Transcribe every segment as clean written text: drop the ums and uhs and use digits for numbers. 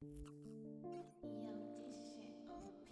Yo, this shit OP.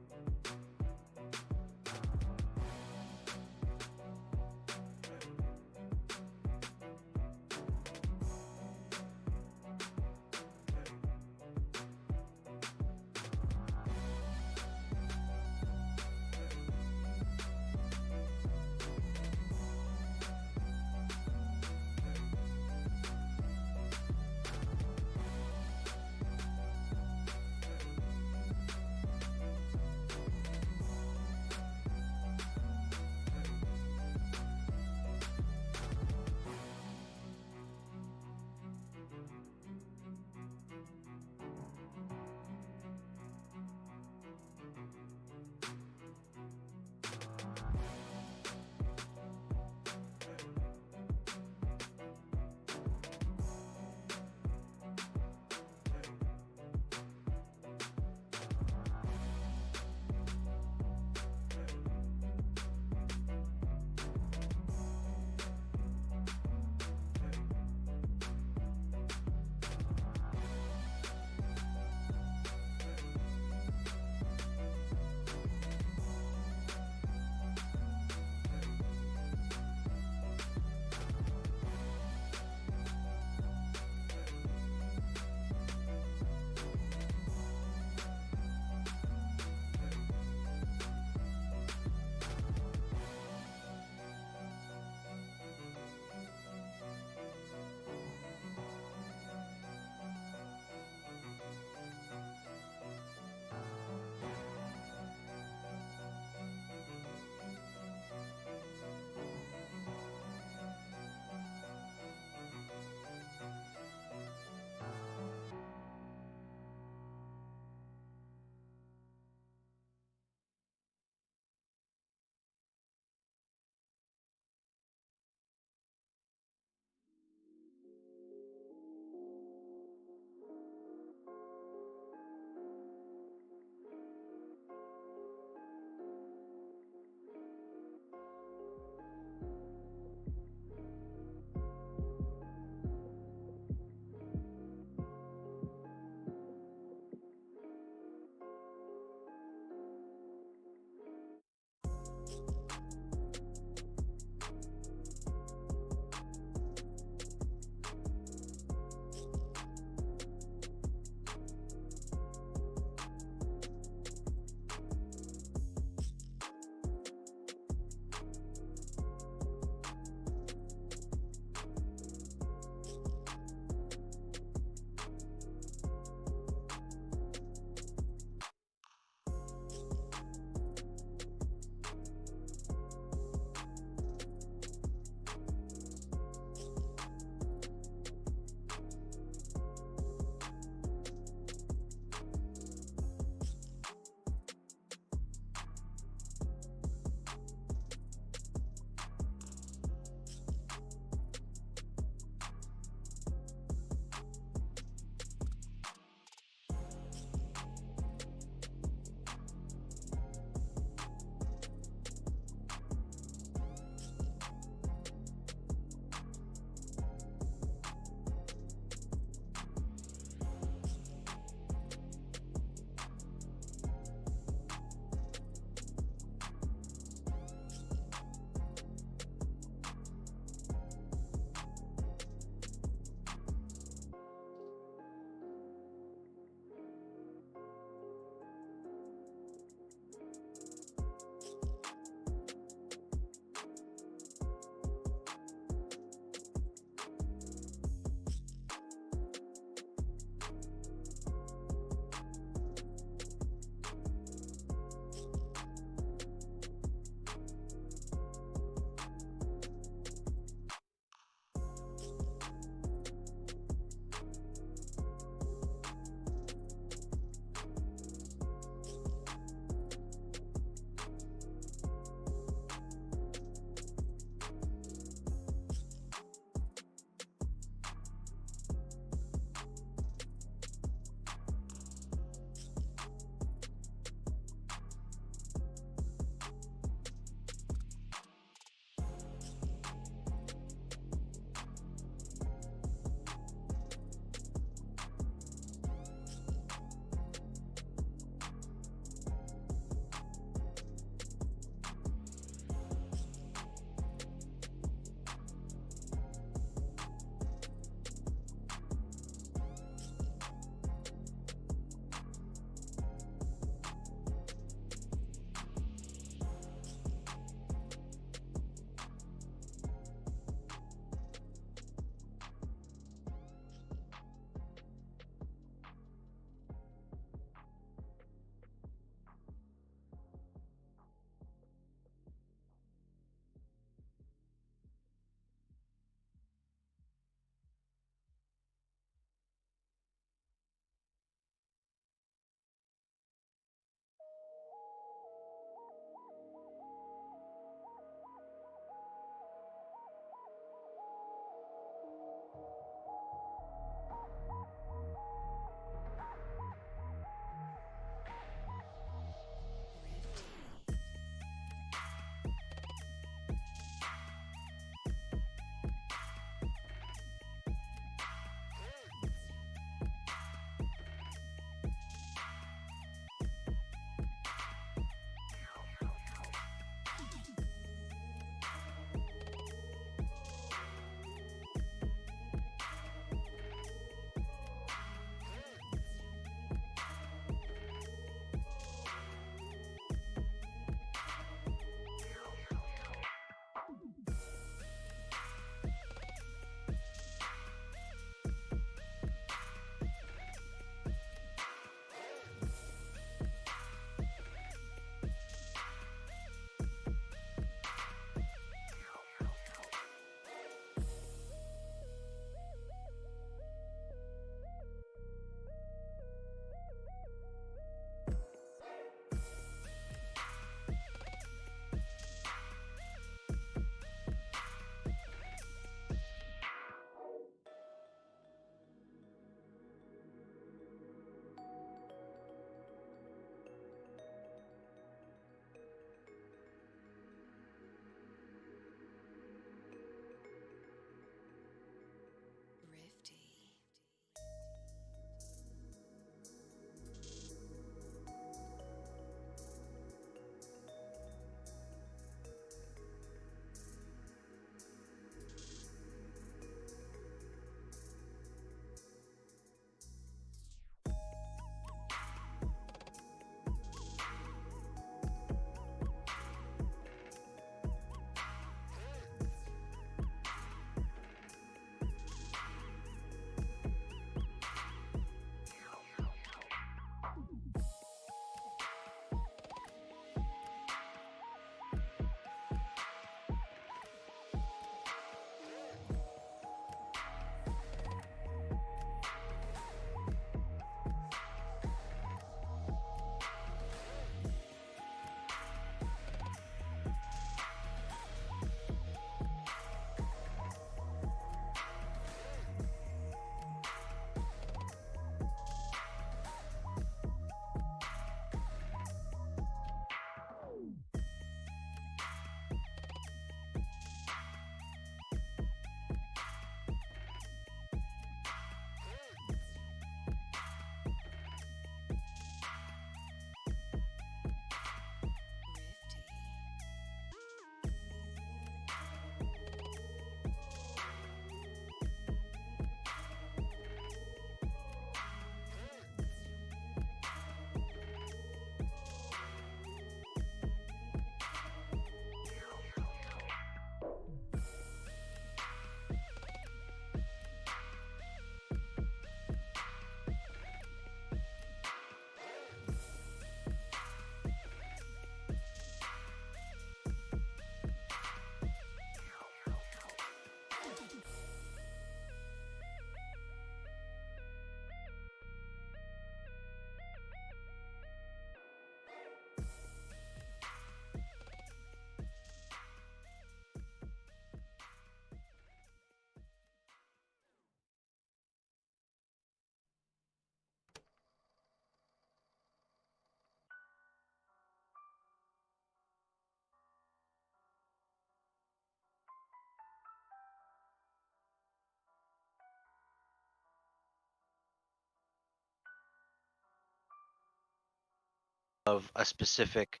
of a specific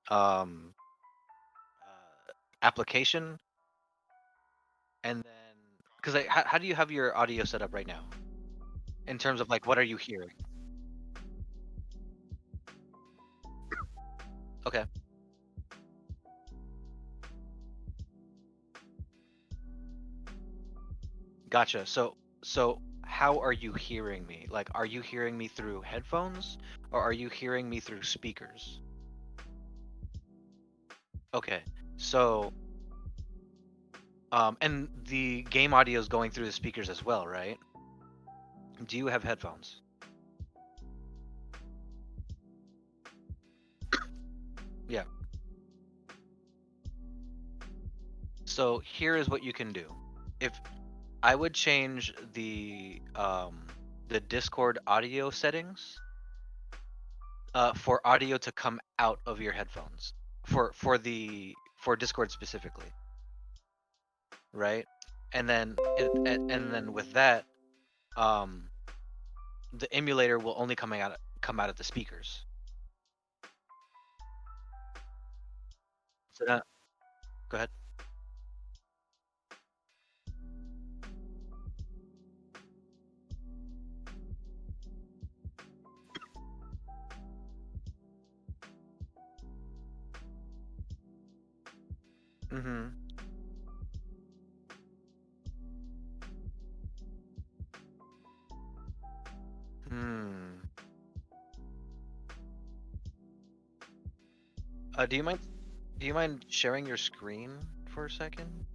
um, application, and then because how do you have your audio set up right now in terms of like what are you hearing? Okay, gotcha. So how are you hearing me? Like, are you hearing me through headphones or are you hearing me through speakers? Okay, so and the game audio is going through the speakers as well, right? Do you have headphones? Yeah. So here is what you can do. If I would change the Discord audio settings for audio to come out of your headphones for Discord specifically, right? And then with that, um, the emulator will only come out of the speakers. So that, go ahead. Mm-hmm. Hmm. Do you mind sharing your screen for a second?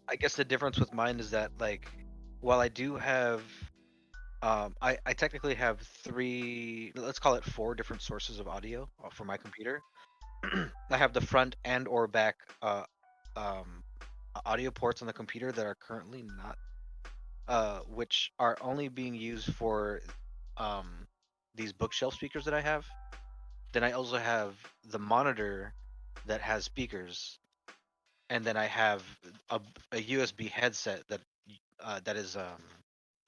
I guess the difference with mine is that like while I do have I technically have three, let's call it four different sources of audio for my computer. I have the front and or back um audio ports on the computer that are currently not which are only being used for um these bookshelf speakers that I have. Then I also have the monitor that has speakers, and then I have a USB headset that is a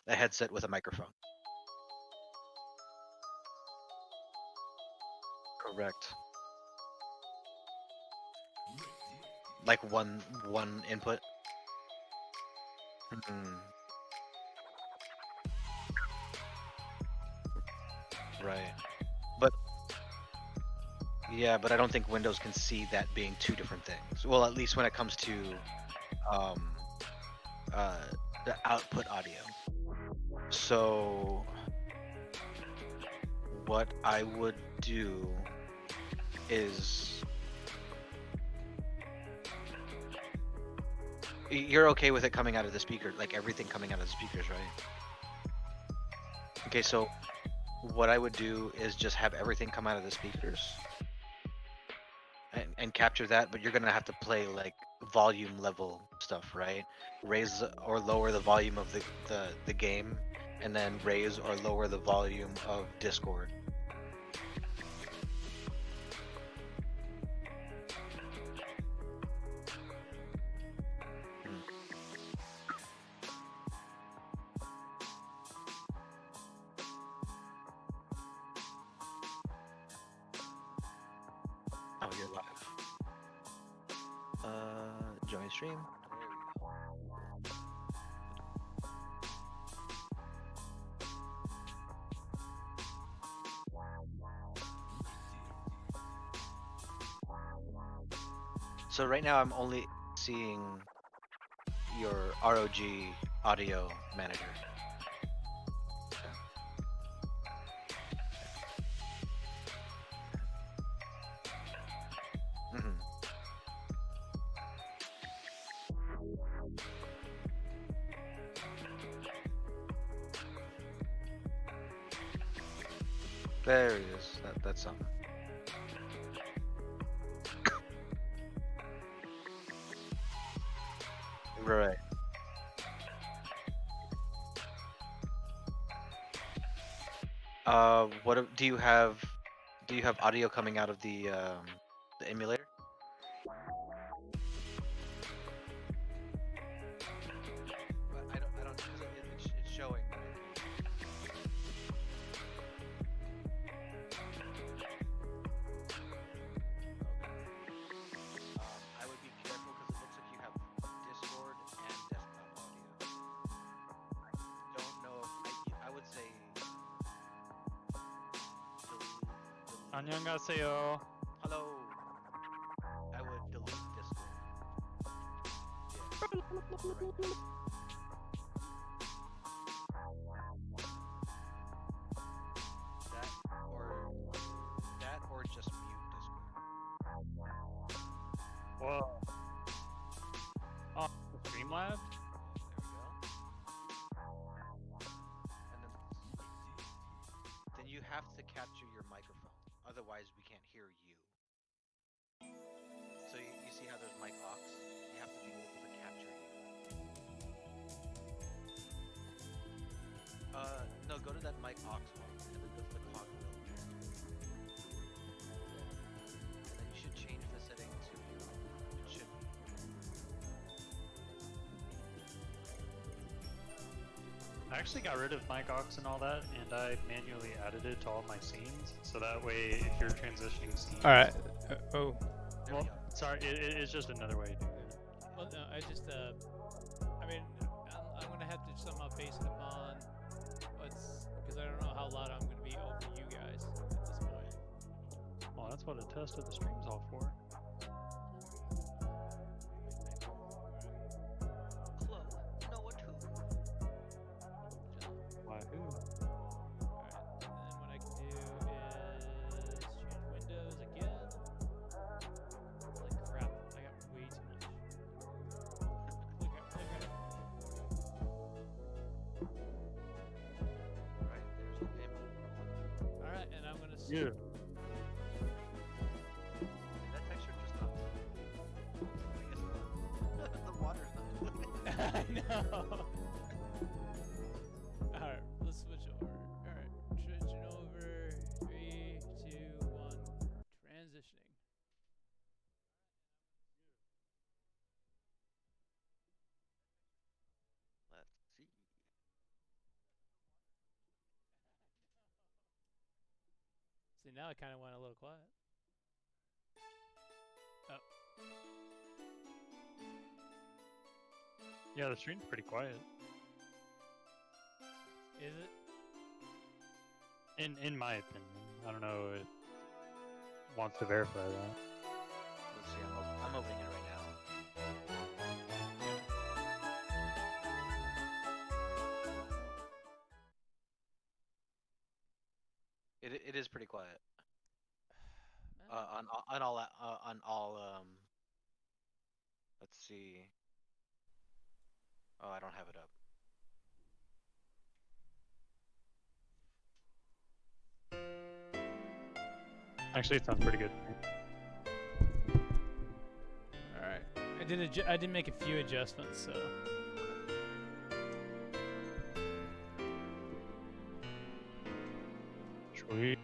headset with a microphone. Correct. Like one input. Mm, right. But yeah, but I don't think Windows can see that being two different things. Well, at least when it comes to um uh the output audio. So what I would do is you're okay with it coming out of the speaker, like everything coming out of the speakers, right? Okay, so what I would do is just have everything come out of the speakers and capture that, but you're gonna have to play like volume level stuff, right? Raise or lower the volume of the game, and then raise or lower the volume of Discord. Mm. Oh, you're live. Join stream. So right now I'm only seeing your ROG audio manager. Hmm. There it is. That's something. Right. What do you have? Do you have audio coming out of the emulator? But I don't because it's showing that I would be careful because it looks like you have Discord and desktop audio. Don't know if I would say delete. 안녕하세요. Hello. I would delete Discord. Yeah. Right. That or just mute Discord. Whoa. Oh, Streamlabs? There we go. And then you have to capture your microphone. Otherwise, we can't hear you. So you see how there's mic aux? You have to be able to capture you. No, go to that mic aux one, and then go to the cog wheel. And then you should change the setting to it should be. I actually got rid of mic aux and all that, and I manually added it to all my scenes, so that way if you're transitioning scenes... Alright. There Oh. we Well, go. sorry, it's just another way to do that. Well, no, I just, I mean, I'm gonna have to somehow base it upon what's, because I don't know how loud I'm gonna be over you guys at this point. Well, that's what a test of the stream's all for. Chloe, no what to. Wahoo. Alright, and then what I can do is change windows again. Holy crap, I got way too much. Holy crap, holy crap. Right, there's the name. Alright, and I'm gonna Yeah. That texture just not. I guess not. The water's not. I know. Alright, let's switch over. Alright, switching over. 3, 2, 1. Transitioning. Let's see. See, now it kind of went a little quiet. Oh, Yeah, the stream's pretty quiet. is it? In my opinion. I don't know if it wants to verify that. Let's see. I'm opening it right now. It is pretty quiet. On all let's see. Oh, I don't have it up. Actually, it sounds pretty good. Alright. I did make a few adjustments, so. Sweet.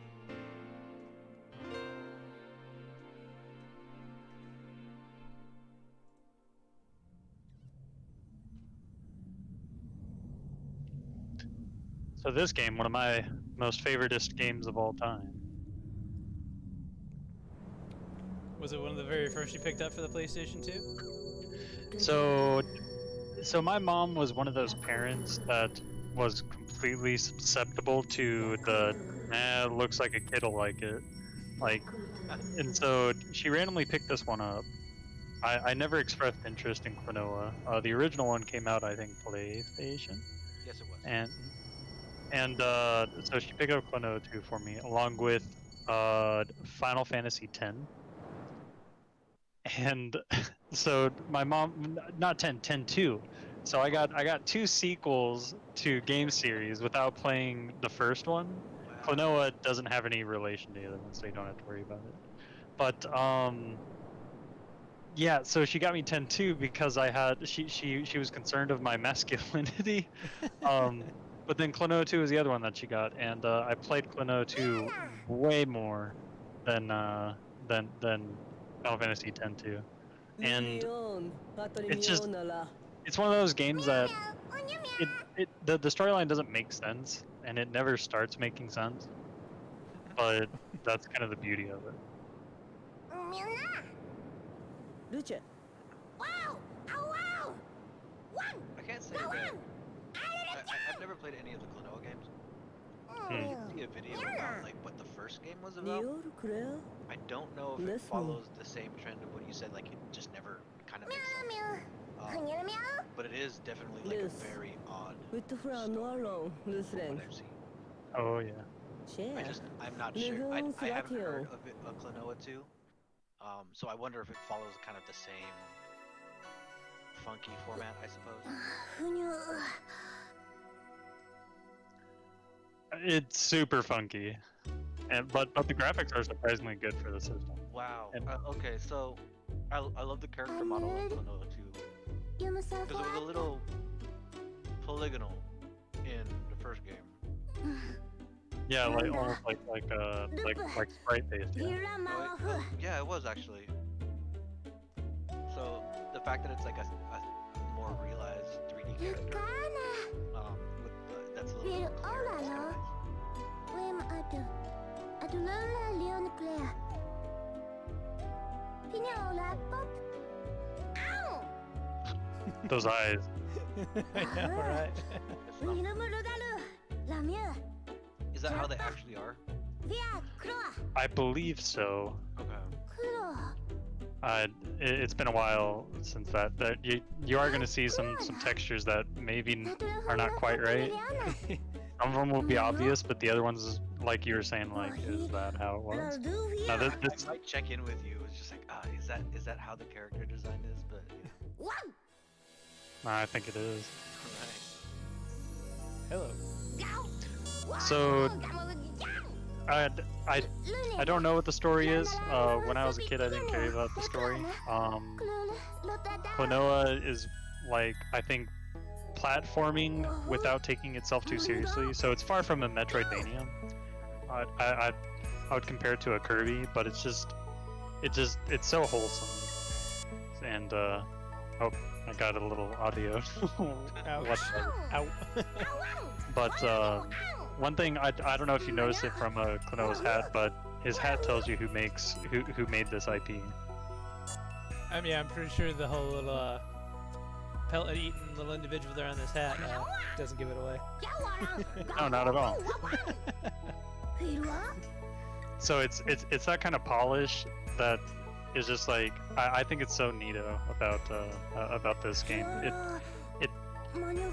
So this game, one of my most favoritist games of all time. Was it one of the very first you picked up for the PlayStation 2? So my mom was one of those parents that was completely susceptible to the, it looks like a kid'll like it. Like, and so she randomly picked this one up. I never expressed interest in Klonoa. The original one came out, I think, PlayStation. Yes, it was. And so she picked up Klonoa 2 for me, along with Final Fantasy X. And so my mom, not 10, 10-2. So I got two sequels to game series without playing the first one. Wow. Klonoa doesn't have any relation to the other one, so you don't have to worry about it. But yeah, so she got me 10-2 because I had she was concerned of my masculinity. But then Klonoa 2 was the other one that she got, and I played Klonoa 2 way more than Final Fantasy X too. And it's just it's one of those games that the storyline doesn't make sense, and it never starts making sense. But that's kind of the beauty of it. I can't say that. I've never played any of the Klonoa games. I did see a video about like what the first game was about. I don't know if it follows the same trend of what you said, like it just never kind of makes sense. But it is definitely like a very odd story from what I've seen. Oh yeah. I'm not sure. I haven't heard of it, Klonoa 2. So I wonder if it follows kind of the same funky format, I suppose. It's super funky, but the graphics are surprisingly good for the system. Wow. And- Okay, so I love the character model of Klonoa 2 because it was a little polygonal in the first game. Yeah, like almost like sprite based. Yeah. Yeah, it was actually. So the fact that it's like a more realized 3D character, with that's a little more clear. It's kinda nice. Those eyes. Yeah, right. Is that how they actually are? I believe so. Okay. It's been a while since that you are gonna see some textures that maybe are not quite right. Some of them will be obvious, but the other ones, like you were saying, like, is that how it was? Now I this might check in with you. It's just like, is that how the character design is? But you know, I think it is. right. Hello. So I don't know what the story is. When I was a kid, I didn't care about the story. Klonoa is like, I think, platforming without taking itself too seriously. So it's far from a Metroidvania. I would compare it to a Kirby, but it's it's so wholesome. And oh, I got a little audio. Ouch. Ow. But one thing I don't know if you noticed it from Klonoa's hat, but his hat tells you who made this IP. I mean, I'm pretty sure the whole little pellet-eating little individual there on this hat doesn't give it away. No, not at all. So it's that kind of polish that is just like I think it's so neato about this game.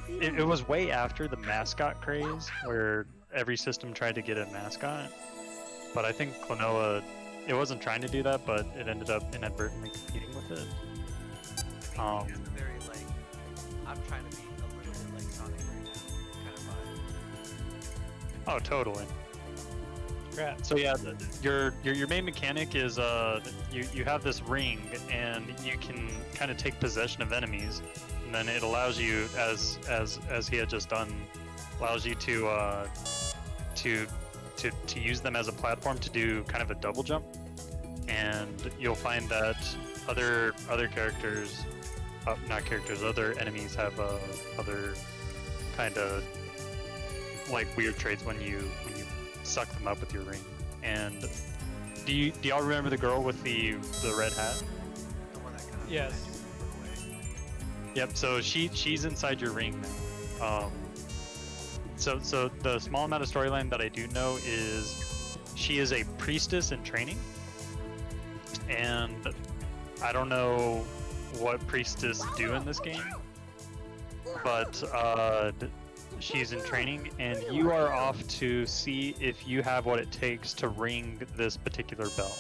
It was way after the mascot craze, where every system tried to get a mascot. But I think Klonoa, it wasn't trying to do that, but it ended up inadvertently competing with it. It's a very like, I'm trying to be a little bit like Sonic right now kind of vibe. Oh, totally. Crap. So yeah, your main mechanic is you have this ring, and you can kind of take possession of enemies, and then it allows you, as he had just done, allows you to use them as a platform to do kind of a double jump, and you'll find that other characters, other enemies have other kind of like weird traits when you suck them up with your ring. And do y'all remember the girl with the red hat? The one that kind of Yes. Yep. So she's inside your ring now. So the small amount of storyline that I do know is she is a priestess in training, and I don't know what priestess do in this game, but she's in training, and you are off to see if you have what it takes to ring this particular bell.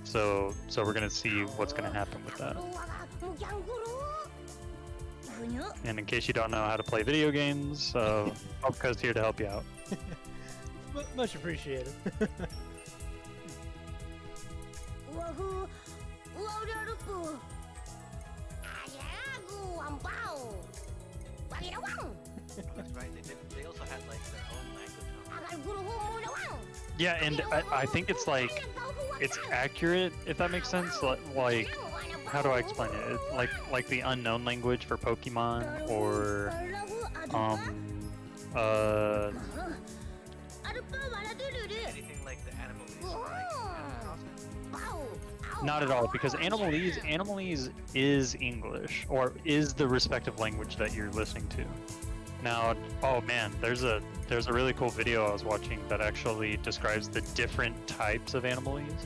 So we're gonna see what's gonna happen with that. And in case you don't know how to play video games, Popka's here to help you out. Much appreciated. That's right. They also had like their own language. Yeah, and I think it's like it's accurate, if that makes sense. Like how do I explain it? Like the unknown language for Pokemon, or uh Anything like the Animalese, like Animal Crossing? not at all, because Animalese is English, or is the respective language that you're listening to. Now, oh man, there's a really cool video I was watching that actually describes the different types of Animalese.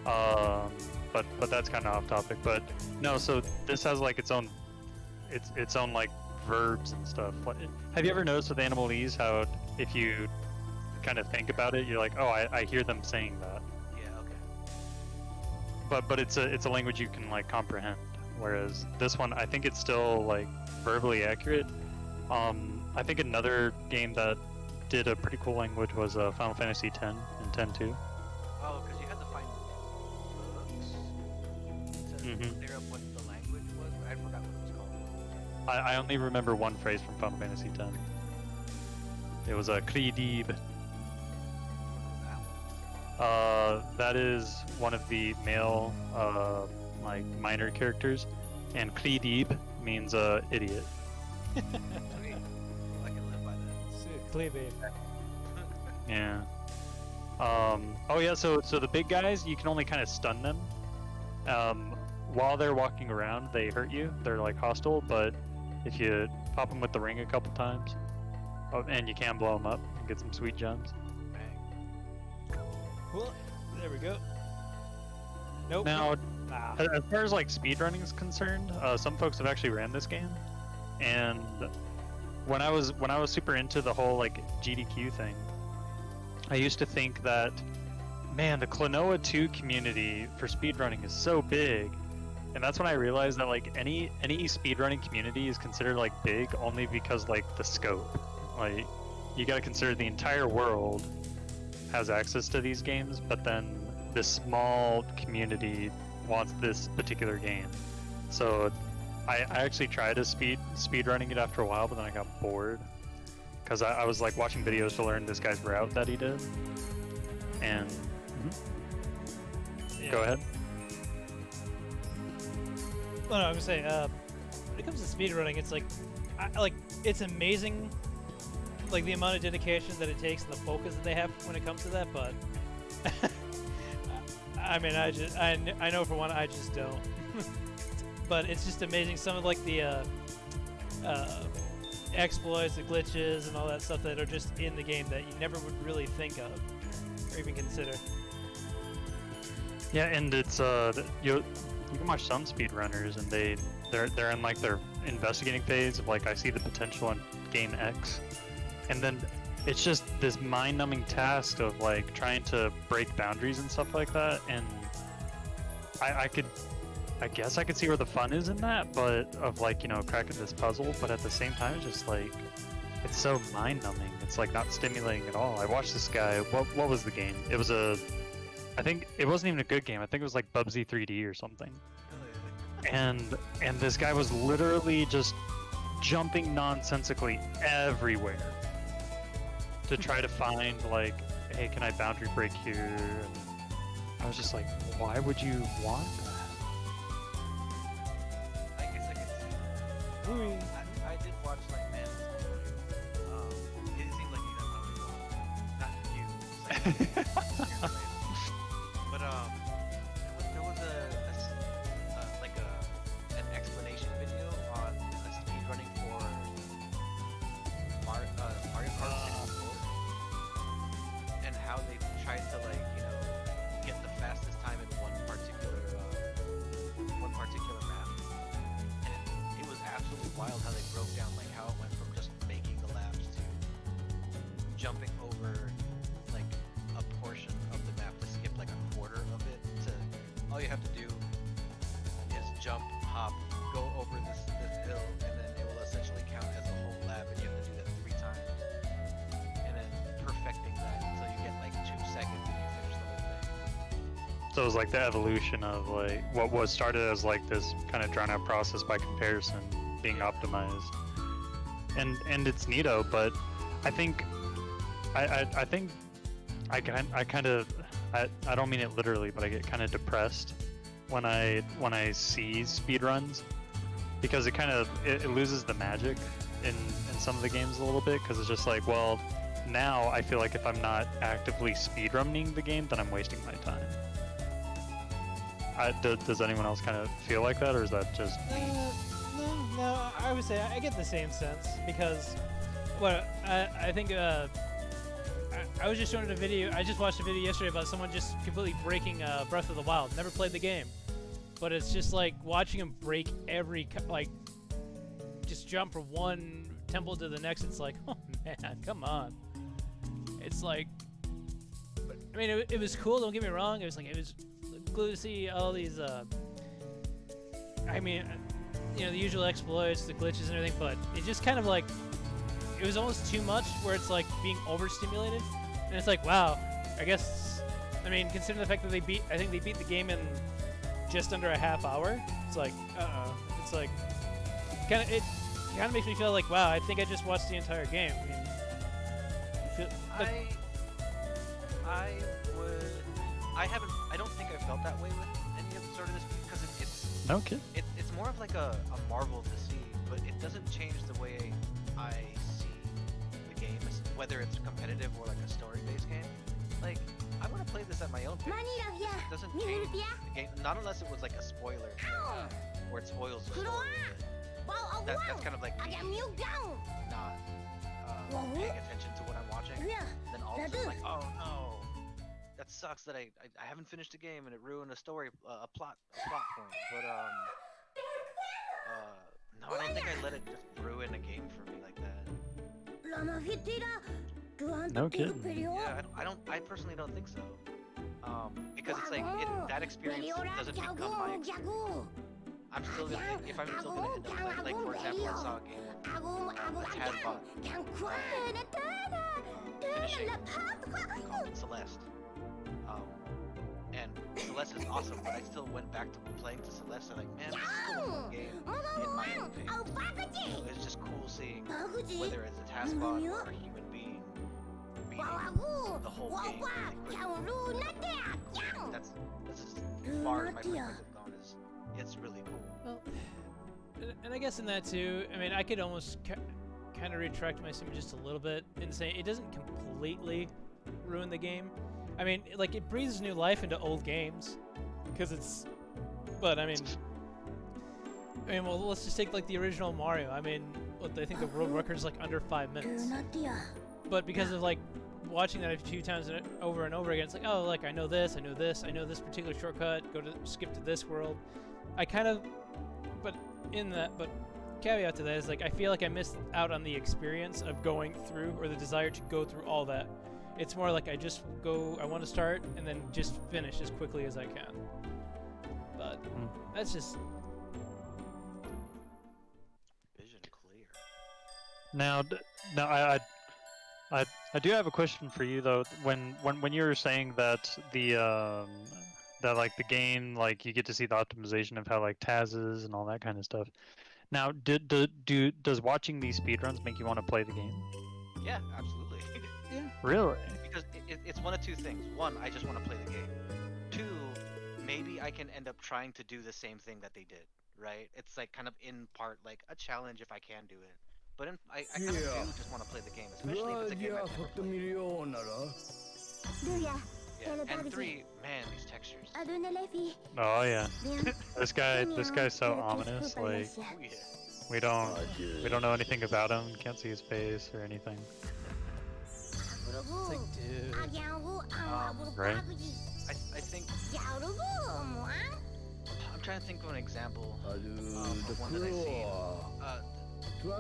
But that's kind of off topic. But no, so this has like its own like verbs and stuff. Have you ever noticed with Animalese how if you kind of think about it, you're like, oh, I hear them saying that. Yeah, okay. But it's a language you can like comprehend. Whereas this one, I think it's still like verbally accurate. I think another game that did a pretty cool language was Final Fantasy X and X-2. Oh, because you had to find books to clear up what the language was. I forgot what it was called. I only remember one phrase from Final Fantasy X. It was a Kridib. That is one of the male like minor characters, and Kridib means idiot. Sweet. I can live by that. Cleavage. Yeah. Oh yeah. So the big guys, you can only kind of stun them. While they're walking around, they hurt you. They're like hostile, but if you pop them with the ring a couple times, and you can blow them up and get some sweet gems. Bang. Well, there we go. Nope. Now, Ah. as far as like speedrunning is concerned, some folks have actually ran this game, and when I was super into the whole like GDQ thing, I used to think that, man, the Klonoa 2 community for speedrunning is so big, and that's when I realized that like any speedrunning community is considered like big only because like the scope, like you got to consider the entire world has access to these games, but then this small community wants this particular game. So I actually tried to speed running it after a while, but then I got bored because I was like watching videos to learn this guy's route that he did. And Yeah. go ahead. Well, no, I'm gonna say, when it comes to speedrunning, it's like, it's amazing, like the amount of dedication that it takes and the focus that they have when it comes to that. But I mean, I know for one, I just don't. But it's just amazing some of like the exploits, the glitches, and all that stuff that are just in the game that you never would really think of or even consider. Yeah, and it's you can watch some speedrunners and they're in like their investigating phase of like, I see the potential in game X, and then it's just this mind-numbing task of like trying to break boundaries and stuff like that. And I guess I could see where the fun is in that, but of like, you know, cracking this puzzle, but at the same time it's just like, it's so mind-numbing. It's like not stimulating at all. I watched this guy, what was the game? It was I think it wasn't even a good game. I think it was like Bubsy 3D or something. And this guy was literally just jumping nonsensically everywhere to try to find like, hey, can I boundary break here? And I was just like, why would you want that? I guess I could see. I did watch like Man's it seemed like he doesn't really not you. But there was an explanation video on speedrunning for Mario Kart 64, and how they tried to like, you know, get the fastest time in one particular map, and it was absolutely wild how they broke down like how it went from just making the laps to jumping over like a portion of the map to skip like a quarter of it, to all you have to do is jump, hop, go over this hill, and then it will essentially count as a whole lap, and you have to do that 3 times, and then perfecting that until you get like 2 seconds and you finish the whole thing. So it was like the evolution of like what was started as like this kind of drawn out process by comparison being optimized, and it's neato. But I think I don't mean it literally, but I get kind of depressed when I see speedruns because it loses the magic in some of the games a little bit because it's just like, well, now I feel like if I'm not actively speedrunning the game, then I'm wasting my time. Does anyone else kind of feel like that, or is that just me? No, I would say I get the same sense because, I think I was just showing a video. I just watched a video yesterday about someone just completely breaking Breath of the Wild. Never played the game, but it's just like watching him break every just jump from one temple to the next. It's like, oh man, come on. It's like, but, I mean, it was cool. Don't get me wrong. It was cool to see all these. I mean, you know, the usual exploits, the glitches, and everything. But it just kind of like, it was almost too much, where it's like being overstimulated, and it's like, wow. I guess, I mean, considering the fact that I think they beat the game in just under a half hour. It's like, it's like, it kind of makes me feel like, wow, I think I just watched the entire game. I mean, I don't think I felt that way with any of sort of this because it's No kid. it's more of like a marvel to see, but it doesn't change the way I see the game, whether it's competitive or like a story-based game. Like, I want to play this at my own pace. It doesn't change the game, not unless it was like a spoiler, or it spoils the story. That's kind of like me not paying attention to what I'm watching. Then all of a sudden, like, oh no, that sucks that I haven't finished the game and it ruined a story, a plot point. But no, I don't think I let it just ruin a game for me like that. No kidding. Yeah, I personally don't think so. Because it's like that experience doesn't become my experience. I'm still gonna, if I'm still gonna end up like for example, I saw a game, a Tazbot finishing called Celeste. And Celeste is awesome, but I still went back to playing to Celeste and like, man, this is still a cool game in my own pace. So it's just cool seeing whether it's a Tazbot or a human being beating the whole game really quick. That's as far as my perspective gone is. It's really cool. well, and I guess in that too, I mean, I could almost kind of retract my statement just a little bit and say it doesn't completely ruin the game. I mean, like, it breathes new life into old games, because it's. But I mean, well, let's just take like the original Mario. I mean, I think the world record is like under 5 minutes. But because of like watching that a few times over and over again, it's like, oh, like I know this, I know this, I know this particular shortcut. Skip to this world. I kind of, but caveat to that is like I feel like I missed out on the experience of going through, or the desire to go through all that. It's more like I want to start and then just finish as quickly as I can. But that's just Vision clear. Now, I do have a question for you though. When you were saying that that like the game, like you get to see the optimization of how like Taz is and all that kind of stuff. Now, does watching these speedruns make you want to play the game? Yeah, absolutely. Really? Because it's one of two things. One, I just want to play the game. Two, maybe I can end up trying to do the same thing that they did, right? It's like kind of in part like a challenge if I can do it. But I kind of do just want to play the game, especially if it's a game I've never played. Yeah, and three, man, these textures. Oh yeah. This guy's so ominous. Like Oh yeah. we don't know anything about him. Can't see his face or anything. it's like, dude. Right? I think I'm trying to think of an example of one that I've seen.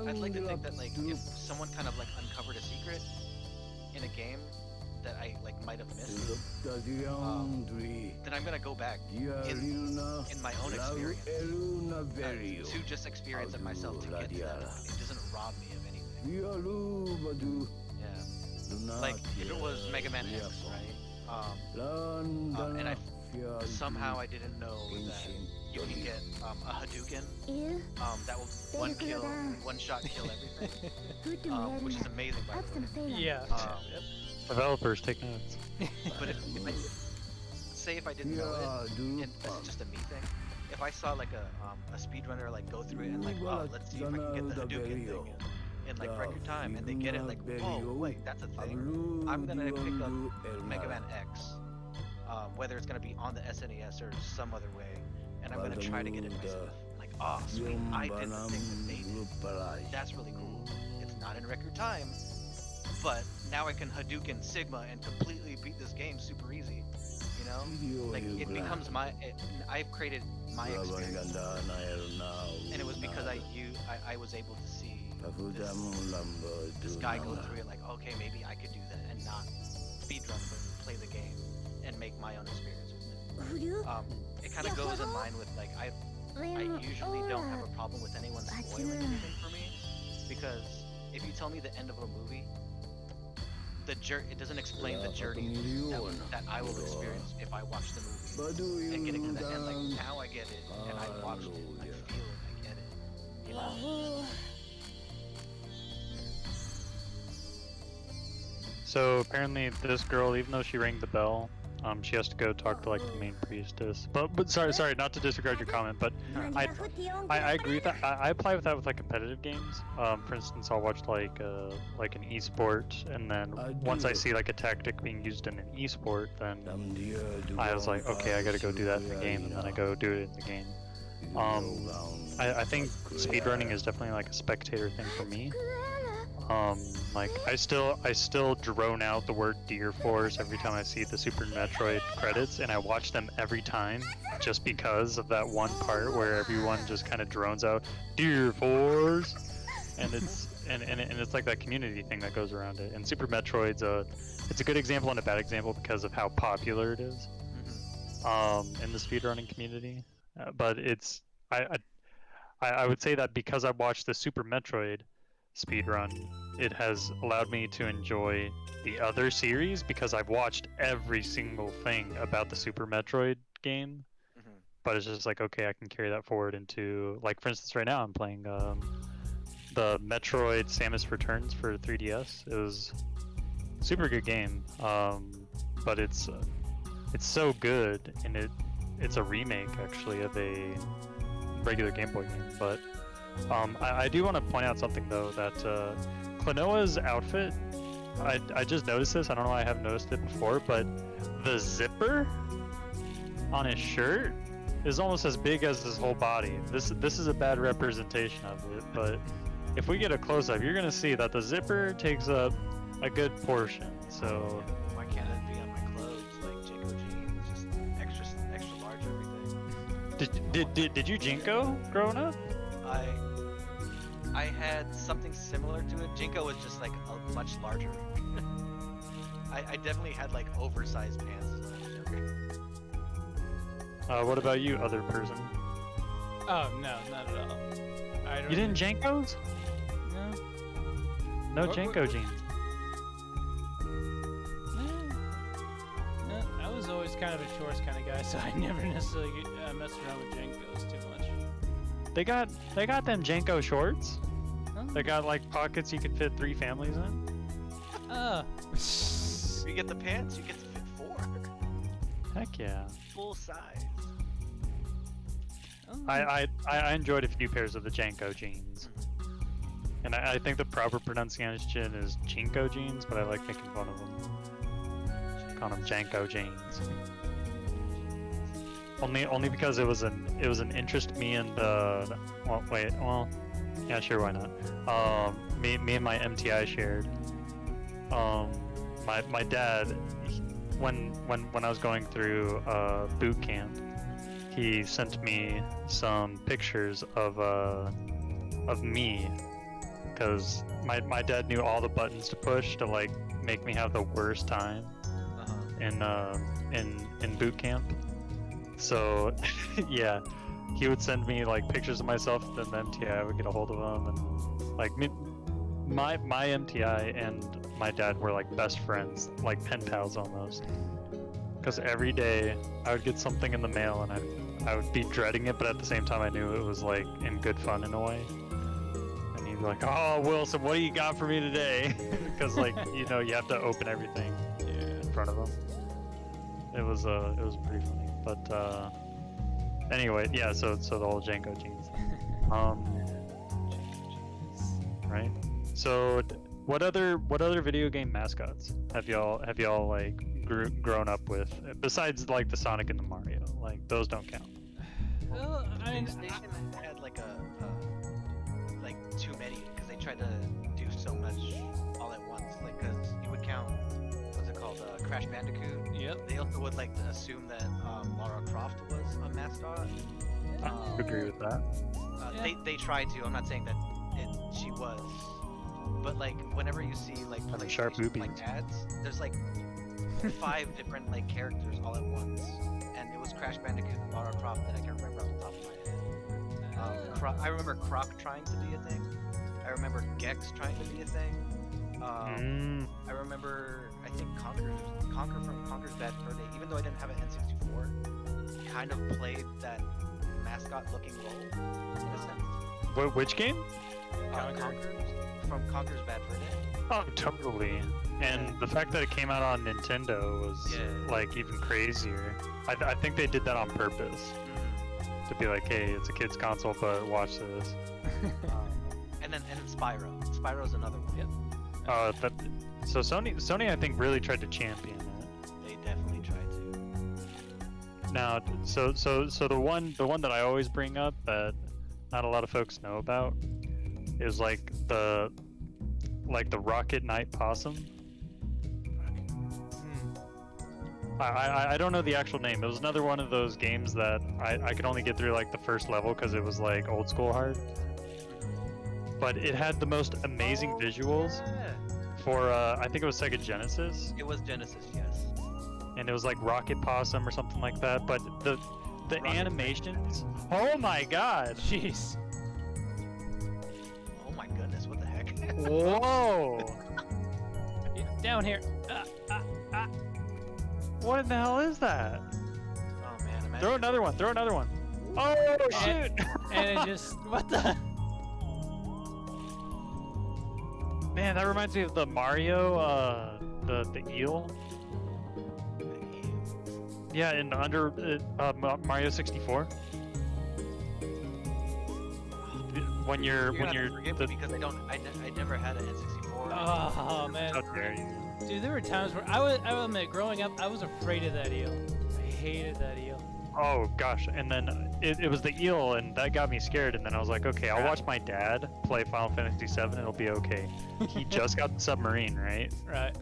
I'd like to think that like if someone kind of like uncovered a secret in a game that I like might have missed, then I'm gonna go back in my own experience to just experience it myself to get to that point. It doesn't rob me of anything. Yeah. Like if it was Mega Man X, right? And somehow I didn't know that you can get a Hadouken that will one shot kill everything, which is amazing by the way. Yeah. Um, Developers take notes. But if I say if I didn't know it, and this is just a me thing, if I saw like a speedrunner like go through it and like, oh, let's see if I can get the Hadouken thing in like record time, and they get it like, whoa, wait, that's a thing. I'm gonna pick up Mega Man X, whether it's gonna be on the SNES or some other way, and I'm gonna try to get it myself. Like, oh, sweet, I did the thing that they did. That's really cool. It's not in record time, but now I can Hadouken Sigma and completely beat this game super easy. You know, like it becomes I've created my experience, and it was because I was able to see this guy go through it. Like, okay, maybe I could do that and not speedrun, but play the game and make my own experience with it. It kind of goes in line with like I usually don't have a problem with anyone spoiling anything for me, because if you tell me the end of a movie, it doesn't explain the journey that I will experience if I watch the movie and getting to the end. Like, now I get it, and I watched it, I feel it, I get it. You know? So apparently this girl, even though she rang the bell, she has to go talk to like the main priestess. But sorry, not to disregard your comment, but I agree with that. I apply with that with like competitive games. For instance, I'll watch like an esport, and then once I see like a tactic being used in an esport, then I was like, okay, I gotta go do that in the game, and then I go do it in the game. I think speedrunning is definitely like a spectator thing for me. Like I still drone out the word Deer Force every time I see the Super Metroid credits, and I watch them every time just because of that one part where everyone just kind of drones out Deer Force, and it's like that community thing that goes around it. And Super Metroid's it's a good example and a bad example because of how popular it is in the speedrunning community. But it's I would say that because I watched the Super Metroid speedrun, it has allowed me to enjoy the other series because I've watched every single thing about the Super Metroid game. But it's just like, okay, I can carry that forward into, like, for instance, right now I'm playing the Metroid Samus Returns for 3DS. It was a super good game, but it's so good, and it's a remake actually of a regular Game Boy game. But I do want to point out something though, that Klonoa's outfit, I just noticed this. I don't know why I haven't noticed it before, but the zipper on his shirt is almost as big as his whole body. This is a bad representation of it, but if we get a close-up, you're gonna see that the zipper takes up a good portion. So why can't it be on my clothes like Jinko jeans, just extra large everything? did you Jinko growing up? I had something similar to it. Jinko was just like a much larger. I definitely had like oversized pants when I was younger. What about you, other person? Oh no, not at all. I don't You didn't Jankos? No. No What- Janko jeans. No, I was always kind of a shorts kind of guy, so I never necessarily messed around with Jenkos too much. They got them Janko shorts. Huh? They got like pockets you could fit 3 families in. If you get the pants, you get to fit 4. Heck yeah. Full size. I enjoyed a few pairs of the Janko jeans. And I think the proper pronunciation is Jinko jeans, but I like making fun of them. Calling them Janko jeans. Only because it was an interest me and yeah, sure, why not? Me and my MTI shared. My dad, when I was going through boot camp, he sent me some pictures of me, because my dad knew all the buttons to push to like make me have the worst time in boot camp. So yeah, he would send me like pictures of myself, and then the MTI would get a hold of them, and like my MTI and my dad were like best friends, like pen pals almost. Because every day I would get something in the mail, and I would be dreading it, but at the same time I knew it was like in good fun in a way. And You'd be like, "Oh, Wilson, what do you got for me today?" Because like you have to open everything in front of them. It was pretty funny. But anyway, yeah. So the whole Janko jeans. Right. So what other video game mascots have y'all like grown up with besides like the Sonic and the Mario? Like those don't count. Well, I mean, PlayStation had like like too many because they tried to do so much all at once. Like, because you would count, what's it called, Crash Bandicoot. yep. They also would like assume that Lara Croft was a mascot. I agree with that. Yeah. They tried to. I'm not saying that she was, but like whenever you see like Having sharp PlayStation, like boobies. ads, there's like 5 different like characters all at once, and it was Crash Bandicoot and Lara Croft that I can remember off the top of my head. I remember Croc trying to be a thing. I remember Gex trying to be a thing. I remember, I think Conker from Conker's Bad Fur Day, even though I didn't have an N64, kind of played that mascot-looking role in a sense. Which game? Conker from Conker's Bad Fur Day. Oh, totally. And the fact that it came out on Nintendo was like even crazier. I think they did that on purpose to be like, hey, it's a kid's console, but watch this. And then Spyro. Spyro's another one. Yep. So Sony I think really tried to champion it. They definitely tried to. Now, so the one that I always bring up that not a lot of folks know about is like the Rocket Knight Possum. I don't know the actual name. It was another one of those games that I could only get through like the first level because it was like old school hard. But it had the most amazing visuals for I think it was Sega Genesis. It was Genesis, yes. And it was like Rocket Possum or something like that. But the animations, oh my god! Jeez. Oh my goodness, what the heck? Whoa! Get down here. What in the hell is that? Oh man, imagine. Throw another one. Throw another one. Oh shoot! And it just what the? Man, that reminds me of the Mario, the eel. Yeah, in Mario 64. When you're forgive me because I never had an N64. Oh man. How dare you? Dude, there were times where I will admit, growing up, I was afraid of that eel. I hated that eel. Oh gosh, and then it was the eel, and that got me scared. And then I was like, okay, I'll watch my dad play Final Fantasy VII. It'll be okay. He just got the submarine, right? Right.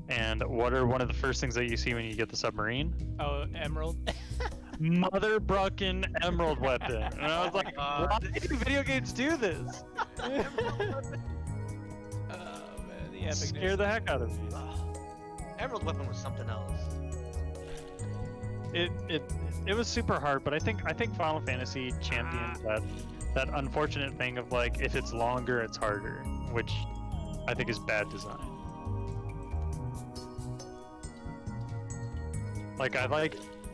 And what are one of the first things that you see when you get the submarine? Oh, emerald. Mother Bruckin emerald weapon. And I was like, why do video games do this? Oh man, the epicness. Scare the heck out of me. Emerald Weapon was something else. It was super hard, but I think Final Fantasy championed that unfortunate thing of like if it's longer, it's harder, which I think is bad design. Like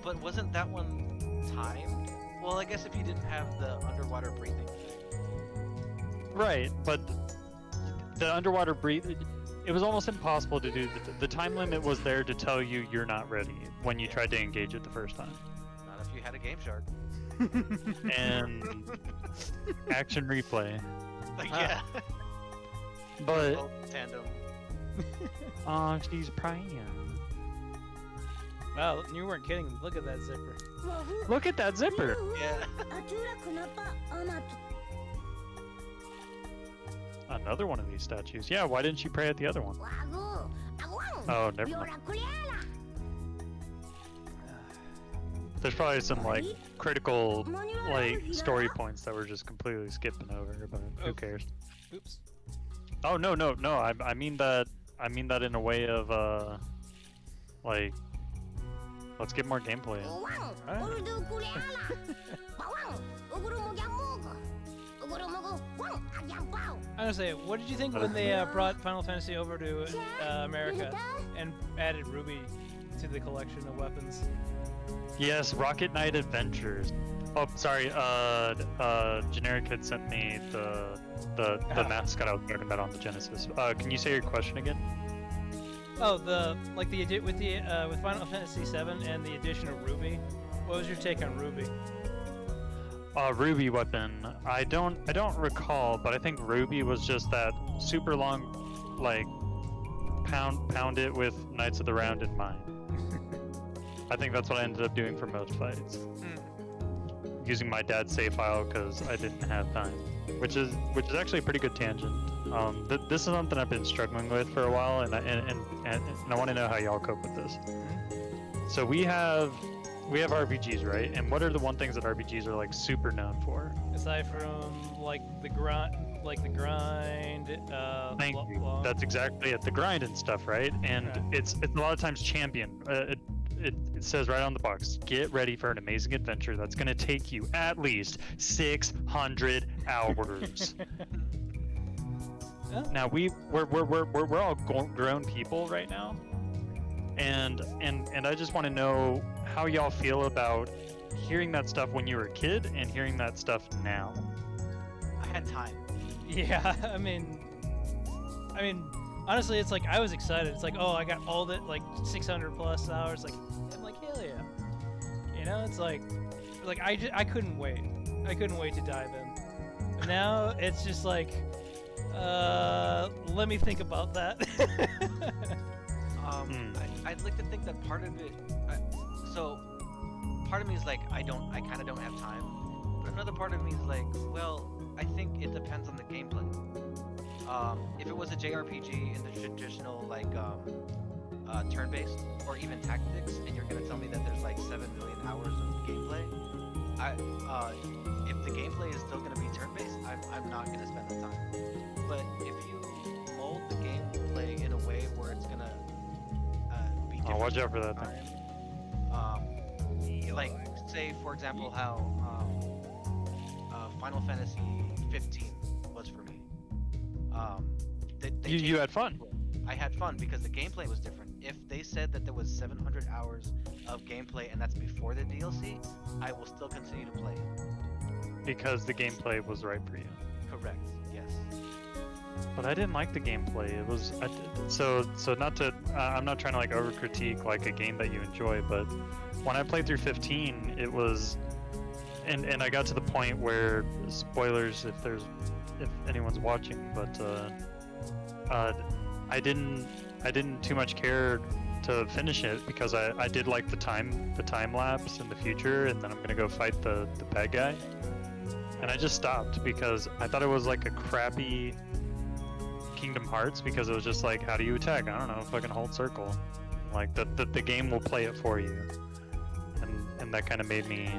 But wasn't that one timed? Well, I guess if you didn't have the underwater breathing thing. right, but the underwater it was almost impossible to do. The time limit was there to tell you you're not ready when you tried to engage it the first time. Not if you had a Game Shark. And action replay. Like, yeah. But Both tandem. oh, she's praying. Wow, you weren't kidding. Look at that zipper. Look at that zipper. Yeah. Another one of these statues. Yeah, why didn't she pray at the other one? Oh, never mind. There's probably some like critical like story points that we're just completely skipping over, but who cares? Oops. Oh no. I mean that in a way of like let's get more gameplay in. I'm gonna say, what did you think when they brought Final Fantasy over to America and added Ruby to the collection of weapons? Yes, Rocket Knight Adventures. Oh, sorry. Generic had sent me the mascot I was talking about on the Genesis. Can you say your question again? Oh, with Final Fantasy VII and the addition of Ruby. What was your take on Ruby? Ruby weapon. I don't recall, but I think Ruby was just that super long, like pound it with Knights of the Round in mind. I think that's what I ended up doing for most fights. Using my dad's save file because I didn't have time, which is actually a pretty good tangent. This is something I've been struggling with for a while, and I want to know how y'all cope with this. So we have RPGs, right? And what are the one things that RPGs are like super known for? Aside from like the grind. Thank you. That's exactly it. The grind and stuff, right? And Right. it's a lot of times champion. It says right on the box, get ready for an amazing adventure that's going to take you at least 600 hours. Oh. Now we're all grown people right now, and I just want to know how y'all feel about hearing that stuff when you were a kid and hearing that stuff now. I had time. Yeah, I mean, honestly, it's like I was excited. It's like, oh, I got all the like 600 plus hours. Like, I'm like, hell yeah. You know, it's like I couldn't wait. I couldn't wait to dive in. And now it's just like, let me think about that. I'd like to think that part of it. So, part of me is like, I kind of don't have time. But another part of me is like, well, I think it depends on the gameplay. If it was a JRPG in the traditional like turn-based or even tactics, and you're gonna tell me that there's like 7 million hours of gameplay, if the gameplay is still gonna be turn-based, I'm not gonna spend the time. But if you mold the gameplay in a way where it's gonna be different, Watch out for that thing. like say for example how Final Fantasy 15 was for me. You had fun. I had fun because the gameplay was different. If they said that there was 700 hours of gameplay and that's before the DLC, I will still continue to play it. Because the gameplay was right for you. Correct. Yes. But I didn't like the gameplay. It was so not to. I'm not trying to like over critique like a game that you enjoy, but when I played through 15, it was, and I got to the point where, spoilers if anyone's watching, but I didn't too much care to finish it because I did like the time lapse in the future, and then I'm gonna go fight the bad guy, and I just stopped because I thought it was like a crappy Kingdom Hearts because it was just like, how do you attack? I don't know, fucking hold circle. Like the game will play it for you, and that kind of made me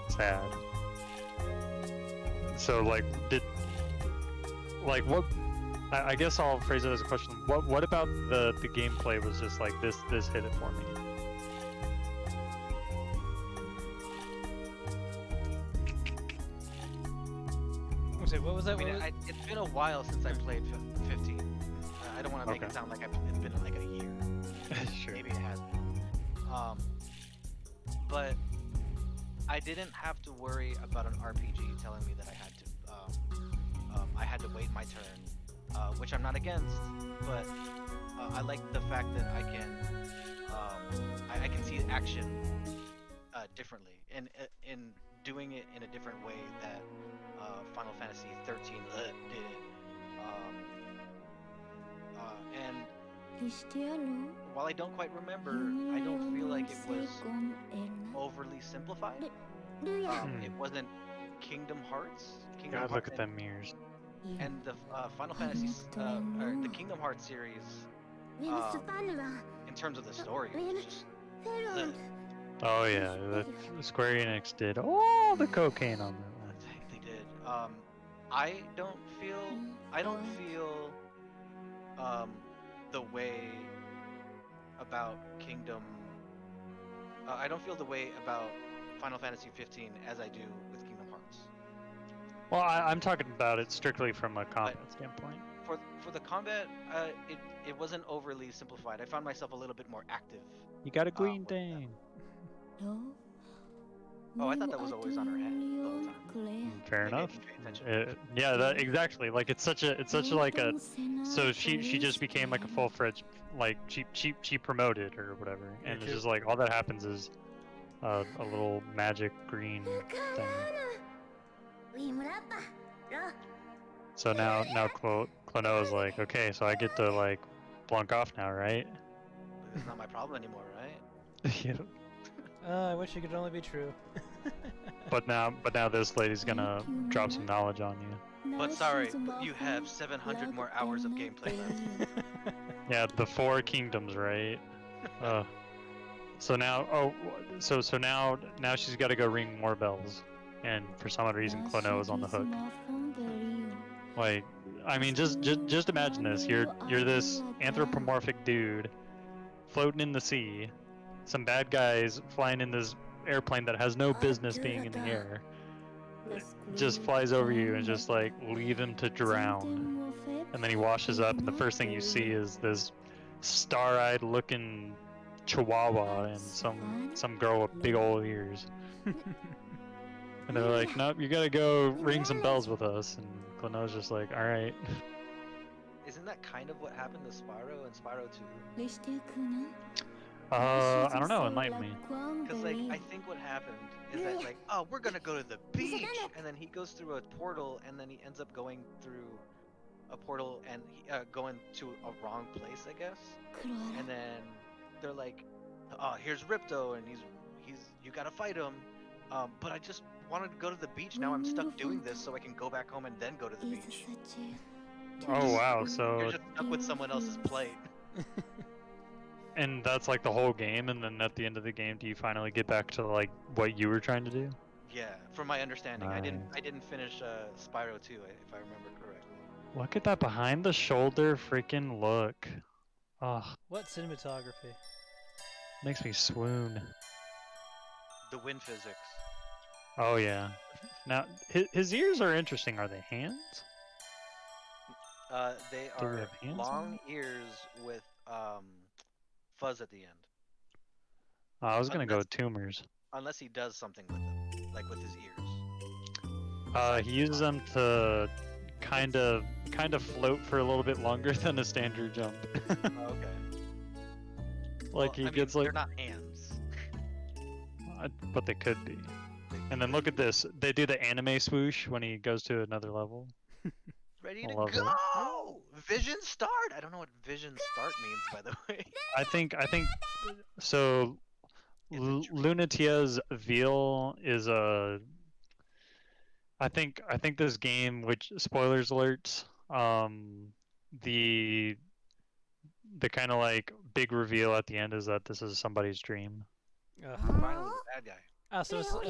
sad. So like what? I guess I'll phrase it as a question. What about the gameplay was just like this hit it for me? What was that? I mean, it's been a while since I played 15. I don't want to make it sound like it's been like a year. Sure. Maybe it has been. But I didn't have to worry about an RPG telling me that I had to wait my turn, which I'm not against. But I like the fact that I can see action differently, and in doing it in a different way that Final Fantasy 13 did it. And while I don't quite remember, I don't feel like it was overly simplified. It wasn't Kingdom Hearts. God, look at them mirrors. And the Final Fantasy, or the Kingdom Hearts series, in terms of the story, it was just ugh. Oh yeah, Square Enix did all the cocaine on that one. They did. I don't feel the way about Kingdom. I don't feel the way about Final Fantasy 15 as I do with Kingdom Hearts. Well, I'm talking about it strictly from a combat standpoint. For the combat, it wasn't overly simplified. I found myself a little bit more active. You got a green with thing. Oh, I thought that was always on her head the whole time. Fair Maybe I enough. didn't pay attention. Yeah, that exactly. Like it's such a like a. So she just became like a full-fledged like she promoted or whatever, and it's just like all that happens is a little magic green thing. So now Klonoa's like, okay, so I get to like blunk off now, right? It's not my problem anymore, right? Yeah. I wish it could only be true. But now this lady's gonna drop some knowledge on you. But sorry, but you have 700 more hours of gameplay left. Yeah, the 4 kingdoms, right? So now she's got to go ring more bells, and for some odd reason, Klonoa is on the hook. Like, I mean, just imagine this: you're this anthropomorphic dude floating in the sea, some bad guys flying in this airplane that has no business being in the air, just flies over you and just like leave him to drown, and then he washes up, and the first thing you see is this star-eyed looking chihuahua and some girl with big old ears. And they're like, nope, you gotta go ring some bells with us. And Klonoa's just like, alright. Isn't that kind of what happened to Spyro and Spyro 2? I don't know, enlighten me. Because, like, I think what happened is that, like, oh, we're gonna go to the beach! And then he goes through a portal, and then he ends up going through a portal and going to a wrong place, I guess. And then they're like, oh, here's Ripto, and you gotta fight him. But I just wanted to go to the beach. Now I'm stuck doing this, so I can go back home and then go to the beach. Oh wow, You're so just stuck with someone else's plate. and that's like the whole game, and then at the end of the game, do you finally get back to like what you were trying to do? Yeah, from my understanding, I Nice. didn't finish Spyro 2, if I remember correctly. Look at that behind the shoulder freaking look. Oh, What cinematography? makes me swoon. The wind physics. Oh yeah. Now his ears are interesting. Are they hands? They Do we are have hands long ears with fuzz at the end. I was gonna go That's- with tumors. Unless he does something with them, like with his ears. He uses them to kind of float for a little bit longer than a standard jump. Oh, okay. Like Well, he I mean, gets like, they're not hands. but they could be. And then look at this. They do the anime swoosh when he goes to another level. Ready I to love it. go! Vision start! I don't know what vision start means, by the way. I think so. It's a dream. Lunatia's veal is a. I think this game, which spoilers alerts, the kind of like big reveal at the end is that this is somebody's dream. Finally, the bad guy. Oh, so so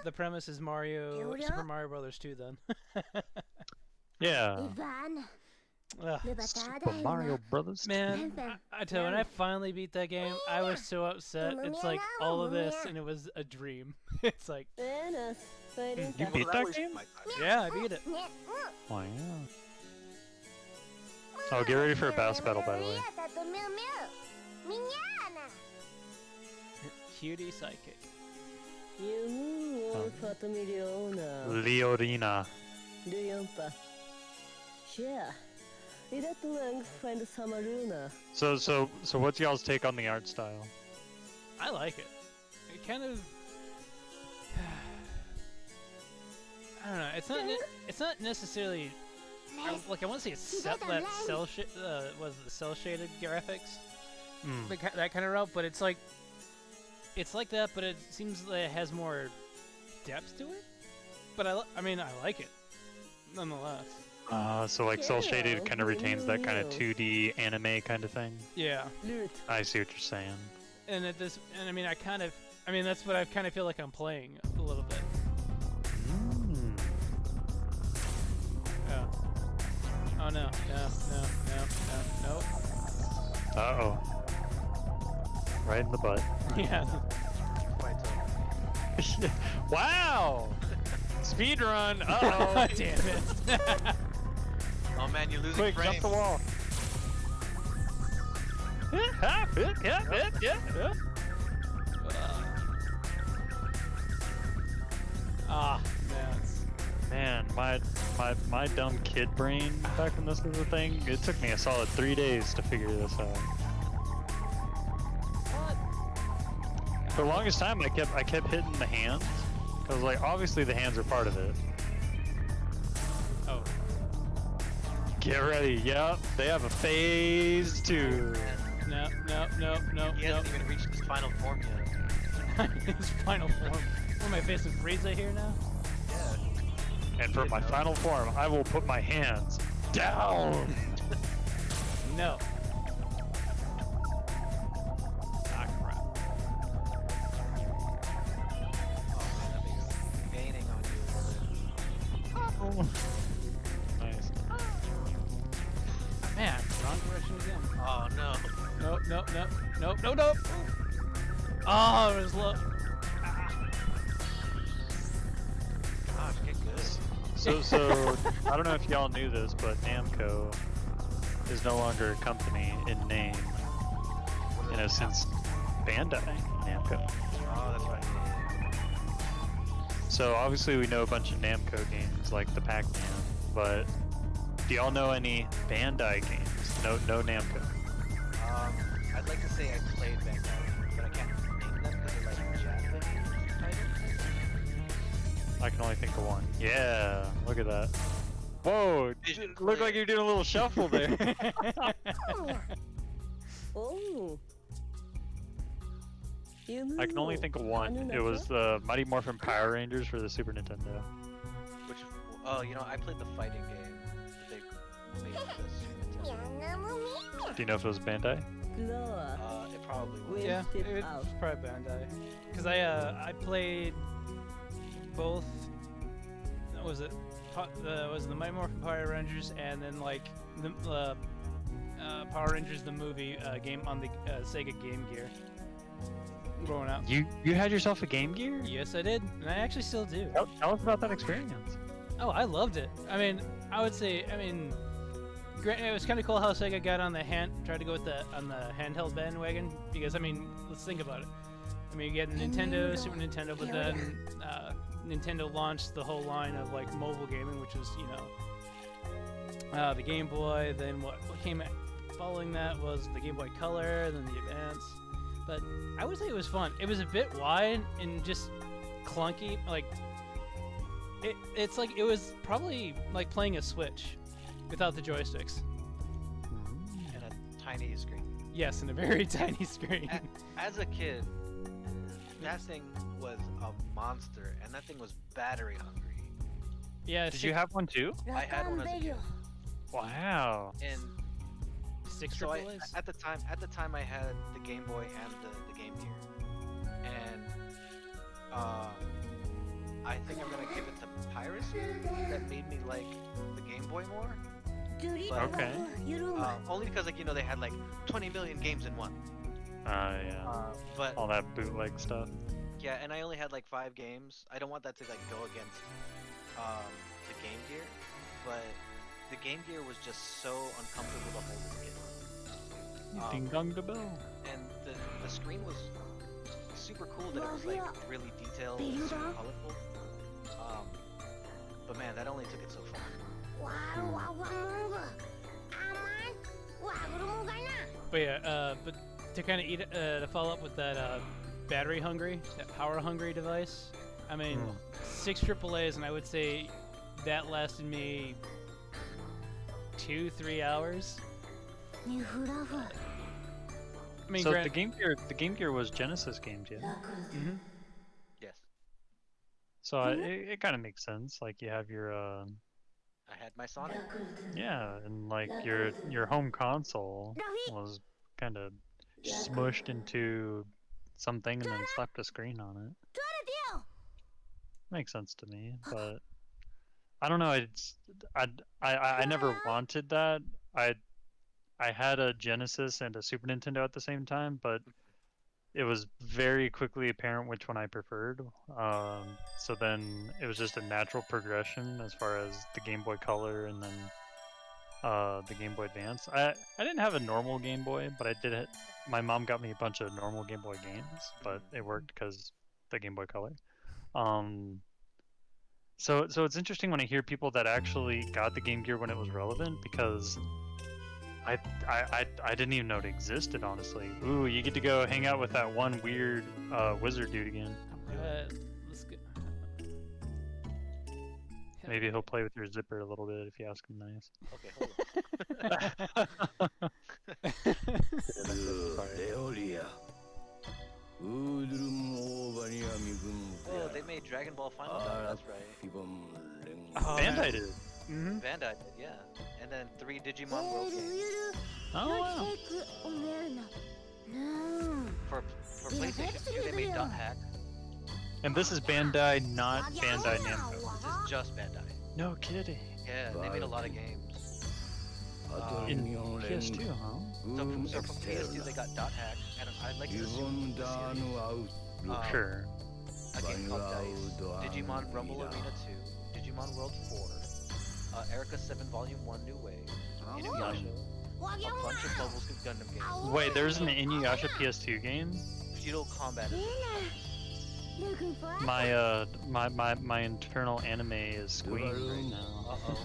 the premise is Super Mario Brothers 2 then. Yeah. Ugh. Super Mario Brothers. Man, I tell you, when I finally beat that game, I was so upset. It's like all of this, and it was a dream. It's like, You Well, beat that was game? my time. yeah, I beat it. Oh yeah. Oh, get ready for a bass battle, by the way. Cutie psychic. Leorina. So what's y'all's take on the art style? I like it. It kind of. I don't know. It's not necessarily. I want to say it's cell was the cell shaded graphics, Hmm. that kind of route. But it's like that, but it seems that it has more depth to it. But I mean, I like it nonetheless. So like cel shaded kind of retains that kind of 2D anime kind of thing. Yeah. I see what you're saying. And I mean, that's what I kind of feel like I'm playing a little bit. Mm. Yeah. Oh no, no. Uh-oh. Right in the butt. Yeah. Quite so. Wow! Speedrun! Uh-oh! Damn it. Oh man, you're losing Quick, frames. jump the wall. Yeah. my dumb kid brain back when this was a thing, it took me a solid 3 days to figure this out. For the longest time, I kept hitting the hands, cause like obviously the hands are part of it. Oh, Get ready, yep, they have a phase 2. no. He hasn't even reached his final form yet. His final form. What am I facing Frieza here now? Yeah. And for my final form, I will put my hands down. No. Ah, crap. Oh man, that thing's gaining on you. Nice. Man, wrong direction again. Oh no. Nope. Oh, it was low. Gosh, get good. So I don't know if y'all knew this, but Namco is no longer a company in name. You know, since Bandai Namco. Oh, that's right. So obviously we know a bunch of Namco games like the Pac-Man, but do y'all know any Bandai games? No Namco. I'd like to say I played Bandai, but I can't name them because they're like Japanese titles. I can only think of one. Yeah, look at that. Whoa, Vision look clear. like you're doing a little shuffle there. Oh. I can only think of one. It was the Mighty Morphin Power Rangers for the Super Nintendo. Which, oh, you know, I played the fighting game that they made for the Super Nintendo. Do you know if it was Bandai? It probably was. Wait. Yeah, Step it was out. probably Bandai. Because I played both. What was it? Was the Mighty Morphin Power Rangers and then like the Power Rangers the movie game on the Sega Game Gear. Growing up. You had yourself a Game Gear? Yes, I did, and I actually still do. Tell us about that experience. Oh, I loved it. I mean, I would say, it was kind of cool how Sega got on tried to go with on the handheld bandwagon because I mean, let's think about it. I mean, you get Nintendo, Super Nintendo, but then Nintendo launched the whole line of like mobile gaming, which was the Game Boy. Then what came following that was the Game Boy Color, then the Advance. But I would say it was fun. It was a bit wide and just clunky. Like it's like it was probably like playing a Switch without the joysticks. And a tiny screen. Yes, and a very tiny screen. As a kid, that thing was a monster, and that thing was battery hungry. Yeah. Did you have one too? I had one as a kid, Wow. and 6 so AAAs? at the time I had the Game Boy and the Game Gear, and I think I'm gonna give it to piracy that made me like the Game Boy more. Okay. Only because like they had like 20 million games in one. Yeah. But All that bootleg stuff. yeah, and I only had like 5 games. I don't want that to like go against the Game Gear, but the Game Gear was just so uncomfortable to hold as a kid. Ding dong the bell. And the screen was super cool that it was like really detailed and super colorful. But man, that only took it so far. But yeah, but to kind of to follow up with that battery hungry, that power hungry device. I mean, 6 AAAs, and I would say that lasted me 2-3 hours. I mean, So the Game Gear was Genesis games, yeah. Mhm. Yes, So it kind of makes sense. Like you have your I had my Sonic. yeah, and like your home console was kind of smushed into something and then slapped a screen on it. Makes sense to me, but I don't know. I never wanted that. I had a Genesis and a Super Nintendo at the same time, but it was very quickly apparent which one I preferred. So then it was just a natural progression as far as the Game Boy Color and then the Game Boy Advance. I didn't have a normal Game Boy, but I did. My mom got me a bunch of normal Game Boy games, but it worked because the Game Boy Color. So it's interesting when I hear people that actually got the Game Gear when it was relevant, because I didn't even know it existed, honestly. Ooh, you get to go hang out with that one weird wizard dude again. Let's go. Maybe he'll play with your zipper a little bit if you ask him nice. Okay, hold on. Oh, they made Dragon Ball Final Bout. That's right. Oh, Bandai man. did. Mm-hmm. Bandai did, yeah. And then 3 Digimon World games. Oh wow. For PlayStation 2, they made Dot Hack. And this is Bandai, not Bandai Namco. This is just Bandai. No kidding. Yeah, they made a lot of games. In PS2, huh? So from PS2, they got Dot Hack, and I'd like to assume the series. Sure. A game called Dice, Digimon Rumble Arena 2, Digimon World 4, Erica 7 Volume 1 New Wave, Inuyasha, a bunch of Mobile Suit Gundam games. Wait, there's an Inuyasha PS2 game? Feudal Combat is My internal anime is squealing right now. Uh-oh.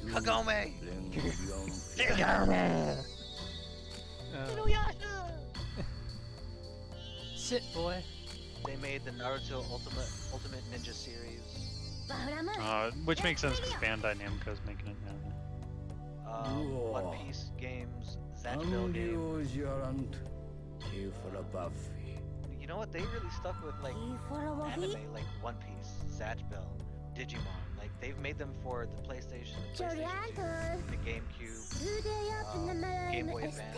Kagome! Shit, boy. They made the Naruto Ultimate Ninja series, Which makes sense because Bandai Namco's making it now. One Piece games, Zatchbell games. You know what? They really stuck with like anime, like One Piece, Zatchbell, Digimon. Like they've made them for the PlayStation, the PlayStation 2, the GameCube, Game Boy Advance,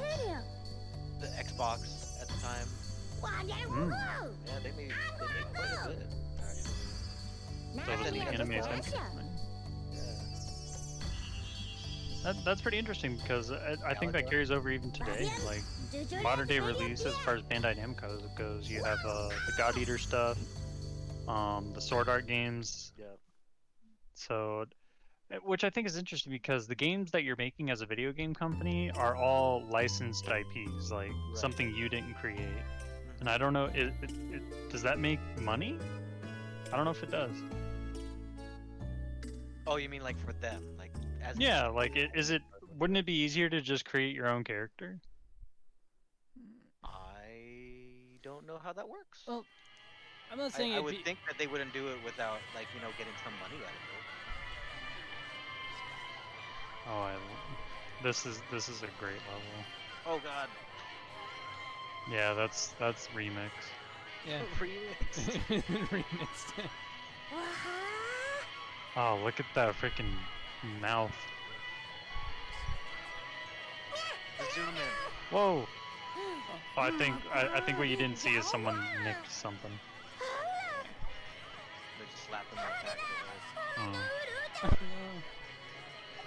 the Xbox at the time. Yeah, they made quite a bit actually. So then the you got anime is the interesting. Yeah. That's pretty interesting because I think that Galaga. carries over even today. Like modern day release, as far as Bandai Namco goes, you have the God Eater stuff, the Sword Art games. Yeah. So, which I think is interesting because the games that you're making as a video game company are all licensed IPs, like something you didn't create. And I don't know, does that make money? I don't know if it does. Oh, you mean like for them, like as Yeah, like wouldn't it be easier to just create your own character? I don't know how that works. Well, I'm not saying I it'd would be... think that they wouldn't do it without, like, getting some money out of it. Oh, this is a great level. Oh God. Yeah, that's remix. Yeah. Remix. Remixed. Oh, look at that freaking mouth. Zoom in. Whoa. Oh, I think what you didn't see is someone nicked something. They just slap them right back to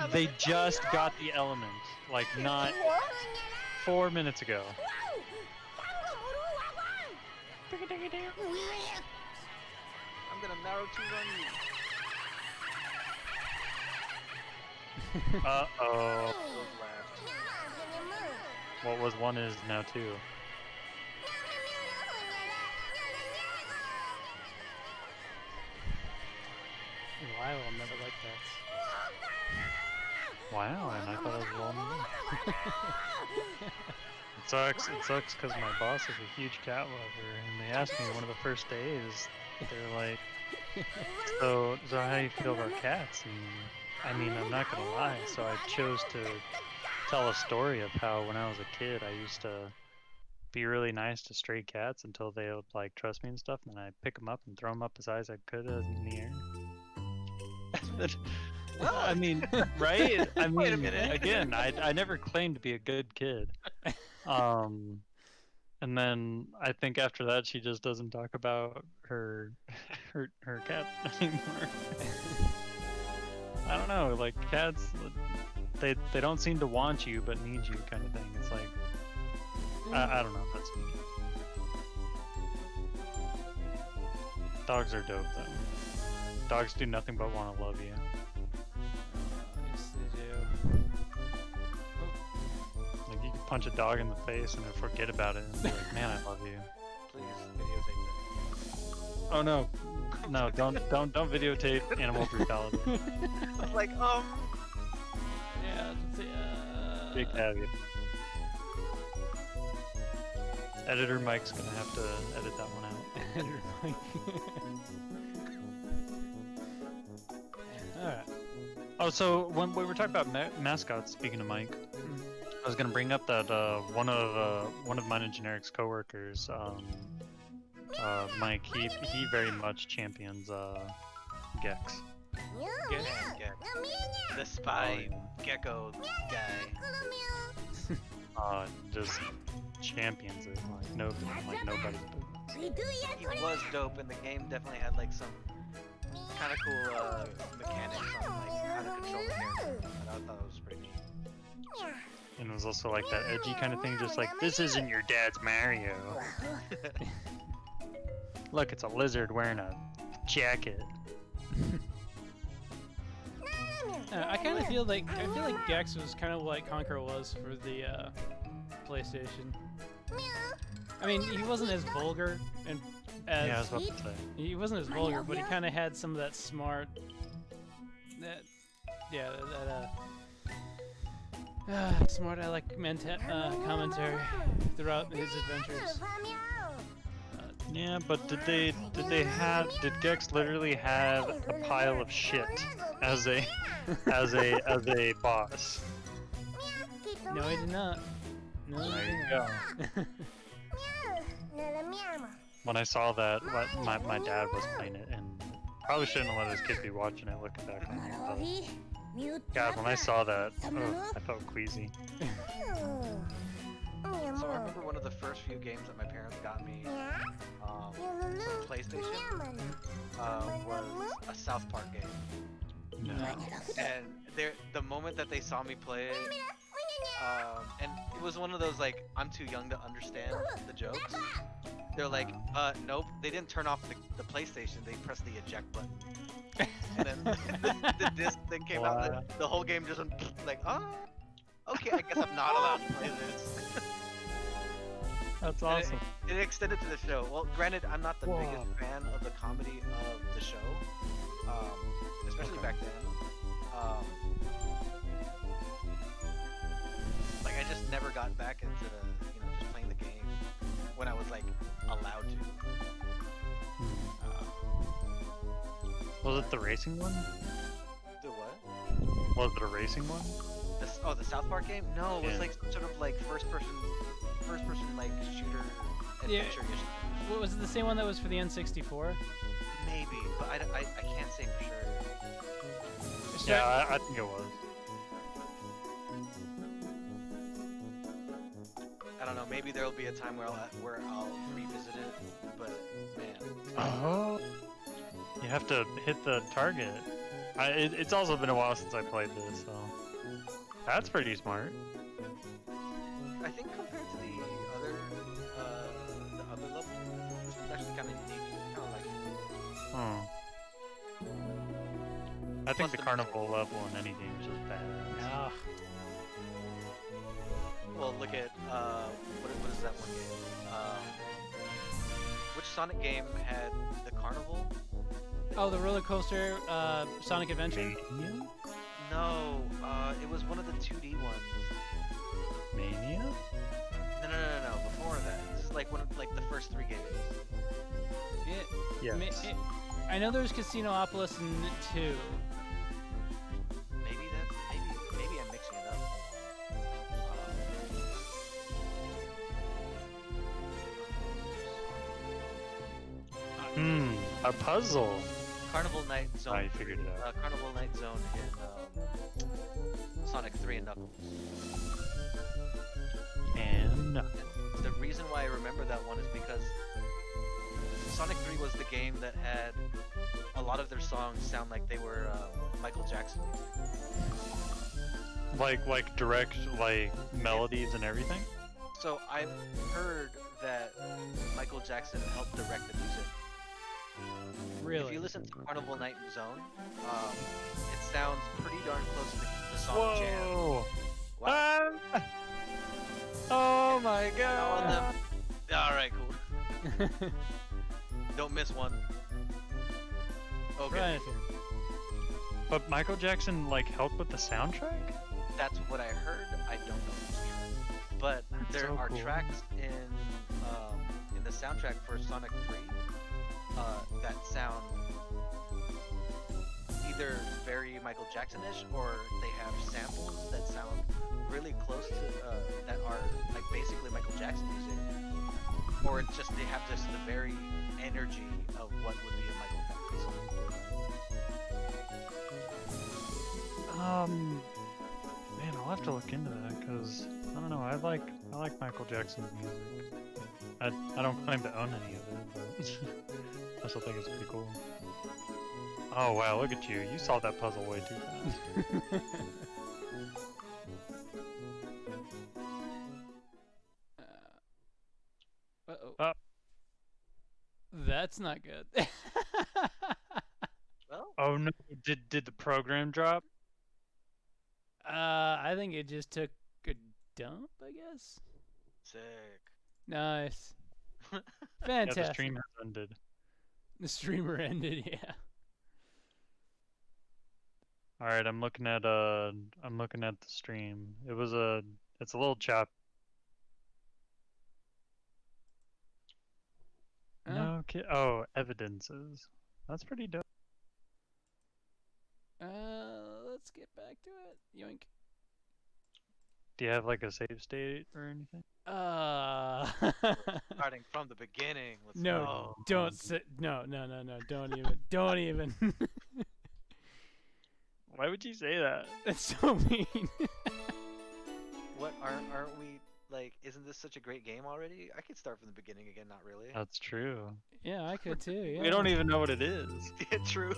Oh. They just got the element, like not 4 minutes ago. I'm gonna Naruto run you. Uh-oh. Those laughed. What was one is now two. Why will never like that. Wow, and I thought it was one. It sucks because my boss is a huge cat lover, and they asked me one of the first days, they're like, so how do you feel about cats? And I mean, I'm not gonna lie, so I chose to tell a story of how when I was a kid, I used to be really nice to stray cats until they would like trust me and stuff, and then I'd pick them up and throw them up as high as I could in the air. I mean, right? I mean, Wait a minute. again, I never claimed to be a good kid. And then I think after that, she just doesn't talk about her cat anymore. I don't know, like cats, they don't seem to want you but need you, kind of thing. It's like I don't know. That's me. Dogs are dope though. Dogs do nothing but want to love you. Yes, they do. Like you can punch a dog in the face and then forget about it and be like, man, I love you. Please videotape Oh no. No, don't videotape animal brutality. I was like, Yeah, let's see, Big caveat. Editor Mike's gonna have to edit that one out. Alright. Oh, so when we were talking about mascots, speaking of Mike, I was gonna bring up that one of mine and Generic's coworkers, Mike, he very much champions Gex. Gex? the spy gecko guy. Just champions it like nobody. He was dope, and the game definitely had like some kind of cool mechanics on like how to control the character. I thought it was pretty neat. And it was also like that edgy kind of thing, just like, this isn't your dad's Mario. Look, it's a lizard wearing a jacket. I kind of feel like Gex was kind of like Conquer was for the PlayStation. I mean, he wasn't as vulgar and as Yeah, I was about to say. he wasn't as vulgar, but he kind of had some of that smart, smart aleck commentary throughout his adventures. Yeah, but did Gex literally have a pile of shit as a boss? No, he did not. No, he There you didn't. go. When I saw that, my dad was playing it, and probably shouldn't have let his kid be watching it. Looking back on it, but God, when I saw that, I felt queasy. So I remember one of the first few games that my parents got me for PlayStation was a South Park game. No. And the moment that they saw me play it, and it was one of those like, I'm too young to understand the jokes. They're like, nope, they didn't turn off the PlayStation, they pressed the eject button. And then the disc that came out, the whole game just went like, oh, okay, I guess I'm not allowed to play this. That's And awesome. It extended to the show. Well, granted, I'm not the biggest fan of the comedy of the show, especially back then. Like, I just never got back into just playing the game when I was like allowed to. Was it the racing one? The what? Was it a racing one? The South Park game? No, it was Yeah. like some sort of like first person like shooter Yeah. adventure-ish. What was it? The same one that was for the N64? Maybe, but I can't say for sure. Yeah, I think it was. I don't know. Maybe there'll be a time where I'll revisit it. But man, Oh. You have to hit the target. It's also been a while since I played this, so that's pretty smart. I think compared to the other level, it's actually kind of unique. Kind of like it. Hmm. I Plus think the the carnival level in any game is just bad. Ah, Well, look at what is that one game? Which Sonic game had the carnival? oh, the roller coaster, Sonic Adventure. Mania? No, it was one of the 2D ones. Mania? No. Before that, this is like one of like the first 3 games. Yes. I know there's Casinopolis in 2. Maybe I'm mixing it up. A puzzle. Carnival Night Zone. I figured it out. Carnival Night Zone in Sonic 3 and Knuckles. And The reason why I remember that one is because Sonic 3 was the game that had a lot of their songs sound like they were Michael Jackson. like direct melodies and everything. So I've heard that Michael Jackson helped direct the music. Really? If you listen to Carnival Night Zone, it sounds pretty darn close to the song Jam. Whoa! Wow. Oh my On god! the... Alright, cool. Don't miss one. Okay, Right. But Michael Jackson like helped with the soundtrack. that's what I heard. I don't know if it's true, but That's there so are cool. tracks in the soundtrack for Sonic 3 that sound either very Michael Jackson-ish or they have samples that sound really close to that are like basically Michael Jackson music, or it's just they have just the very energy of what would be a Michael Jackson song. Man, I'll have to look into that because I don't know. I like Michael Jackson's music. I don't claim to own any of it, but I still think it's pretty cool. Oh wow, look at you! You solved that puzzle way too fast. Uh-oh. Uh. That's not good. Well, Oh no! Did the program drop? I think it just took a dump, I guess. sick. Nice. Yeah, Fantastic. the stream has ended. The streamer ended, yeah. All right, I'm looking at the stream. It's a little chop. Huh? No kid. Oh, evidences. That's pretty dope. Let's get back to it. Yoink. Do you have like a save state or anything? Starting from the beginning. Let's No, go. don't say no, don't even, don't even. Why would you say that? That's so mean. What aren't we like? Isn't this such a great game already? I could start from the beginning again. Not really. That's true. Yeah, I could too. Yeah. We don't even know what it is. Yeah, true.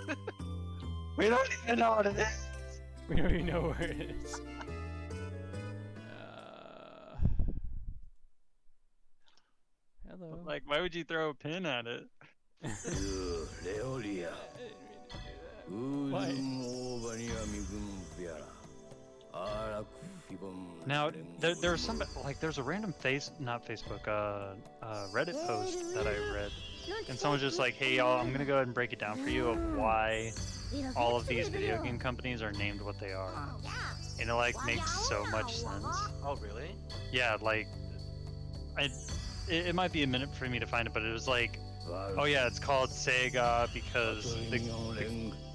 We don't even know what it is. We don't even know where it is. Hello. Like, why would you throw a pin at it? Leolia. Why? Now, there's some like there's a random not Facebook, Reddit post that I read, and someone's just like, "Hey y'all, I'm gonna go ahead and break it down for you of why all of these video game companies are named what they are," and it like makes so much sense. Oh, really? Yeah, like, it might be a minute for me to find it, but it was like, oh yeah, it's called Sega because the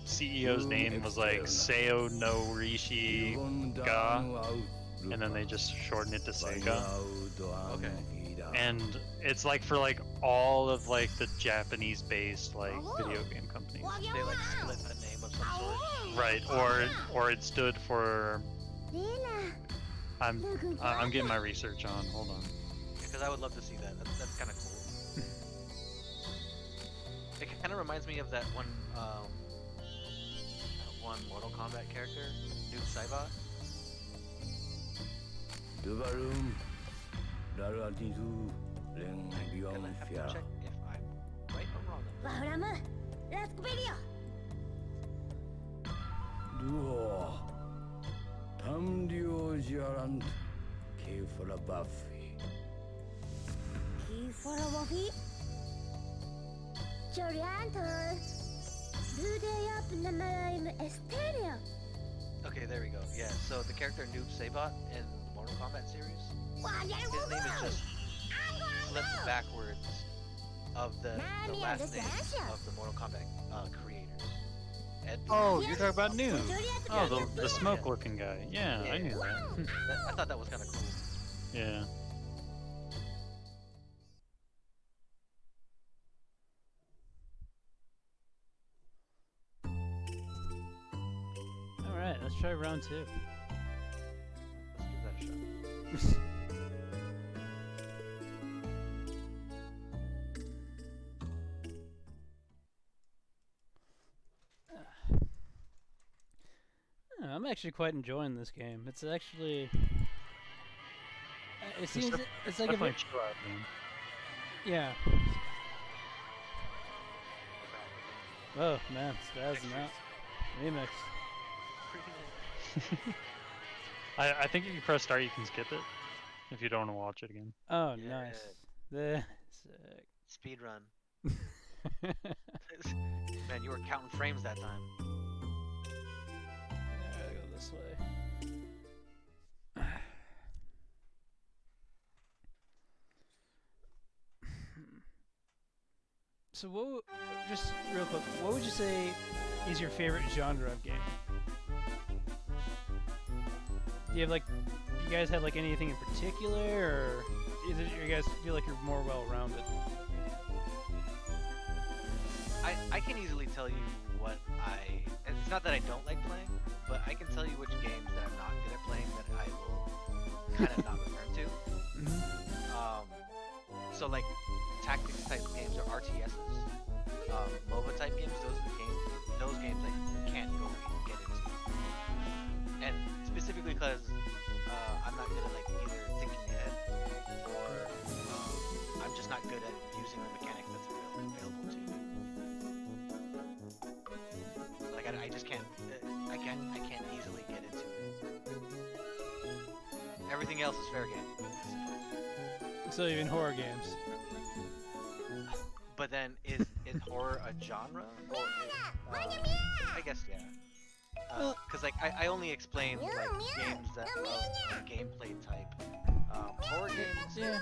CEO's name was like Seo no Rishi Ga, and then they just shortened it to Sega. Okay. And it's like for like all of like the Japanese-based like video game companies, They like split a name of some sort. right? Or it stood for. I'm getting my research on. Hold on. Because I would love to see that. That's kind of cool. It kind of reminds me of that one Mortal Kombat character, Noob Saibot. And I have to check if I'm right or wrong. on that. Duo. Tamdio Jarant. Kefra Buffy. Okay, there we go. Yeah, so the character Noob Saibot in the Mortal Kombat series, his name is just flipped backwards of the last name of the Mortal Kombat creators. Ed Oh, you're talking about Noob. Oh, Yeah, the smoke-looking guy. Yeah, I knew that. I thought that was kind of cool. Yeah. All right, let's try round 2. Let's give that a shot. I'm actually quite enjoying this game. It's actually. It seems. It's like a Definitely bit. chill out, man. Yeah. Oh man, spazzing out. Remix. I think if you press start, you can skip it if you don't want to watch it again. Oh, Yeah. nice. The sick. Speed run. Man, you were counting frames that time. I gotta go this way. So just real quick, what would you say is your favorite genre of game? Do you have like, you guys have like anything in particular, or is it you guys feel like you're more well-rounded? I can easily tell you what and it's not that I don't like playing, but I can tell you which games that I'm not good at playing that I will kind of not return to. So like tactics type games or RTSs, MOBA type games, those games I can't go get into. And specifically because I'm not good at like either thinking ahead or I'm just not good at using the mechanic that's available to me. Like I just can't I can't easily get into it. Everything else is fair game. So even horror games. But then is horror a genre or I guess yeah. Cause like I only explain like games that of gameplay type. Horror games. Yeah.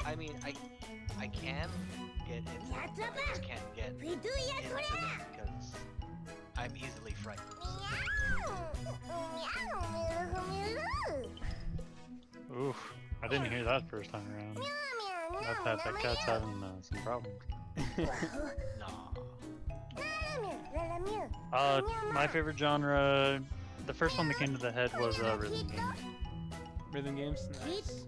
I mean I can get into them, but I just can't get into them because I'm easily frightened. Oof, I didn't hear that first time around. That cat's having some problems. Nah. My favorite genre, the first one that came to the head was rhythm games. Rhythm games? Nice.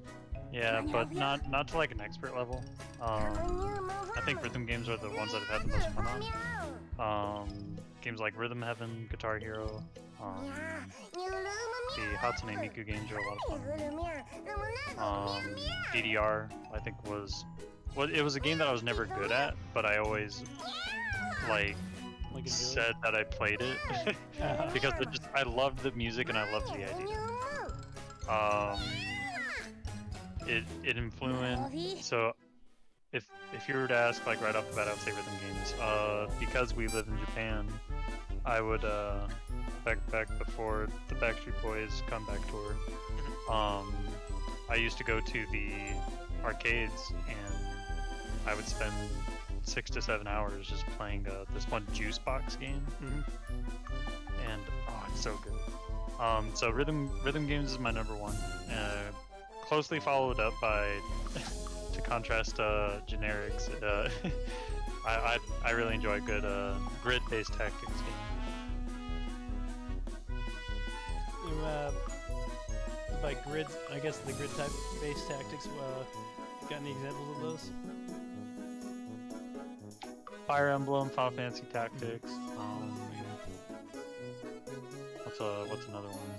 Yeah, but not to like an expert level. I think rhythm games are the ones that I've had the most fun on. Games like Rhythm Heaven, Guitar Hero, the Hatsune Miku games are a lot of fun. DDR, I think it was a game that I was never good at, but I always like said that I played it because I loved the music and I loved the idea. It influenced. So if you were to ask like right off the bat, I would say rhythm games. Because we live in Japan, I would back before the Backstreet Boys comeback tour. I used to go to the arcades and I would spend 6 to 7 hours just playing this one juice box game. And oh, it's so good. So rhythm games is my number one. Closely followed up by, to contrast generics, I really enjoy a good grid-based tactics game. By grid, I guess the grid type based tactics, got any examples of those? Fire Emblem, Final Fantasy Tactics. What's another one?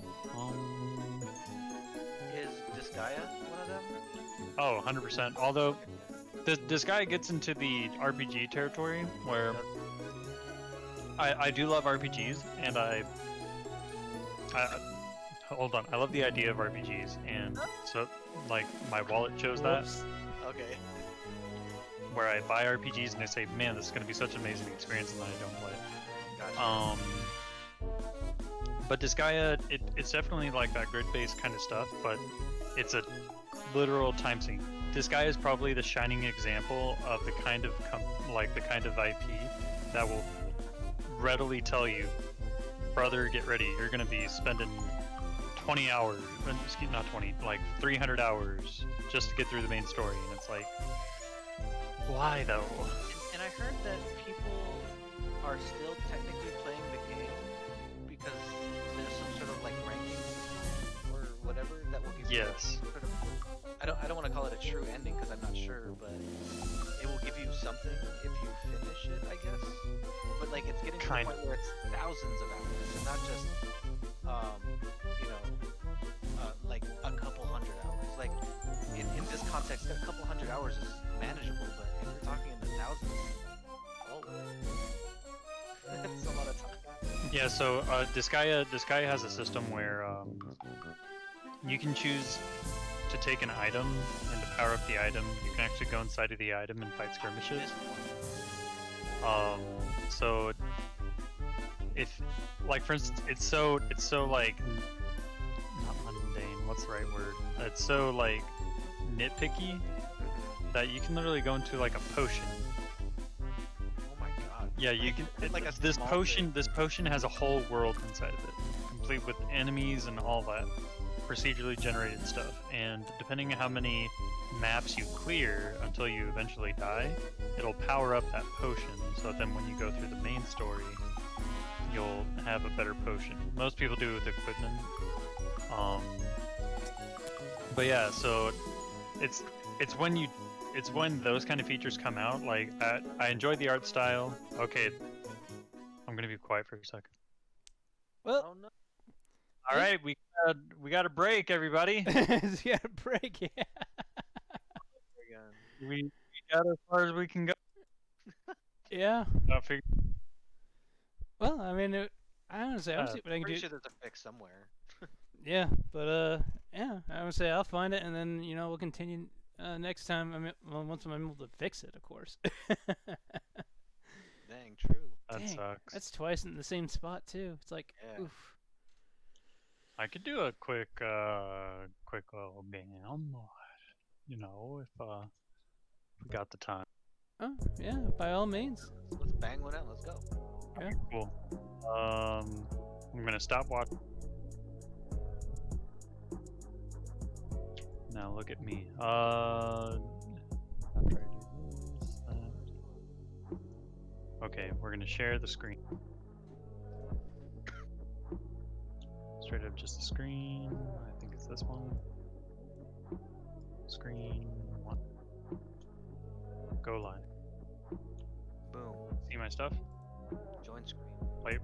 Is Disgaea one of them? Oh, 100%. Although this guy gets into the RPG territory where I do love RPGs, and I hold on. I love the idea of RPGs, and so like my wallet chose that. Okay. Where I buy RPGs and I say, man, this is going to be such an amazing experience, and then I don't play it. Gotcha. But Disgaea, it's definitely like that grid-based kind of stuff, but it's a literal time sink. Disgaea is probably the shining example of the kind of the kind of IP that will readily tell you, brother, get ready. You're going to be spending 20 hours, not 20, like 300 hours just to get through the main story, and it's like, why though? And I heard that people are still technically playing the game because there's some sort of like ranking or whatever that will give you Yes. sort of, I don't want to call it a true ending because I'm not sure, but it will give you something if you finish it, I guess. But like it's getting to the point where it's thousands of hours and not just like a couple hundred hours. Like in this context, a couple hundred hours is manageable, but if you're talking in the thousands, oh, that's a lot of time. Yeah, so Disgaea has a system where you can choose to take an item, and to power up the item, you can actually go inside of the item and fight skirmishes. So if, like, for instance, it's so like not mundane. What's the right word? It's so like nitpicky that you can literally go into like a potion. Oh my god. Yeah, you can. It's like a this small potion. thing. This potion has a whole world inside of it, complete with enemies and all that procedurally generated stuff. And depending on how many maps you clear until you eventually die, it'll power up that potion. So that then when you go through the main story, you'll have a better potion. Most people do it with equipment. But yeah, so it's when those kind of features come out. Like I enjoyed the art style. Okay, I'm gonna be quiet for a second. Well, Oh no. All right, we got a break, everybody. yeah, break. Yeah. Again. we got as far as we can go. Yeah. I'll figure. Well, I mean, I want to say I'll see what I can Pretty do. sure there's a fix somewhere. Yeah, but yeah, I would say I'll find it, and then we'll continue next time. I mean, well, once I'm able to fix it, of course. Dang, true. That Dang, sucks. That's twice in the same spot too. It's like, Yeah. oof. I could do a quick little game, if we got the time. Oh yeah, by all means. Let's bang one out. Let's go. Yeah. Cool. I'm gonna stop watching. Now look at me. After I do this, that. Okay, we're gonna share the screen. Straight up just the screen. I think it's this one. Screen one. Go live. Boom. See my stuff? Join screen.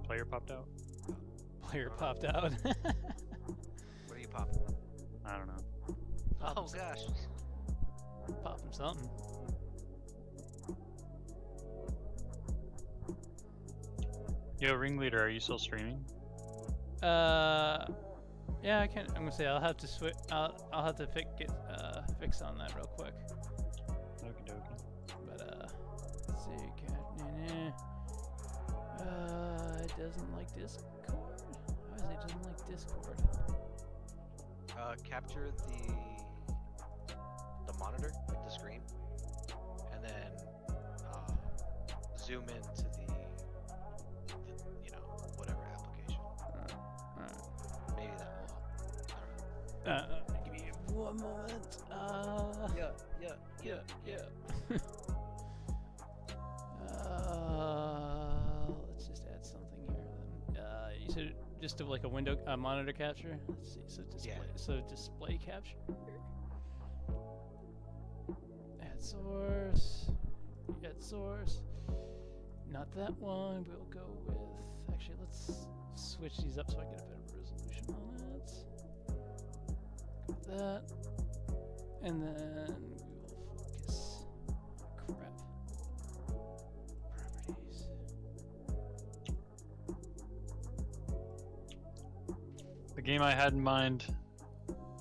Player popped out? Player popped out. What are you popping? I don't know. Oh gosh. Pop him something. Yo, Ringleader, are you still streaming? Yeah, I can. I'm gonna say I'll have to switch. I'll have to fix on that real quick. Okie dokie. But let's see. It doesn't like Discord. How is it doesn't like Discord? Capture the monitor, like the screen, and then zoom into the whatever application. Alright. Maybe that will help. I don't know. Give me one moment. Yeah. Let's just add something here then. You said just to like a window monitor capture. Let's see. So display. Yeah. So display capture. Add source. Add source. Not that one. We'll go with. Actually, let's switch these up so I get a better resolution on it. Go with that. And then we will focus. Crap. Properties. The game I had in mind,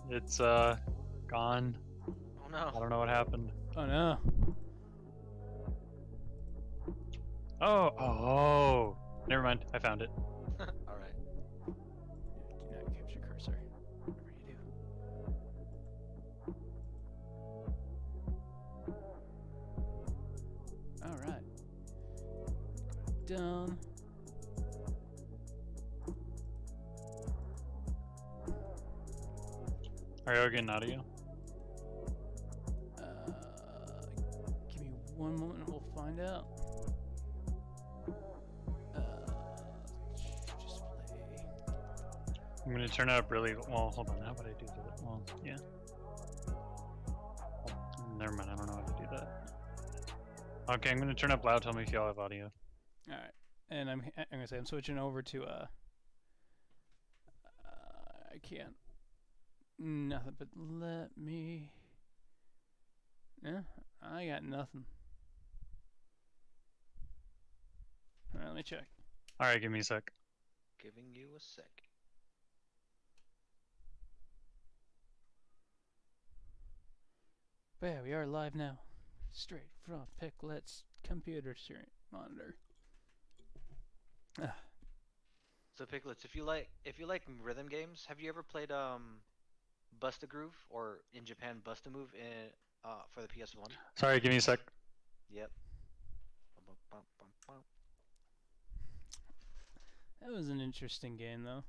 it's gone. Oh no. I don't know what happened. Oh no. Oh, never mind. I found it. All right. Do not capture cursor. Whatever you do. All right. Done. Are you getting audio? Give me one moment and we'll find out. Display. I'm gonna turn it up really well. Hold on. How would I do that? Well, yeah. Never mind. I don't know how to do that. Okay, I'm gonna turn up loud. Tell me if y'all have audio. All right. And I'm gonna say I'm switching over to I can't. Nothing but let me. Yeah, I got nothing. Alright, let me check. All right, give me a sec. Giving you a sec. But yeah, we are live now. straight from Piclet's computer monitor. Ah, So Picklets, if you like rhythm games, have you ever played Bust a Groove, or in Japan Bust a Move in for the PS1? Sorry, give me a sec. Yep. Bum, bum, bum, bum, bum. that was an interesting game, though.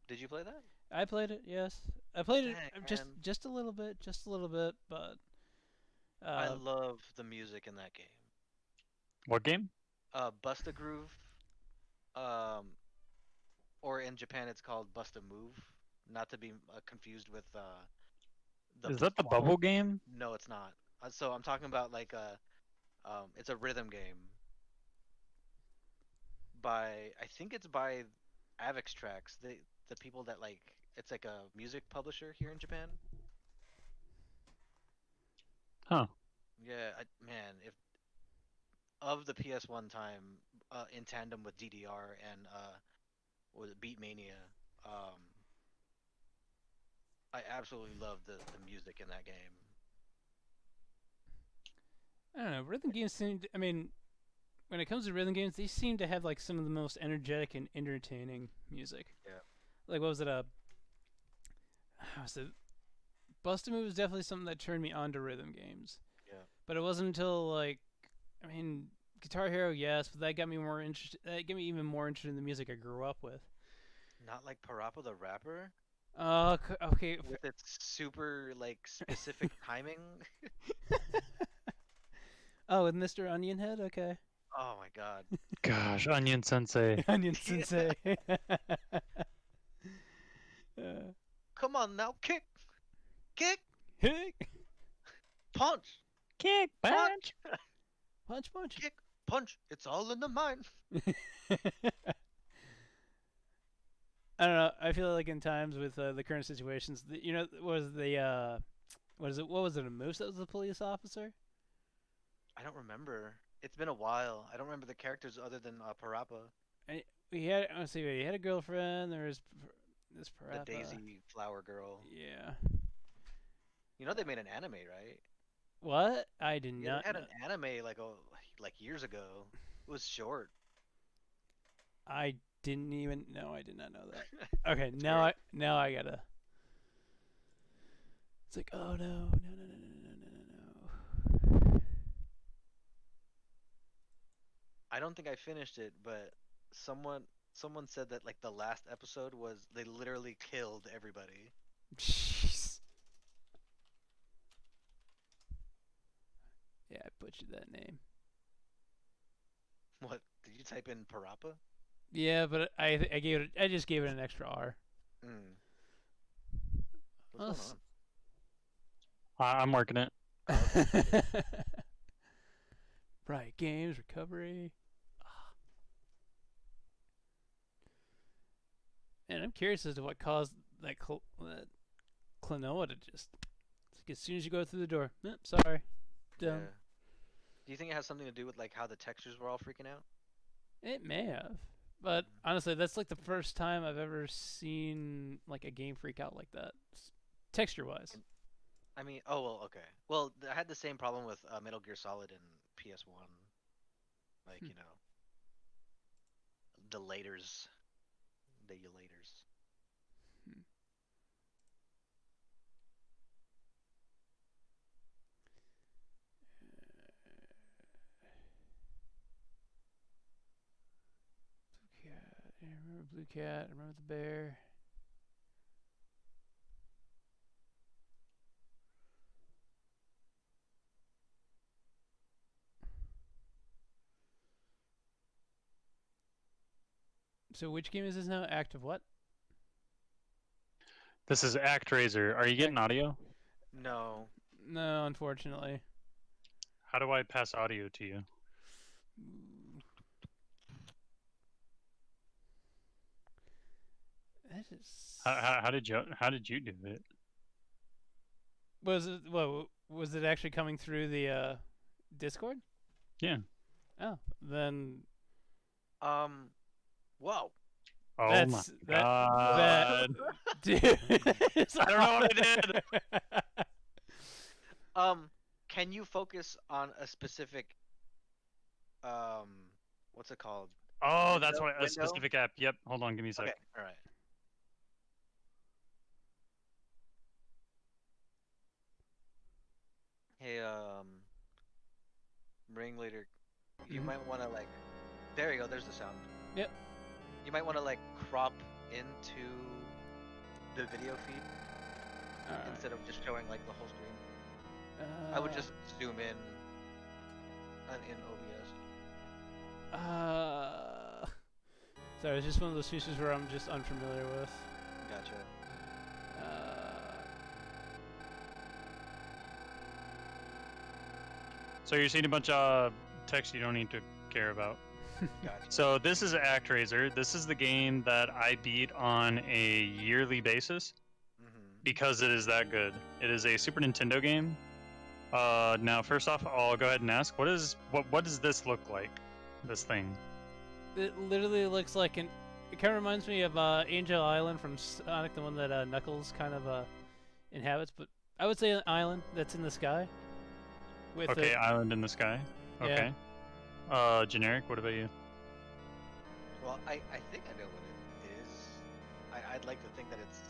Did you play that? I played it. Yes, I played it Dang, man. just a little bit, but I love the music in that game. What game? Bust a Groove, um, or in Japan it's called Bust a Move, not to be confused with the. Is that the bubble game? No, it's not. So I'm talking about like it's a rhythm game by I think it's by Avex Tracks, the people that like it's like a music publisher here in Japan. Huh. Yeah, man, if of the PS1 time, in tandem with DDR and was it Beatmania, um, I absolutely love the music in that game. I don't know. Rhythm games seem. I mean, when it comes to rhythm games, they seem to have like some of the most energetic and entertaining music. Yeah. Like what was it? How was it? Bust a Move was definitely something that turned me on to rhythm games. Yeah. But it wasn't until like, I mean, Guitar Hero, yes, but that got me more interested. That got me even more interested in the music I grew up with. Not like Parappa the Rapper Okay. with its super like specific timing. Oh, with Mr. Onion Head. Okay. Oh my god. Gosh, Onion Sensei. Onion Sensei. Come on now, kick, Hey. punch, Kick, punch, Punch. kick, punch. It's all in the mind. I don't know. I feel like in times with the current situations, was the what is it? What was it? A moose that was the police officer? I don't remember. It's been a while. I don't remember the characters other than Parappa, He had. Let's see. He had a girlfriend. There was this the Parappa. Daisy Flower Girl. Yeah. You know they made an anime, right? What? I did Yeah, not. they had know. an anime like years ago. It was short. I didn't even know. I did not know that. Okay, now I gotta. It's like, oh no. I don't think I finished it, but someone said that like the last episode was they literally killed everybody. Jeez. Yeah, I butchered that name. What? Did you type in Parappa? Yeah, but I just gave it an extra R. Mm. Well, What's going on? I'm working it. Right, games recovery. And I'm curious as to what caused that Klonoa to just. It's like as soon as you go through the door, sorry, Yeah. done. Do you think it has something to do with like how the textures were all freaking out? It may have, but honestly, that's like the first time I've ever seen like a game freak out like that, texture-wise. I mean, oh well, okay. Well, I had the same problem with Metal Gear Solid and PS1. Like, you know, the laters. Hmm. Blue cat. I remember blue cat. I remember the bear. So which game is this now? Act of what? This is ActRaiser. Are you getting audio? No. No, unfortunately. How do I pass audio to you? That is. How did you do it? Was it actually coming through the Discord? Yeah. Oh, then Whoa. Oh that's my that god. dude. I don't know what I did. can you focus on a specific what's it called? Oh, that's Window? why a specific app. Yep. Hold on, give me a sec. Okay, all right. Hey, ringleader, you Mhm. might want to like. There you go. There's the sound. Yep. You might want to like crop into the video feed Alright. instead of just showing like the whole screen. I would just zoom in OBS. Sorry, it's just one of those features where I'm just unfamiliar with. Gotcha. So you're seeing a bunch of text you don't need to care about. Gotcha. So this is ActRaiser. This is the game that I beat on a yearly basis because it is that good. It is a Super Nintendo game. Now, first off, I'll go ahead and ask, what does this look like? This thing. It literally looks like it kind of reminds me of Angel Island from Sonic, the one that Knuckles kind of inhabits. But I would say an island that's in the sky. With Okay, island in the sky. Okay. Generic. What about you? Well, I think I know what it is. I'd like to think that it's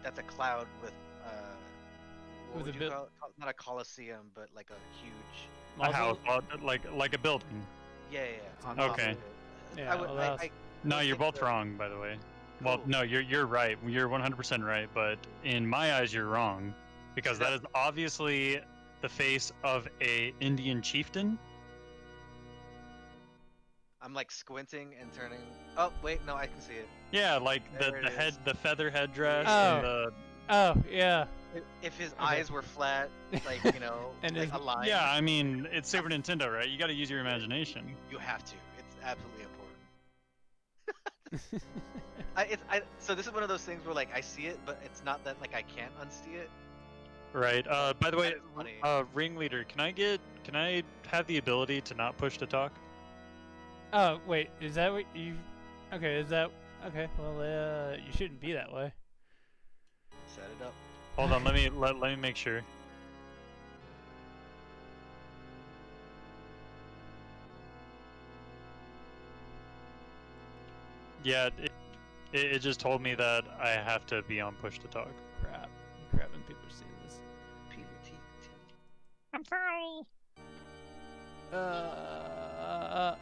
that's a cloud with what With would a you call it? Not a coliseum, but like a huge. A house, like a building. Yeah, on top Okay. of it. Yeah, I would. well, I that's- No, would you're think both that- wrong, by the way. Well, Cool. no, you're right. You're 100% right, but in my eyes, you're wrong, because that is obviously the face of a Indian chieftain. I'm like squinting and turning. Oh wait, no, I can see it. Yeah, like There the it head, is. the feather headdress, Oh. and the Oh yeah. If his Okay. eyes were flat, like And like his- aligned. yeah. I mean, it's Super Nintendo, right? You got to use your imagination. You have to. It's absolutely important. So this is one of those things where like I see it, but it's not that like I can't unsee it. Right. By the way, That is funny. ringleader, can I have the ability to not push to talk? Oh wait, is that what you? Okay, is that okay? Well, you shouldn't be that way. Set it up. Hold on, let me make sure. Yeah, it just told me that I have to be on push to talk. Crap, and people are seeing this. I'm sorry. Oh.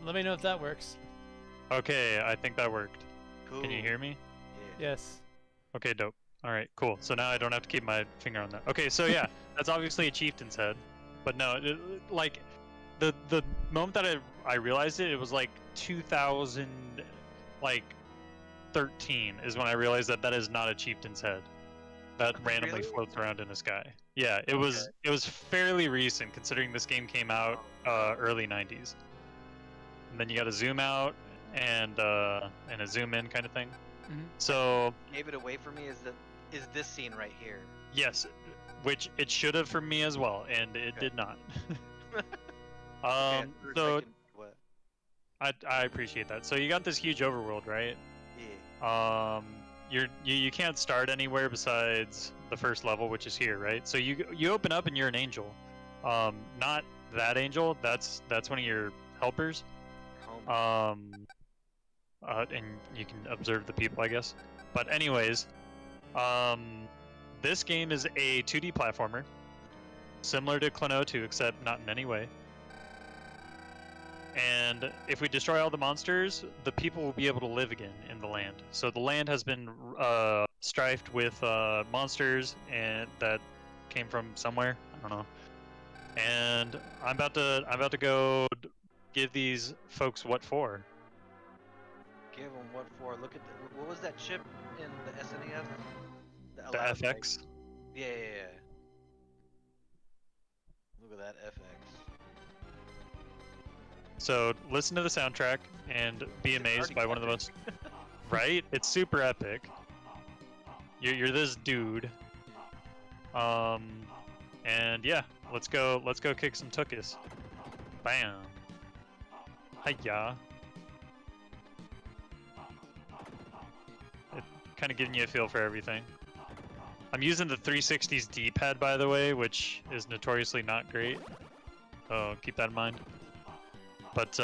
Let me know if that works. Okay, I think that worked. Cool. Can you hear me? Yeah. Yes. Okay, dope. All right, cool. So now I don't have to keep my finger on that. Okay, so yeah, that's obviously a chieftain's head, but no, like the moment that I realized it, it was like 2000, like 13 is when I realized that that is not a chieftain's head. That randomly Really? floats around in the sky. Yeah, it was fairly recent considering this game came out early 90s. And then you got to zoom out and a zoom in kind of thing. Mhm. So Gave it away for me is this scene right here. yes, which it should have for me as well, and it Okay. did not. Okay, at first I So can- what? I appreciate that. So you got this huge overworld, right? Yeah. You can't start anywhere besides the first level, which is here, right? So you open up and you're an angel. Not that angel. That's one of your helpers. Home. And you can observe the people, I guess. But anyways, this game is a 2D platformer, similar to Klonoa 2, except not in any way. And if we destroy all the monsters, the people will be able to live again in the land. So the land has been strifed with monsters and that came from somewhere. I don't know. And I'm about to go give these folks what for. Give them what for? Look at what was that chip in the SNES? That The allowed, like- FX. yeah. Look at that FX. So listen to the soundtrack and be It's amazed already by one of the most. epic. Right? It's super epic. You're this dude. And yeah, let's go kick some tuchus. Bam. Hiya. kind of getting you a feel for everything. I'm using the 360's D-pad, by the way, which is notoriously not great. So keep that in mind. But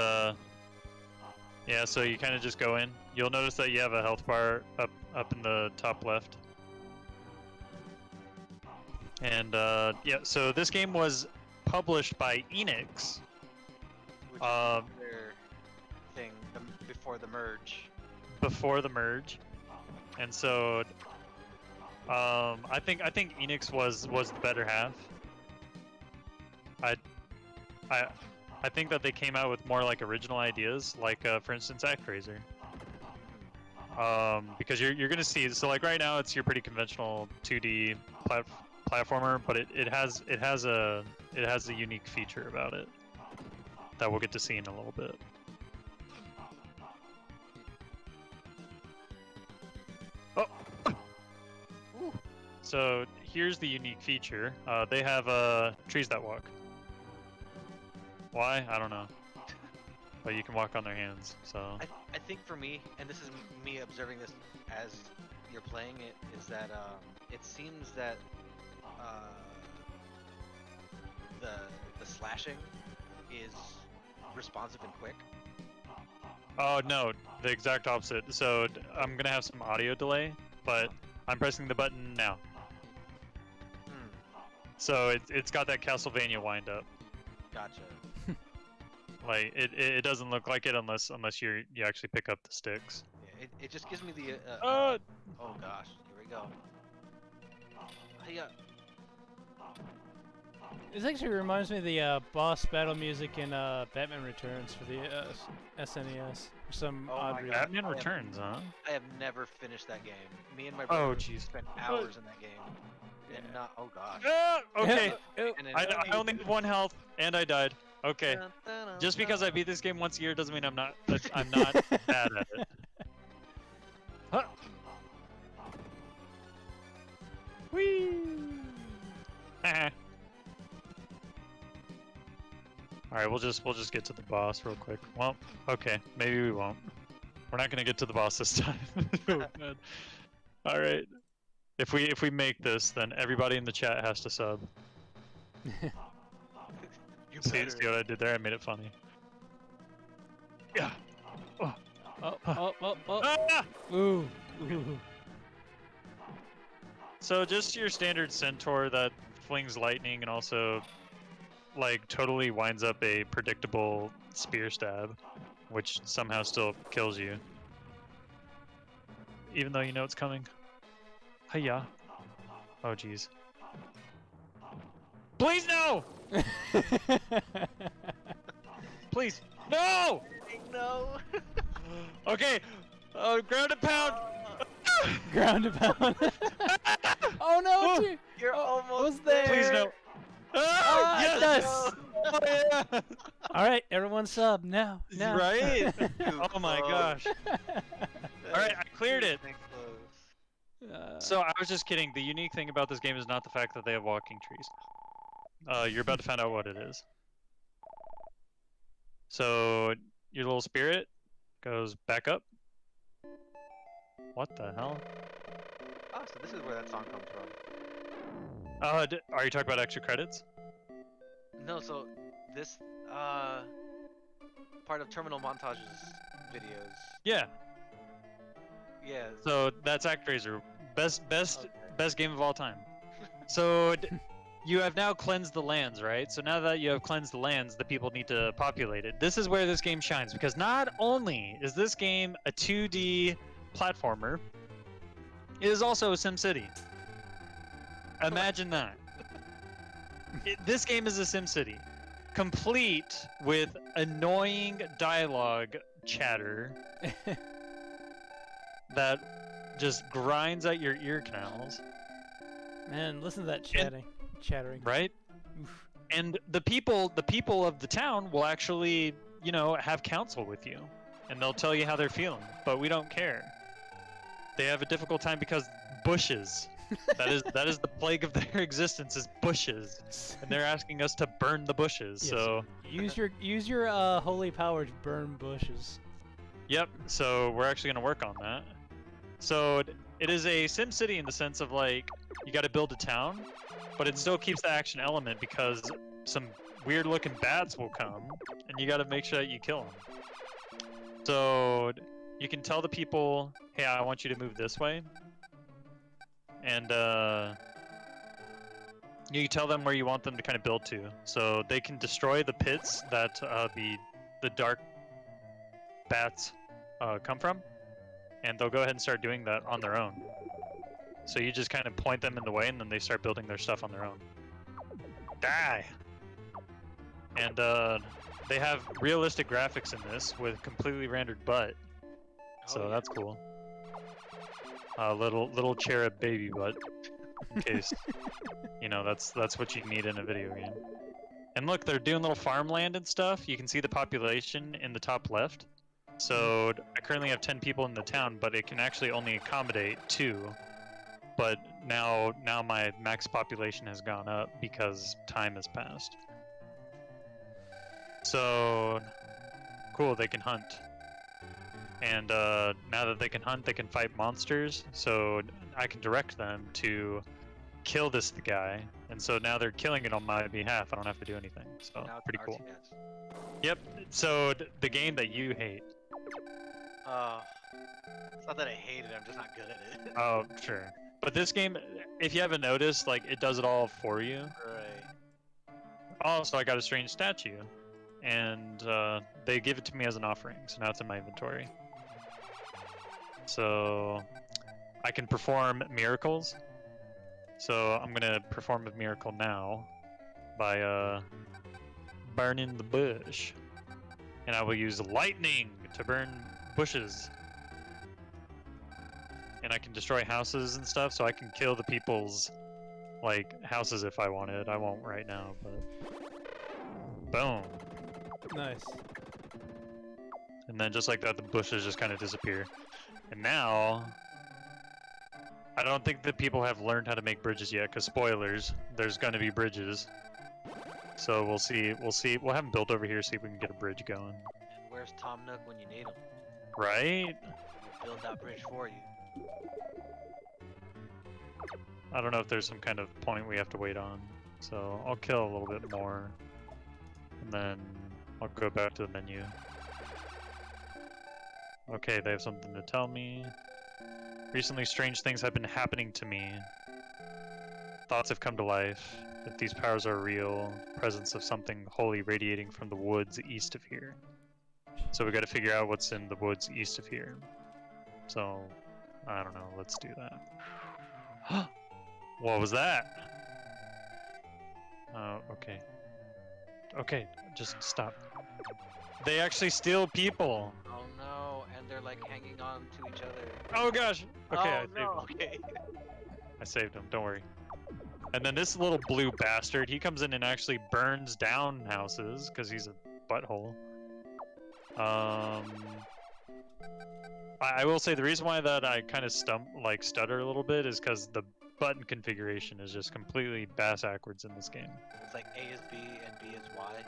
yeah, so you kind of just go in. You'll notice that you have a health bar up in the top left. And yeah, so this game was published by Enix. Which is Um, their thing before the merge. Before the merge, and so I think Enix was the better half. I think that they came out with more like original ideas, like for instance ActRaiser. Because you're gonna see, so like right now it's your pretty conventional 2D platformer, but it has a unique feature about it that we'll get to see in a little bit. Oh. So here's the unique feature. They have trees that walk. Why? I don't know. But you can walk on their hands. So I think for me, and this is me observing this as you're playing it, is that it seems that the slashing is responsive and quick. oh no, the exact opposite. So I'm gonna have some audio delay, but I'm pressing the button now. So it's got that Castlevania wind up. Gotcha. Like it doesn't look like it unless you actually pick up the sticks. Yeah, it just gives me the Oh gosh, here we go. Yeah. This actually reminds me of the boss battle music in Batman Returns for the SNES. For some Oh odd my reason. God. Batman Returns, huh? I have never finished that game. Me and my Oh, brother jeez. spent hours in that game. And not, oh gosh. Okay. And then- I only have 1 health and I died. Okay. Just because I beat this game once a year doesn't mean I'm not bad at it. Huh. Whee! Alright, we'll just get to the boss real quick. Well, okay, maybe we won't. We're not gonna get to the boss this time. Alright. If we make this, then everybody in the chat has to sub. You See better. what I did there? I made it funny. Yeah. Oh. Oh. Ah! Ooh. Ooh. So just your standard centaur that flings lightning and also like totally winds up a predictable spear stab, which somehow still kills you. Even though you know it's coming. Hiya. Oh jeez. Please no! Please. No! No. Okay. Ground and pound. Ground and pound. Oh no! Oh, dude. You're Oh, almost was there. Please no. Ah, yes! yes. Oh, yeah. All right, everyone sub now. Now. Right? Too Oh my close. gosh. Alright, I cleared it. Too close. So I was just kidding. The unique thing about this game is not the fact that they have walking trees. You're about to find out what it is. So your little spirit goes back up. What the hell? Oh, so this is where that song comes from. Are you talking about extra credits? No, so this part of Terminal Montage's videos. Yeah. Yeah. So that's ActRaiser. Best Okay. game of all time. So you have now cleansed the lands, right? So now that you have cleansed the lands, the people need to populate it. This is where this game shines because not only is this game a 2D platformer, it is also a SimCity. Imagine that. This game is a SimCity, complete with annoying dialogue chatter that just grinds at your ear canals. Man, listen to that chattering. Right? Oof. And the people of the town will actually, have counsel with you, and they'll tell you how they're feeling. But we don't care. They have a difficult time because bushes. that is the plague of their existence is bushes, and they're asking us to burn the bushes. Yes. So use your holy power to burn bushes. yep. So we're actually gonna work on that. So it is a Sim City in the sense of like you got to build a town, but it still keeps the action element because some weird looking bats will come, and you got to make sure that you kill them. So you can tell the people, hey, I want you to move this way, and you tell them where you want them to kind of build to. So they can destroy the pits that the dark bats come from, and they'll go ahead and start doing that on their own. So you just kind of point them in the way, and then they start building their stuff on their own. Die! And they have realistic graphics in this with completely rendered butt. So that's cool. Little cherub baby butt, in case you know that's what you need in a video game. And look, they're doing little farmland and stuff. You can see the population in the top left. So I currently have 10 people in the town, but it can actually only accommodate 2. But now my max population has gone up because time has passed. So cool, they can hunt. And now that they can hunt, they can fight monsters. So I can direct them to kill this guy. And so now they're killing it on my behalf. I don't have to do anything. So Now it's pretty an cool. RTS. Yep. So the game that you hate. It's not that I hate it, I'm just not good at it. Oh, sure. But this game, if you haven't noticed, like it does it all for you. Right. Also, I got a strange statue, and they give it to me as an offering, so now it's in my inventory. So I can perform miracles. So I'm gonna perform a miracle now by burning the bush, and I will use lightning to burn bushes. And I can destroy houses and stuff, so I can kill the people's like houses if I wanted. I won't right now, but boom. Nice. And then just like that, the bushes just kind of disappear. And now, I don't think that people have learned how to make bridges yet, because spoilers, there's gonna be bridges. So we'll see. We'll have them built over here, see if we can get a bridge going. And where's Tom Nook when you need him? Right? We'll build that bridge for you. I don't know if there's some kind of point we have to wait on. So I'll kill a little bit more. And then I'll go back to the menu. Okay, they have something to tell me. Recently, strange things have been happening to me. Thoughts have come to life. If these powers are real, presence of something holy radiating from the woods east of here. So we gotta figure out what's in the woods east of here. So, I don't know, let's do that. What was that? Okay. Okay, just stop. They actually steal people! Oh no, and they're like hanging on to each other. Oh gosh! Okay, I oh saved no, him. okay. I saved him, don't worry. And then this little blue bastard, he comes in and actually burns down houses, because he's a butthole. I will say the reason why that I kind of stutter a little bit is because the button configuration is just completely bass-ackwards in this game. It's like A is B and B is Y.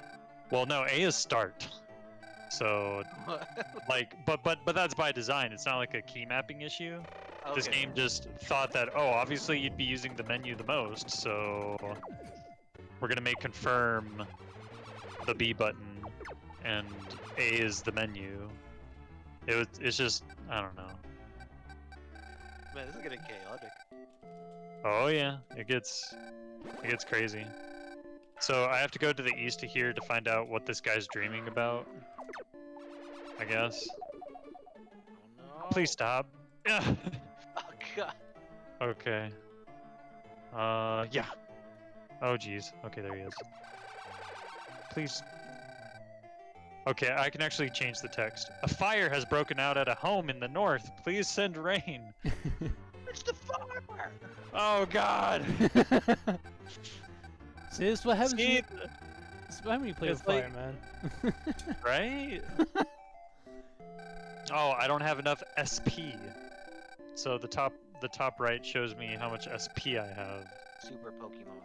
Well, no, A is start. So, like, but that's by design. It's not like a key mapping issue. Okay. This game just thought that, oh, obviously you'd be using the menu the most, so we're gonna make confirm the B button, and A is the menu. It's just, I don't know. Man, this is getting chaotic. Oh yeah, it gets crazy. So I have to go to the east of here to find out what this guy's dreaming about, I guess. Oh no. Please stop. Yeah. Oh god. Okay. Yeah. Oh jeez. Okay, there he is. Please. Okay, I can actually change the text. A fire has broken out at a home in the north. Please send rain. It's the farmer. Oh god. See, this is what happens. See, This is what happens when you play with it's like- fire, man. right? Oh, I don't have enough SP. So the top right shows me how much SP I have. Super Pokemon.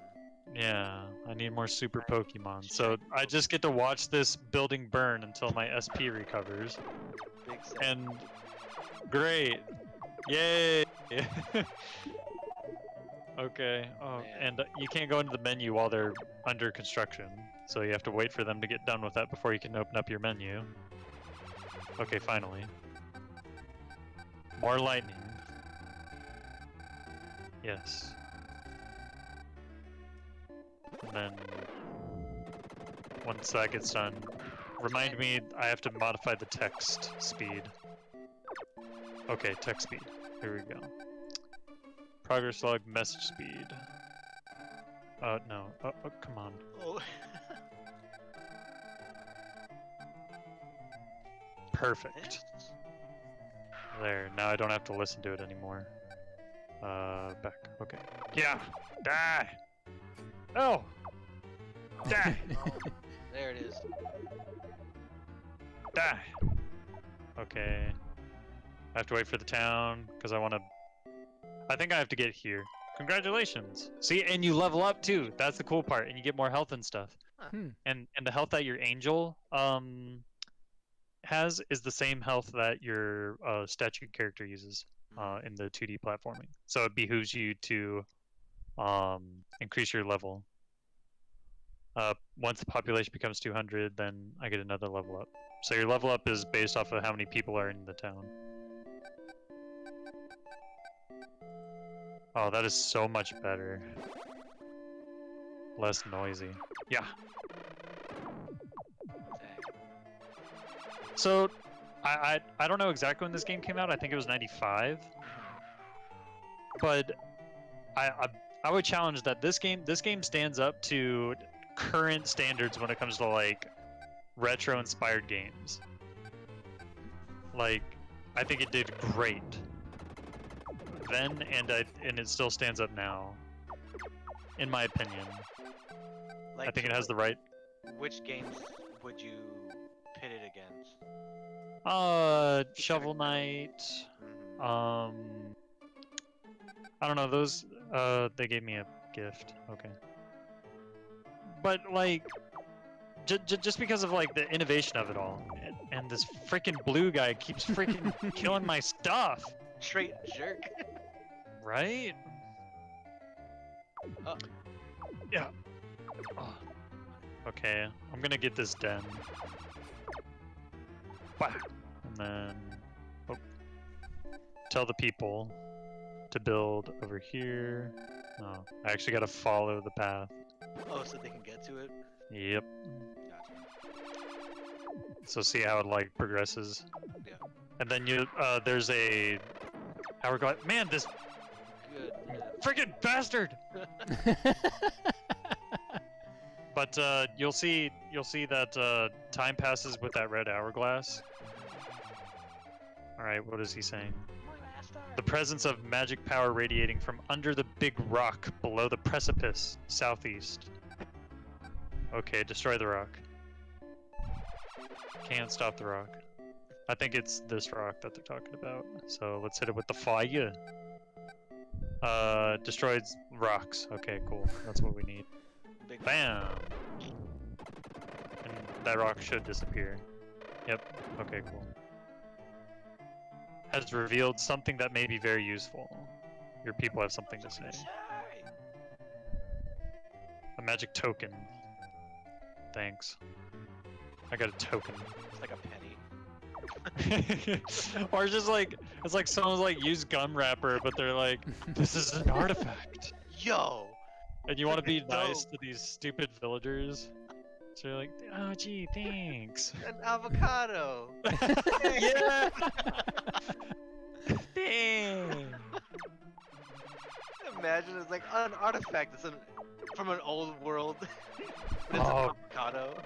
Yeah, I need more super Pokemon. So I just get to watch this building burn until my SP recovers. Big set. And great. Yay! Okay. Oh, Man. and you can't go into the menu while they're under construction, so you have to wait for them to get done with that before you can open up your menu. Okay, finally. More lightning. Yes. And then once that gets done, remind me I have to modify the text speed. Okay, text speed. Here we go. Progress log, message speed. No. Oh, come on. Oh. Perfect. There. Now I don't have to listen to it anymore. Back. Okay. Yeah. Die. Oh. Die. There it is. Die. Okay. I have to wait for the town because I want to. I think I have to get here. Congratulations. See, and you level up too. That's the cool part, and you get more health and stuff. Hmm. And the health that your angel has is the same health that your statue character uses in the 2D platforming. So it behooves you to increase your level. Once the population becomes 200, then I get another level up. So your level up is based off of how many people are in the town. Oh, that is so much better. Less noisy. Yeah. So, I don't know exactly when this game came out. I think it was 95. But I would challenge that this game stands up to current standards when it comes to like retro inspired games. Like, I think it did great then, and it still stands up now, in my opinion. Like, I think it has the right. Which games would you pit it against? Shovel Knight. Mhm. I don't know, those they gave me a gift. Okay. But like just because of like the innovation of it all, and this freaking blue guy keeps freaking killing my stuff, Straight jerk. right? Oh. Yeah. Oh. Okay, I'm gonna get this den. Bah. And then tell the people to build over here. Oh, I actually gotta follow the path. Oh, so they can get to it? Yep. Gotcha. So see how it like progresses. Yeah. And then you there's a hourglass. Man, this Good. freaking bastard! But you'll see that time passes with that red hourglass. All right, what is he saying? The presence of magic power radiating from under the big rock below the precipice southeast. Okay, destroy the rock. Can't stop the rock. I think it's this rock that they're talking about. So let's hit it with the fire. Destroyed rocks. Okay, cool. That's what we need. Big Bam! And that rock should disappear. Yep. Okay, cool. Has revealed something that may be very useful. Your people have something to say. A magic token. Thanks. I got a token. It's like a penny. Or just like, it's like someone's like used gum wrapper, but they're like, this is an artifact. Yo! And you want to be Freaking nice dope. to these stupid villagers. So you're like, oh gee, thanks. An avocado! Yeah! Dang! Imagine it's like an artifact. It's from an old world. But it's Oh. an avocado.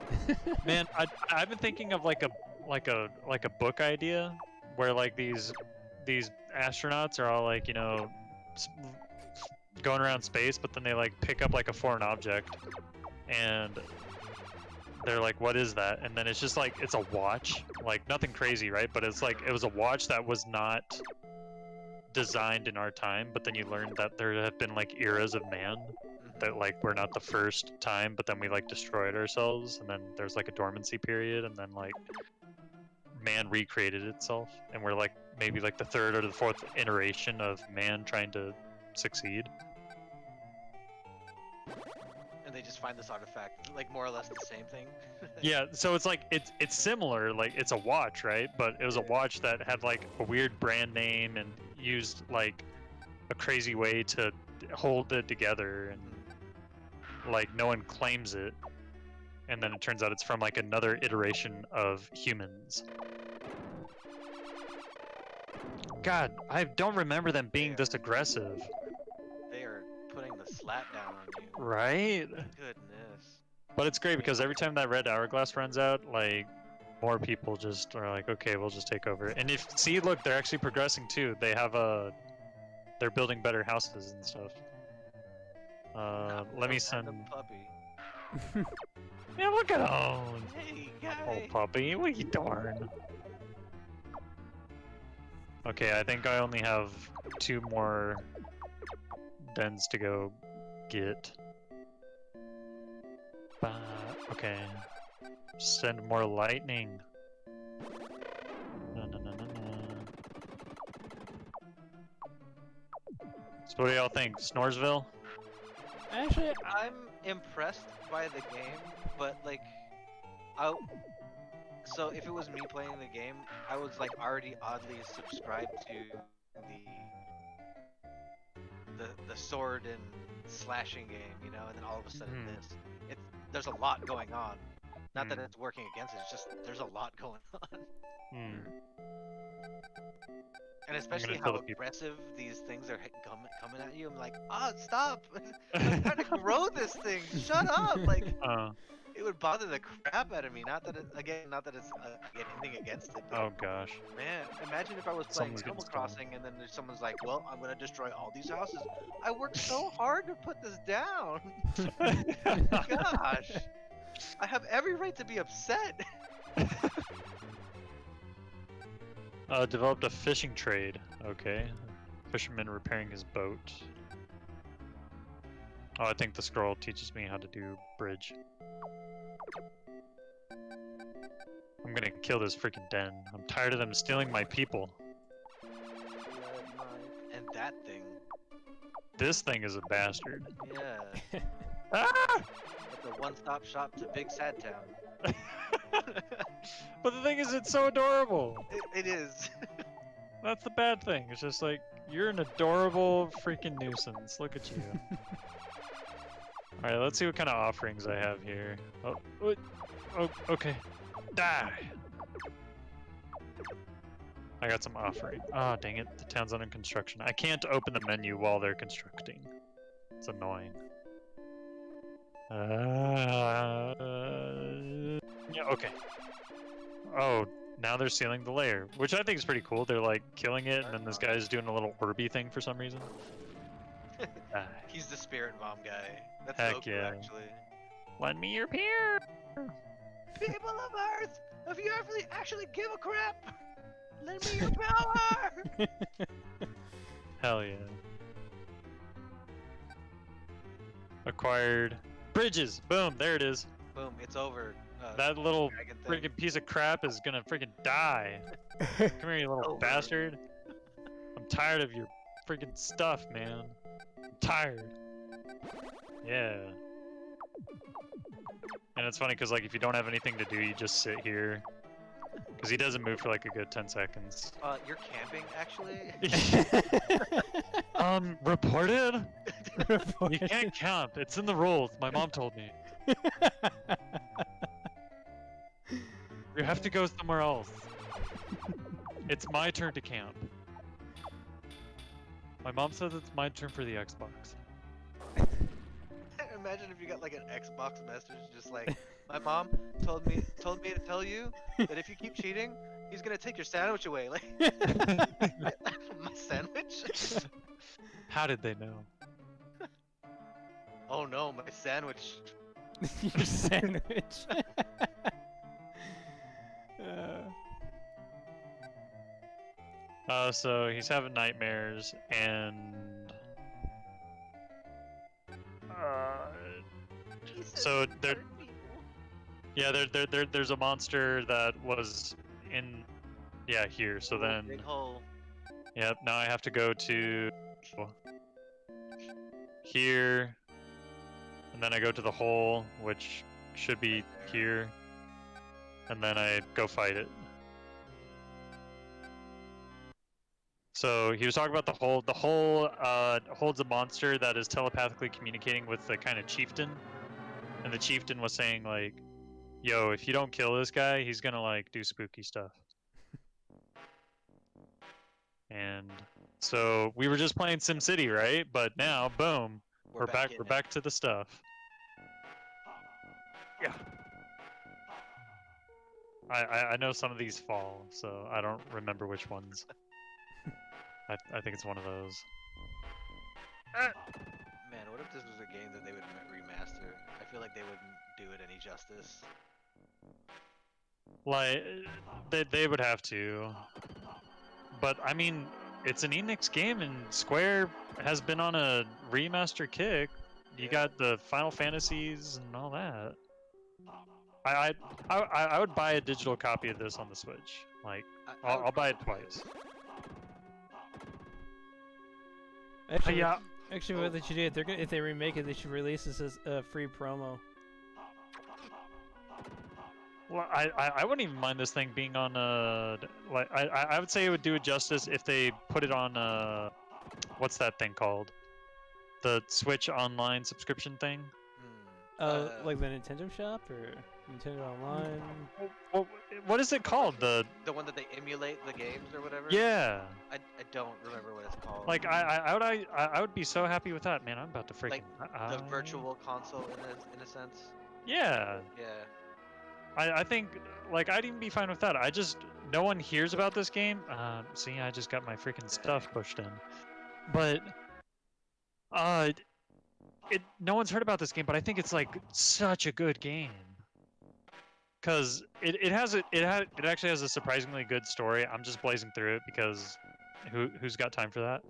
Man, I've been thinking of like a book idea where like these astronauts are all like, you know, going around space, but then they like pick up like a foreign object and they're like, what is that? And then it's just like, it's a watch, like nothing crazy, right? But it's like, it was a watch that was not designed in our time, but then you learn that there have been like eras of man that like we're not the first time, but then we like destroyed ourselves, and then there's like a dormancy period, and then like man recreated itself, and we're like maybe like the third or the fourth iteration of man trying to succeed. And they just find this artifact, like more or less the same thing. Yeah, so it's like it's similar, like it's a watch, right? But it was a watch that had like a weird brand name and used like a crazy way to hold it together, and like no one claims it. And then it turns out it's from like another iteration of humans. God, I don't remember them being this aggressive. They are putting the slap down on you. Right? Goodness. But it's great because every time that red hourglass runs out, like more people just are like, okay, we'll just take over. And if see, look, they're actually progressing too. They have they're building better houses and stuff. Let me send. Random puppy. Yeah, look at him. Hey, Oh, guy. puppy, what you darn? Okay, I think I only have 2 more dens to go get. Okay. Send more lightning. No, no, no, no, no. So what do y'all think? Snoresville? Actually, I'm impressed by the game, but like, so if it was me playing the game, I was like already oddly subscribed to the sword and slashing game, you know, and then all of a sudden there's a lot going on. Not that it's working against it, it's just there's a lot going on. And especially how aggressive these things are coming at you. I'm like, stop! I'm trying to grow this thing. Shut up! Like, it would bother the crap out of me. Not that it's anything against it. But, Oh gosh. man, imagine if I was playing Animal Crossing and then someone's like, "Well, I'm gonna destroy all these houses." I worked so hard to put this down. Gosh, I have every right to be upset. Developed a fishing trade. Okay. Fisherman repairing his boat. Oh, I think the scroll teaches me how to do bridge. I'm gonna kill this freaking den. I'm tired of them stealing my people. And that thing. This thing is a bastard. Yeah. Ah! It's a one-stop shop to Big Sad Town. But the thing is, it's so adorable. It is. That's the bad thing. It's just like, you're an adorable freaking nuisance. Look at you. Alright, let's see what kind of offerings I have here. Oh, what? Oh, okay. Die! I got some offering. Ah, dang it. The town's under construction. I can't open the menu while they're constructing. It's annoying. Yeah, okay. Oh, now they're sealing the lair, which I think is pretty cool. They're like killing it, and then this guy's doing a little orby thing for some reason. He's the spirit bomb guy. That's Heck so cool, yeah. actually. Lend me your peer! People of Earth, if you actually give a crap, lend me your power! Hell yeah. Acquired bridges! Boom, there it is. Boom, it's over. That little dragon thing. freaking piece of crap is gonna freaking die. Come here, you little Over. bastard. I'm tired of your freaking stuff, man. I'm tired. Yeah. And it's funny because, like, if you don't have anything to do, you just sit here. Because he doesn't move for like a good 10 seconds. You're camping, actually? Reported? You can't camp. It's in the rules. My mom told me. You have to go somewhere else. It's my turn to camp. My mom says it's my turn for the Xbox. Imagine if you got like an Xbox message just like, my mom told me to tell you that if you keep cheating, he's gonna take your sandwich away. Like, my sandwich? How did they know? Oh no, my sandwich. Your sandwich. So he's having nightmares, and so there's a monster that was in Yeah, here. So then, Big hole. yep. Now I have to go to here, and then I go to the hole, which should be Right there. here, and then I go fight it. So he was talking about the hole. The hole holds a monster that is telepathically communicating with the kind of chieftain, and the chieftain was saying like, "Yo, if you don't kill this guy, he's gonna like do spooky stuff." And so we were just playing SimCity, right? But now, boom, we're back. in We're it. back to the stuff. Yeah. I know some of these fall, so I don't remember which ones. I think it's one of those. Man, what if this was a game that they would remaster? I feel like they wouldn't do it any justice. Like they would have to. But I mean, it's an Enix game, and Square has been on a remaster kick. You Yeah. got the Final Fantasies and all that. I would buy a digital copy of this on the Switch. Like, I would I'll buy it probably do. twice. Actually, Yeah. actually, what they should do if they remake it, they should release this as a free promo. Well, I wouldn't even mind this thing being on like I would say it would do it justice if they put it on what's that thing called? The Switch Online subscription thing. Like the Nintendo Shop or Nintendo Online. Well, what is it called? The one that they emulate the games or whatever. yeah. I don't remember what it's called. Like I would be so happy with that, man. I'm about to freaking like the virtual console in a sense. Yeah. Yeah. I think like I'd even be fine with that. I just no one hears about this game. See, I just got my freaking stuff pushed in, but no one's heard about this game. But I think it's like such a good game because it actually has a surprisingly good story. I'm just blazing through it because who's got time for that?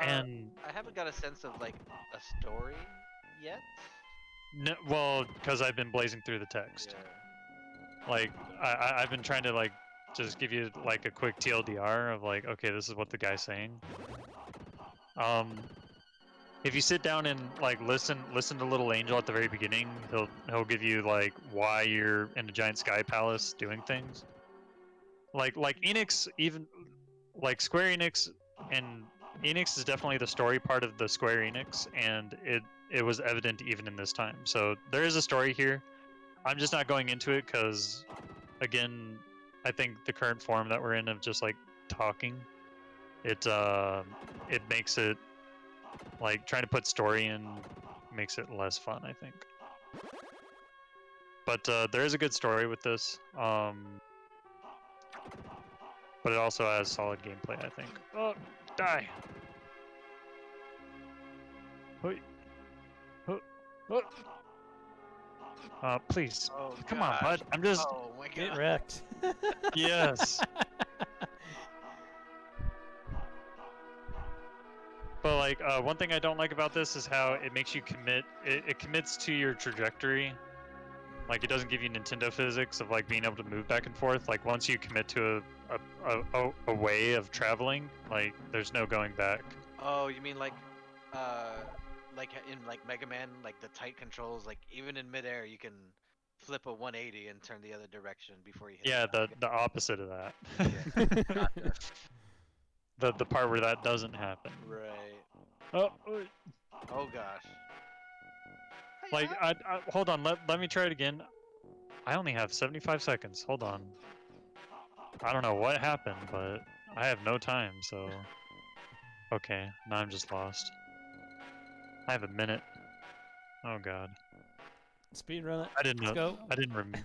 And I haven't got a sense of like a story yet. no, well, because I've been blazing through the text. Yeah. Like I've been trying to like just give you like a quick TLDR of like, okay, this is what the guy's saying. If you sit down and like listen to Little Angel at the very beginning, he'll give you like why you're in a giant sky palace doing things. Like Enix, even like Square Enix, and Enix is definitely the story part of the Square Enix, and it was evident even in this time. So there is a story here. I'm just not going into it because, again, I think the current form that we're in of just like talking, it makes it like trying to put story in makes it less fun, I think. But there is a good story with this, but it also has solid gameplay, I think. Oh, die! Please. Oh, Come on, gosh. bud. I'm just. Oh my god. Get wrecked. Yes. But like, one thing I don't like about this is how it makes you commit. It commits to your trajectory. Like, it doesn't give you Nintendo physics of like being able to move back and forth. Like, once you commit to a way of traveling, like, there's no going back. Oh, you mean like in like Mega Man, like the tight controls, like even in midair you can flip a 180 and turn the other direction before you hit. Yeah, the the opposite of that. Yeah. Gotcha. the part where that doesn't happen. Right. Oh gosh. Like, I hold on. Let me try it again. I only have 75 seconds. Hold on. I don't know what happened, but I have no time. So, okay, now I'm just lost. I have a minute. Oh god. Speed run it. I didn't Let's know. go. I didn't remember.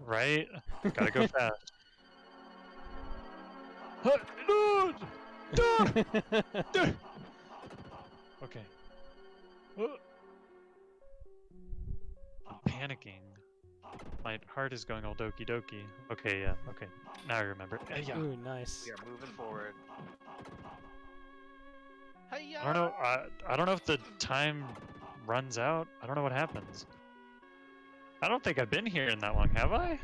Right? Gotta go fast. Okay. I'm panicking. My heart is going all doki doki. Okay, yeah. Okay. Now I remember. Yeah. Ooh, nice. We are moving forward. Hey-ya! I don't know. I don't know if the time runs out. I don't know what happens. I don't think I've been here in that long, have I?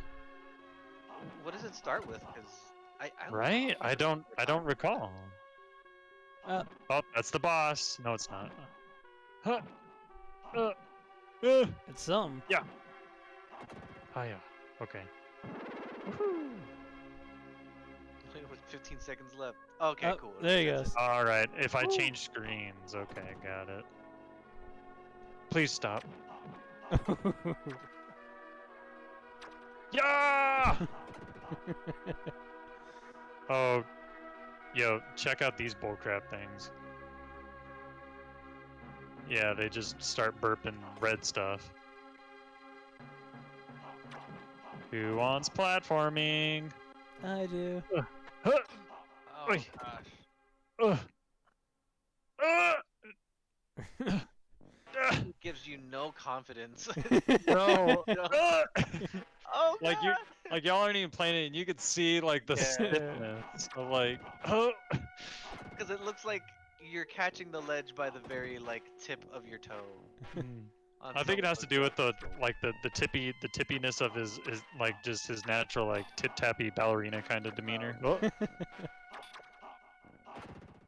What does it start with? Because I Right? I don't recall. Uh, Oh, that's the boss. No, it's not. Huh. it's some. Yeah. Oh yeah. Okay. with 15 seconds left. Okay, Oh, cool. there he That's goes. All right. If I change screens, okay, got it. Please stop. Yeah. Oh, yo, check out these bullcrap things. Yeah, they just start burping red stuff. Who wants platforming? I do. Huh. Oh Oi. gosh. Uh. It gives you no confidence. No. No. Oh god. like y'all aren't even playing it, and you could see like the Yeah. stiffness of like. Oh. Because it looks like you're catching the ledge by the very like tip of your toe. on I think it some has to of do those with the tippiness of his like just his natural like tip tappy ballerina kind of demeanor. Oh.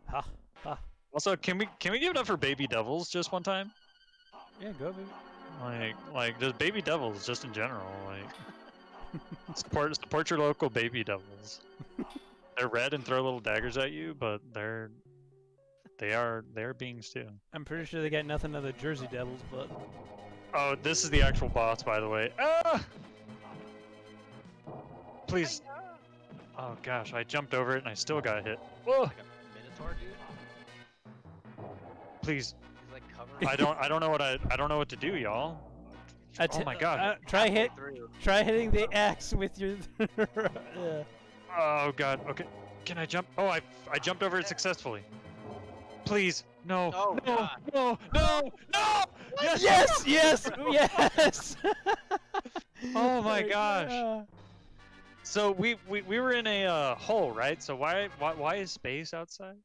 Ha ha. Also, can we give it up for Baby Devils just one time? Yeah, go baby. Like just Baby Devils just in general. Like support your local Baby Devils. They're red and throw little daggers at you, but they're beings too. I'm pretty sure they got nothing of the Jersey Devils, but Oh, this is the actual boss, by the way. Ah! Please. Oh gosh, I jumped over it and I still got hit. Whoa! like a minotaur dude. Please. He's like covered. I don't know what to do, y'all. Oh my god. try Through. hitting the axe with your. Yeah. Oh god. Okay. Can I jump? Oh, I jumped over it successfully. Please. No. Oh, no. God. No. No. No. Yes. Yes, yes, yes. Oh my gosh. Yeah. So we were in a hole, right? So why is space outside?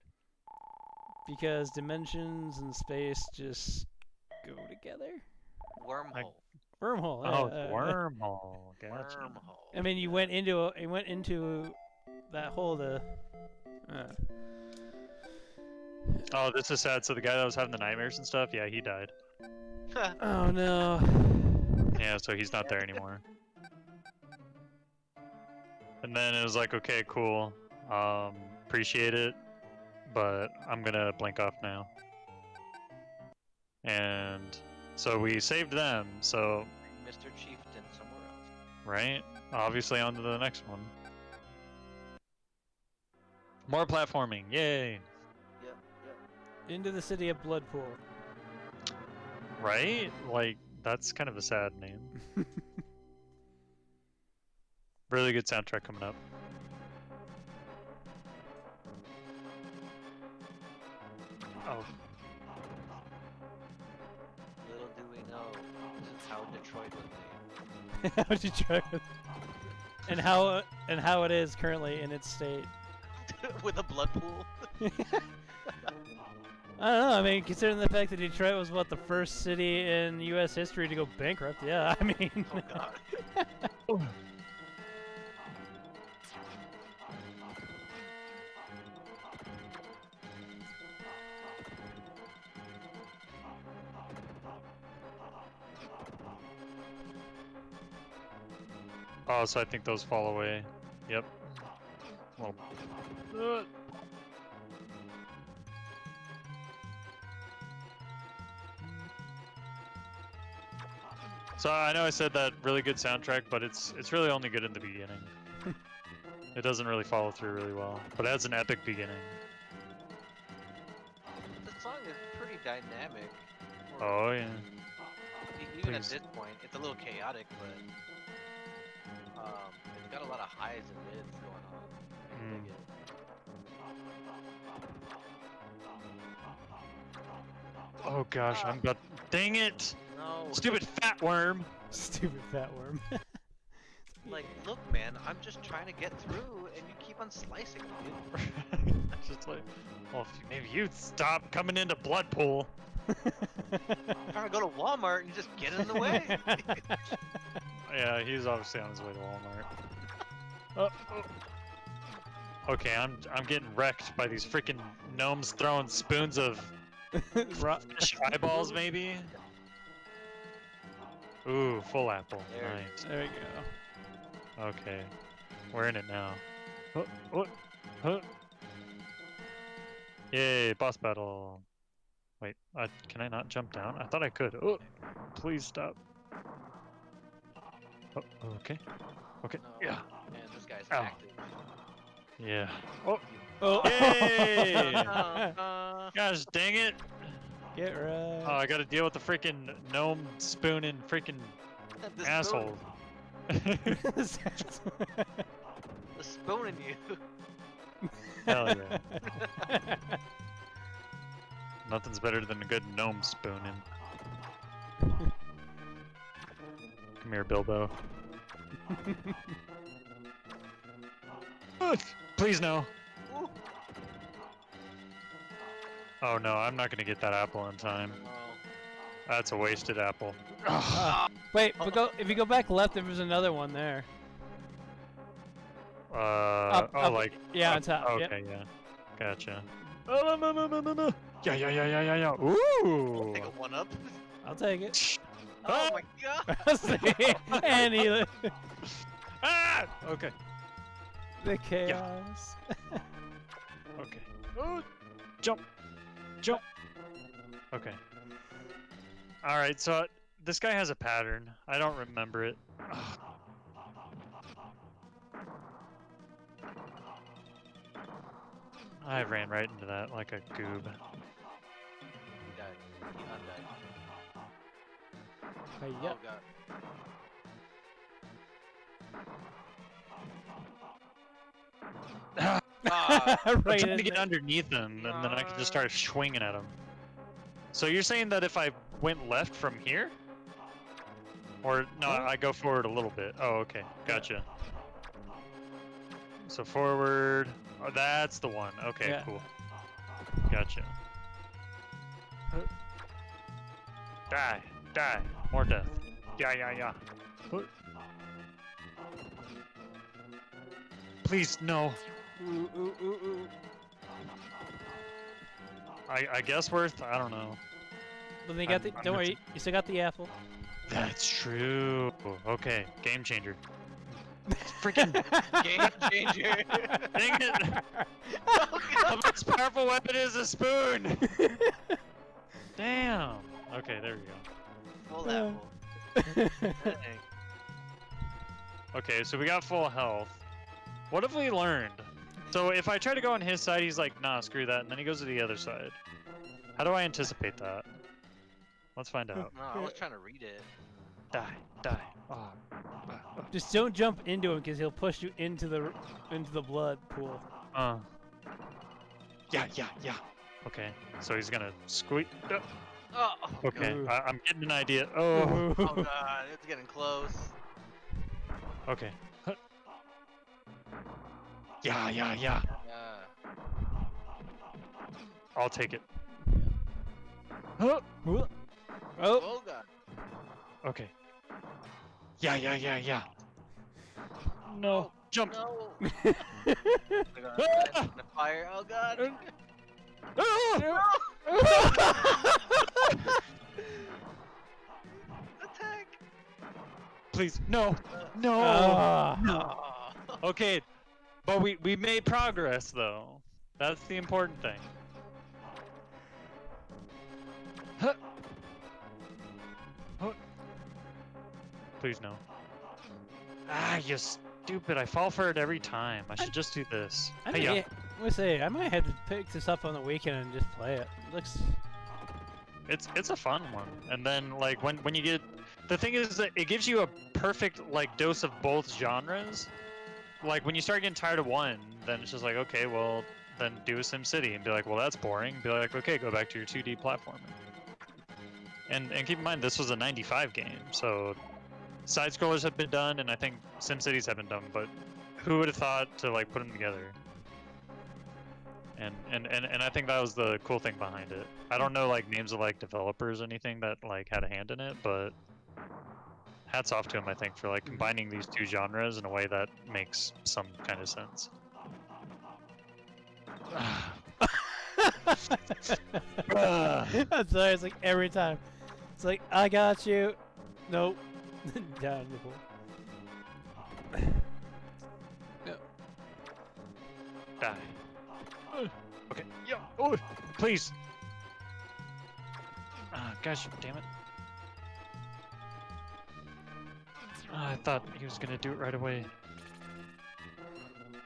Because dimensions and space just go together. Wormhole. Wormhole. Oh, yeah, it's wormhole. Gotcha. Wormhole. I mean, you went into that hole to. Oh, this is sad. So the guy that was having the nightmares and stuff, yeah, he died. Oh no. Yeah, so he's not there anymore. And then it was like, okay, cool. Appreciate it, but I'm gonna blink off now. And so we saved them, so Mr. Chieftain somewhere else. right? Obviously on to the next one. More platforming, yay! Yep, yep. Into the city of Bloodpool. Right? Like, that's kind of a sad name. Really good soundtrack coming up. Oh. Little do we know, this is how Detroit was How did you try it? And how it is currently in its state. made. With a blood pool. I don't know. I mean, considering the fact that Detroit was what the first city in U.S. history to go bankrupt. Yeah, I mean. Oh god. Oh, so I think those fall away. Yep. Well. So I know I said that really good soundtrack, but it's really only good in the beginning. It doesn't really follow through really well, but it has an epic beginning. The song is pretty dynamic. Oh yeah. Even at Please. this point, it's a little chaotic, but it's got a lot of highs and mids going on. I dig it. Oh gosh, I'm about. Dang it! No. Stupid fat worm! Stupid fat worm. Like, look, man, I'm just trying to get through, and you keep on slicing me. Just like, well, maybe you'd stop coming into Bloodpool. I'm trying to go to Walmart and you just get in the way. Yeah, he's obviously on his way to Walmart. Okay, I'm getting wrecked by these freaking gnomes throwing spoons of fish eyeballs, maybe. Ooh, full apple. There it Nice. There we go. Okay, we're in it now. Oh, oh, oh. Yay, boss battle. Wait, can I not jump down? I thought I could. Oh, please stop. Oh, okay. Okay. No. Yeah. And this guy's Ow. active. Yeah. Oh, Oh! yay! Uh, Gosh dang it! Get Oh, right. I gotta deal with the freaking gnome spooning freaking the asshole. The spoon in you. Hell yeah. Nothing's better than a good gnome spooning. Come here, Bilbo. Please no. Ooh. Oh no, I'm not gonna get that apple in time. No. That's a wasted apple. Wait, but if you go back left, there was another one there. Up, oh, up, like yeah, up- on top. Yep. Okay, yeah, gotcha. Oh no. Yeah. Ooh. Take a one up. I'll take it. Oh my god. And he, Ah! Okay. the chaos. Okay. Oh, jump. Okay. All right. So this guy has a pattern. I don't remember it. I ran right into that like a goob. He died. He undied. Hiya. Oh god. Ah, I'm Right trying in to get there. underneath him, and then I can just start swinging at him. So you're saying that if I went left from here? Or, no, I go forward a little bit. Oh, okay. Gotcha. So forward. Oh, that's the one. Okay, Yeah. cool. Gotcha. Die. More death. Yeah. Please, no. Ooh. I guess worth. I don't know. But then you got I'm don't not worry, you still got the apple. That's true. Okay, game changer. Freaking game changer. dang it! The most powerful weapon is a spoon. Damn. Okay, there we go. Full apple. Dang. Okay, so we got full health. What have we learned? So if I try to go on his side, he's like, nah, screw that, and then he goes to the other side. How do I anticipate that? Let's find out. No, I was trying to read it. Die. Oh. Just don't jump into him because he'll push you into the blood pool. Yeah. Okay, so he's gonna squeak. Oh, Okay, Ooh. I'm getting an idea. Oh. oh god, it's getting close. Okay. Yeah. Yeah. I'll take it. Oh, Oh god. Okay. Yeah. No. Oh, Jump. No. The fire. Oh god. Attack. Please. No. Ah. Oh. Okay. But we made progress though. That's the important thing. Huh. Please no. Ah, you stupid. I fall for it every time. I should just do this. I Hey-ya. might, let's say I might have to pick this up on the weekend and just play it. It looks. It's a fun one. And then like when you get the thing is that it gives you a perfect like dose of both genres. Like when you start getting tired of one, then it's just like, okay, well then do a SimCity and be like, well that's boring. Be like, okay, go back to your 2D platforming. And keep in mind this was a 95 game, so side scrollers have been done and I think SimCities have been done, but who would have thought to like put them together? And I think that was the cool thing behind it. I don't know like names of like developers or anything that like had a hand in it, but hats off to him, I think, for like combining these two genres in a way that makes some kind of sense. I'm sorry, it's like every time. It's like, I got you. Nope. Down the hole. Die. Okay. Yeah. Oh, please. Gosh, damn it. I thought he was gonna do it right away.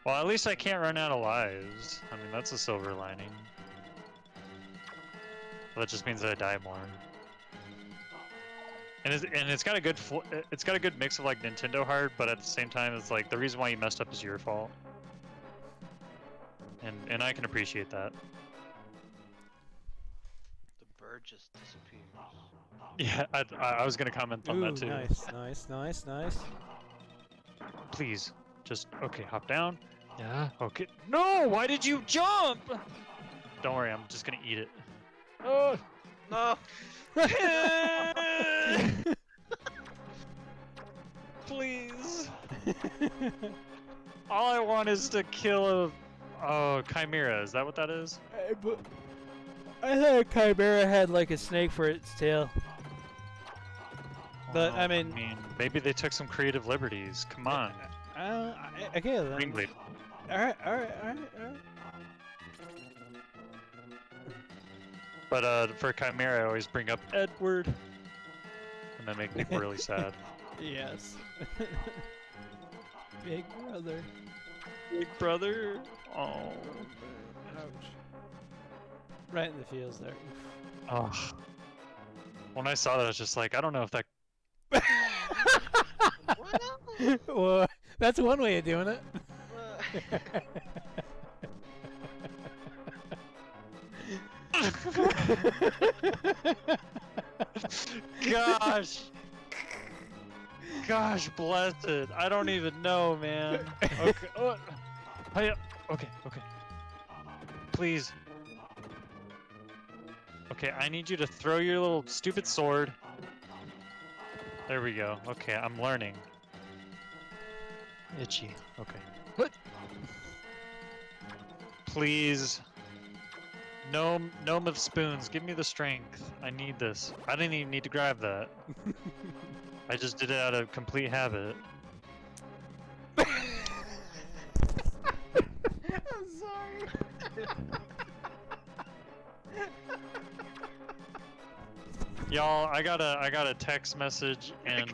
Well, at least I can't run out of lives. I mean, that's a silver lining. That just means that I die more. And it's got a good it's got a good mix of like Nintendo hard, but at the same time, it's like the reason why you messed up is your fault. And I can appreciate that. The bird just disappears. Yeah, I was gonna comment on Ooh, that too. nice. Please, just okay. Hop down. Yeah. Okay. No. Why did you jump? Don't worry. I'm just gonna eat it. Oh. No. Please. All I want is to kill a chimera. Is that what that is? But I thought a chimera had like a snake for its tail. But, I mean- maybe they took some creative liberties. Come on. Okay then. Ringblade. Alright. But for chimera, I always bring up Edward, and that makes people really sad. Yes. Big brother. Big brother. Oh. Ouch. Right in the feels there. Oh. When I saw that, I was just like, I don't know if that. Well, that's one way of doing it. Gosh blessed. I don't even know, man. Okay. Okay. Okay. Please. Okay, I need you to throw your little stupid sword. There we go. Okay, I'm learning. Itchy. Okay. Please. Gnome of spoons, give me the strength. I need this. I didn't even need to grab that. I just did it out of complete habit. I'm sorry. Y'all, I got a text message, and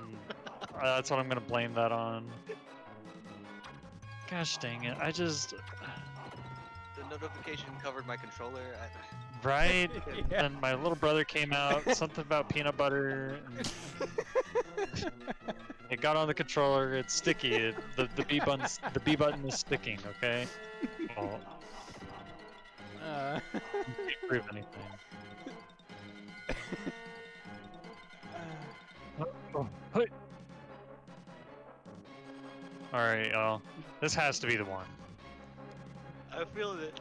that's what I'm gonna blame that on. Gosh dang it! The notification covered my controller. Right? Yeah. And my little brother came out, something about peanut butter. And it got on the controller. It's sticky. The B button is sticking. Okay. Oh, can't prove anything. All right, y'all. This has to be the one. I feel it.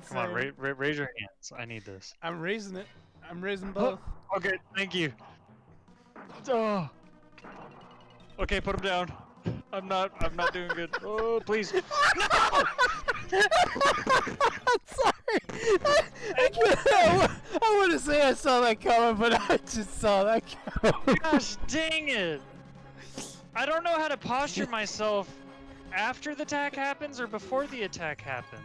Come on, raise your hands. I need this. I'm raising it. I'm raising both. Okay, thank you. Oh. Okay, put him down. I'm not doing good. Oh, please. No! I'm sorry. I want to say I saw that coming, but I just saw that coming. Gosh dang it! I don't know how to posture myself after the attack happens or before the attack happens.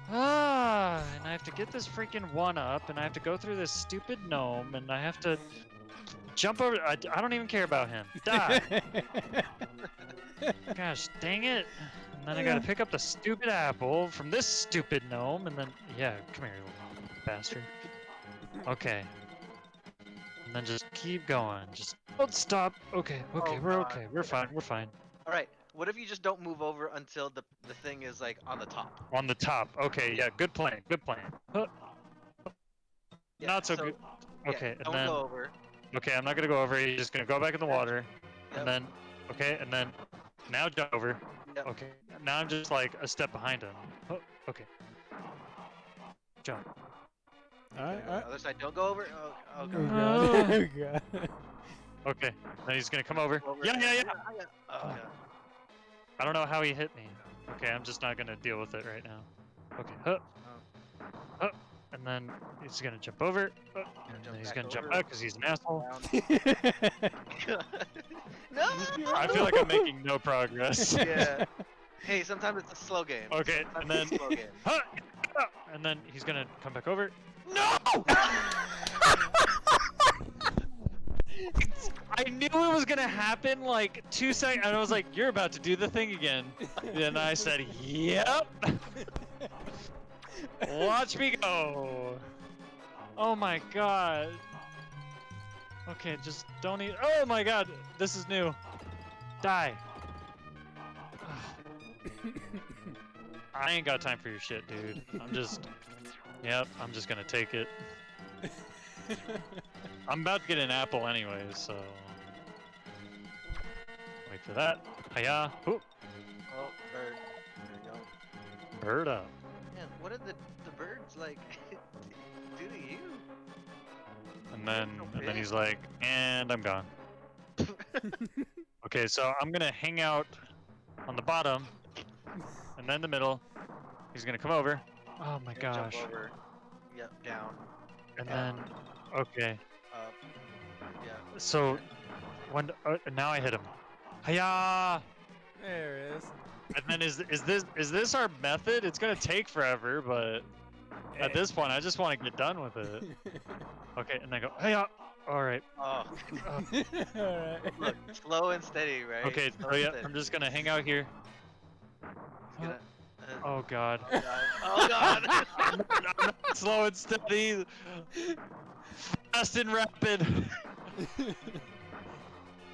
And I have to get this freaking one up, and I have to go through this stupid gnome, and I have to jump over. I don't even care about him. Die! Gosh dang it! And then I gotta pick up the stupid apple from this stupid gnome, and then yeah, come here, you little bastard. Okay. And then just keep going. Just don't stop. Okay, Oh, we're God. okay. We're fine. We're fine. All right. What if you just don't move over until the thing is like on the top? On the top. Okay, yeah, good plan. Good plan. Yeah, Not so good. Yeah, Okay, don't and then go over. okay, I'm not gonna go over. You're just gonna go back in the water, Yep. and then okay, and then now jump over. Yep. Okay, now I'm just like a step behind him. Oh, okay. Jump. Alright. Other side. Don't go over. Oh, okay. Oh god. Oh god. Okay. Then he's gonna come over. Over. Yeah, yeah, yeah. Oh god. I don't know how he hit me. Okay, I'm just not gonna deal with it right now. Okay. And then he's gonna jump over. And then he's gonna jump back because he's an asshole. No. I feel like I'm making no progress. Yeah. Hey, sometimes it's a slow game. Okay, and then It's a slow game. and then he's gonna come back over. No! I knew it was gonna happen like 2 seconds, and I was like, "You're about to do the thing again." And I said, "Yep." Watch me go. Oh my god. Okay, just don't eat. Oh my god, this is new. Die. I ain't got time for your shit, dude. Yep, I'm just gonna take it. I'm about to get an apple anyways, so. Wait for that. Hiya. Ooh, Oh, bird. There you go. bird up. Man, what did the birds like do to you? And then he's like, and I'm gone. Okay, so I'm gonna hang out on the bottom, and then the middle. He's gonna come over. Oh my gosh. Jump over. Yep, down. And then, okay. Up. Yeah. So, when now I hit him. Hiya! There it is. And then is this our method? It's gonna take forever, but at this point, I just want to get done with it. Okay, and then go. Hiya! All right. Oh. Alright. Look, slow and steady, right? Okay, Slow so and yeah, steady. I'm just gonna hang out here. He's gonna, Oh god. oh god. I'm not slow and steady. Fast and rapid.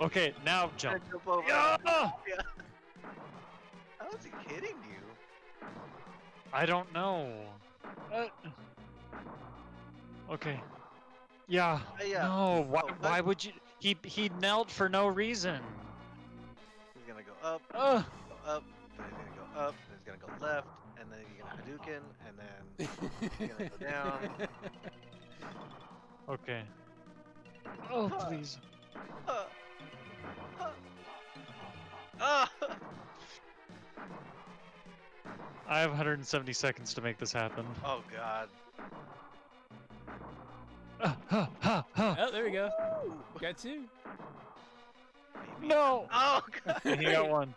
Okay, now jump. Jump over. Yeah! How is he hitting you? I don't know. Okay. Yeah. Yeah. No. Why? Oh, what? Why would you? He knelt for no reason. He's gonna go up, Ugh. go up, then he's gonna go up, then he's gonna go left, and then he's gonna Hadouken, and then he's gonna go down. Okay. Oh please. Ah! I have 170 seconds to make this happen. Oh god. Oh, there we go. Got two. No. Oh god. He got one.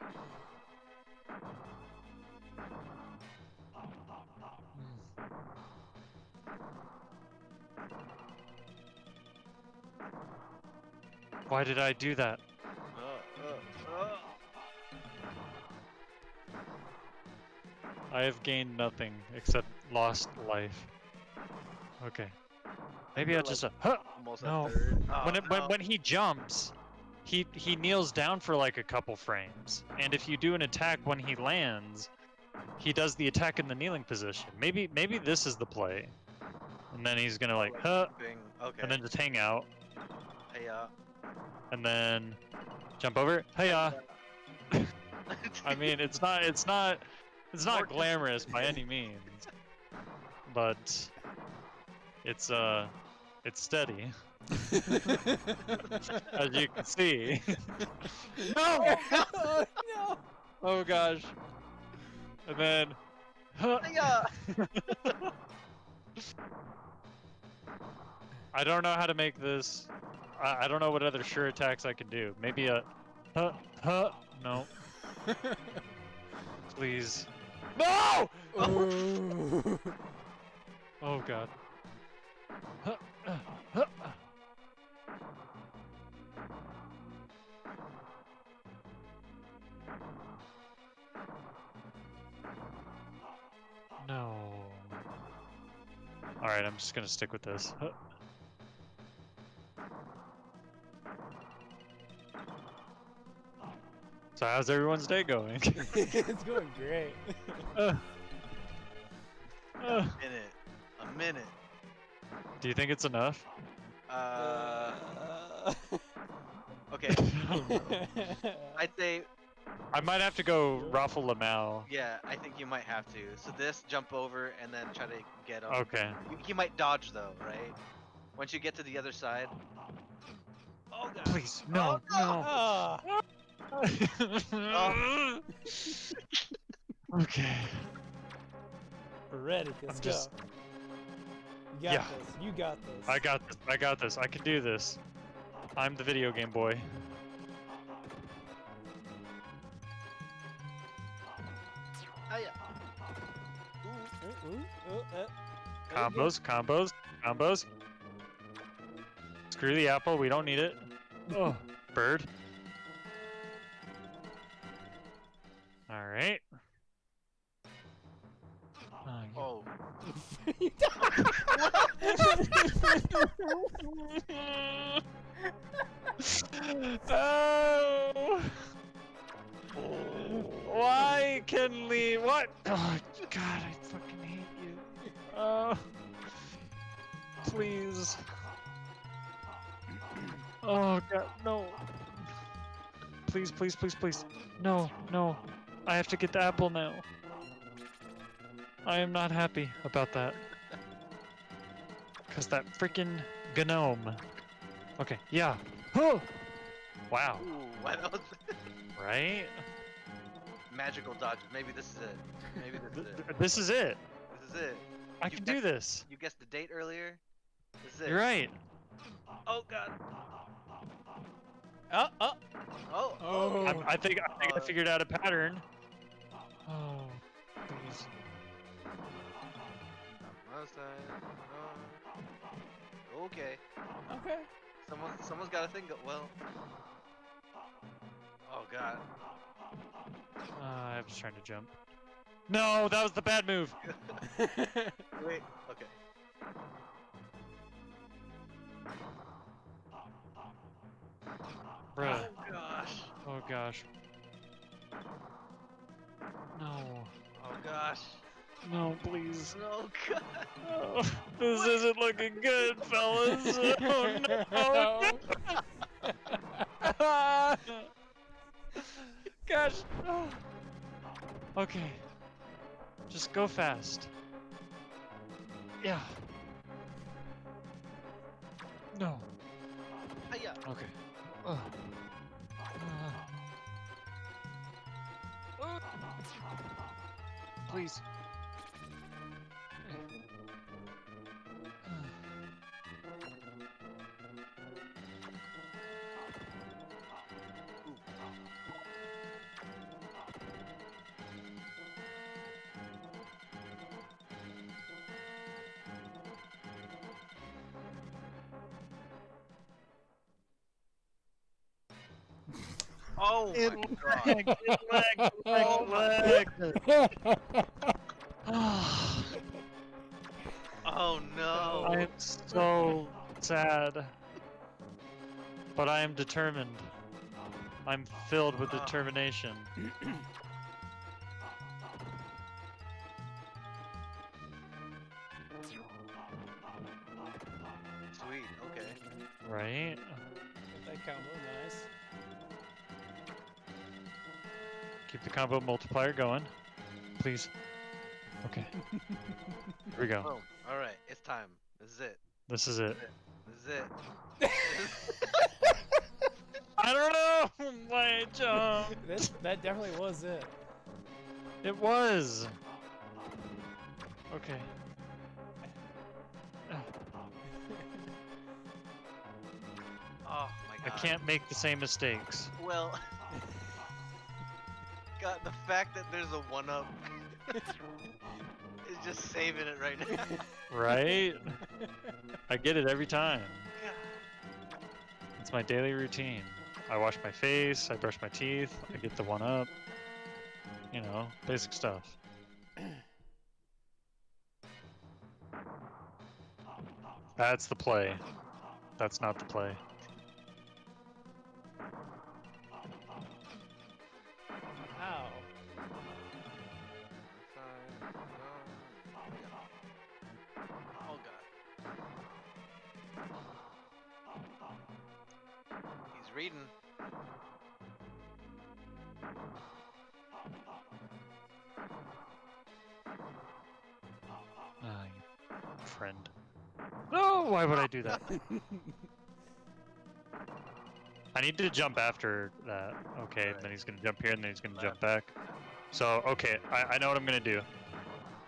Why did I do that? I have gained nothing except lost life. Okay. Maybe I'll just Almost No. a third. Oh, when he jumps, he kneels down for like a couple frames, and if you do an attack when he lands, he does the attack in the kneeling position. Maybe this is the play, and then he's gonna like Okay. and then just hang out, Hey, and then jump over. Hiya. I mean, it's not glamorous by any means, but it's steady. As you can see. No! Oh, no! Oh gosh. And then yeah. I don't know how to make this. I don't know what other sure attacks I can do. Maybe a no. Please. No! Ooh. Oh god. No. Alright, I'm just gonna stick with this. So how's everyone's day going? It's going great. A minute. Do you think it's enough? Okay. I'd say, I might have to go Raffle Lamau. yeah, I think you might have to. So this, jump over, and then try to get him. Okay. He might dodge though, right? Once you get to the other side. Oh god. Please, no, Ah! no. Okay. We're ready. Let's I'm go. just- You got Yeah. this. You got this. I got this. I got this. I can do this. I'm the video game boy. Hiya. Combos, combos, combos. Screw the apple. We don't need it. Oh, bird. All right. Oh. Oh. Why, Kenley? What? Oh, God, I fucking hate you. Oh. Please. Oh, God, no. Please, please, please, please. No, no. I have to get the apple now. I am not happy about that. Because that freaking gnome. Okay, yeah. Oh! Wow. Ooh, wow, that was Right? magical dodge. Maybe this is it. Maybe this is it. This is it. This is it. I You can do guessed- this. You guessed the date earlier. This is it. You're right. Oh god. Oh, oh. Oh. Oh. I think I figured out a pattern. Oh, please. Last time. Okay. Okay. Someone's got to think. Well. Oh god. I was trying to jump. No, that was the bad move. Wait. Okay. Bruh. Oh gosh. Oh gosh. No. Oh gosh. No, please. No god. Oh, this isn't looking good, fellas. Oh no. Gosh. Oh. Okay. Just go fast. Yeah. No. Hiya. Okay. Ugh. Please. Oh my god. Leg. Oh no. I am so sad. But I am determined. I'm filled with determination. Sweet. Okay. Right? That combo, nice. Keep the combo multiplier going. Please. Okay. Here we go. Boom. All right. It's time. This is it. This is it. This is it. I don't know why I jumped. That definitely was it. It was. Okay. Oh my I god. can't make the same mistakes. Well. God, the fact that there's a 1-up is just saving it right now. Right? I get it every time. It's my daily routine. I wash my face, I brush my teeth, I get the 1-up. You know, basic stuff. That's the play. That's not the play. Ow. Oh god. He's reading. Ah, you friend. No, why would I do that? I need to jump after that. Okay, Alright. and then he's gonna jump here, and then he's gonna jump Left. back. So, okay, I know what I'm gonna do.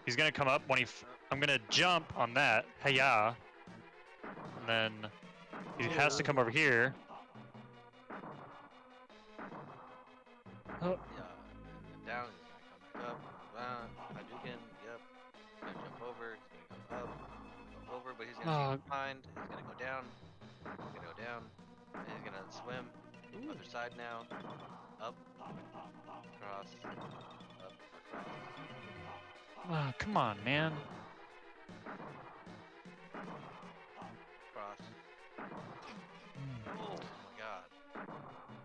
He's gonna come up when I'm gonna jump on that. Hiya. And then he has to come over here. Oh, Yeah, and then down. He's gonna come back up. Hadouken. Yep. He's gonna jump over. He's gonna go up. Go over, but he's gonna see behind. He's gonna go down. He's gonna go down. And he's gonna swim. Other side now. Up. Across. Up. Across. come on, man. Across. Oh my god.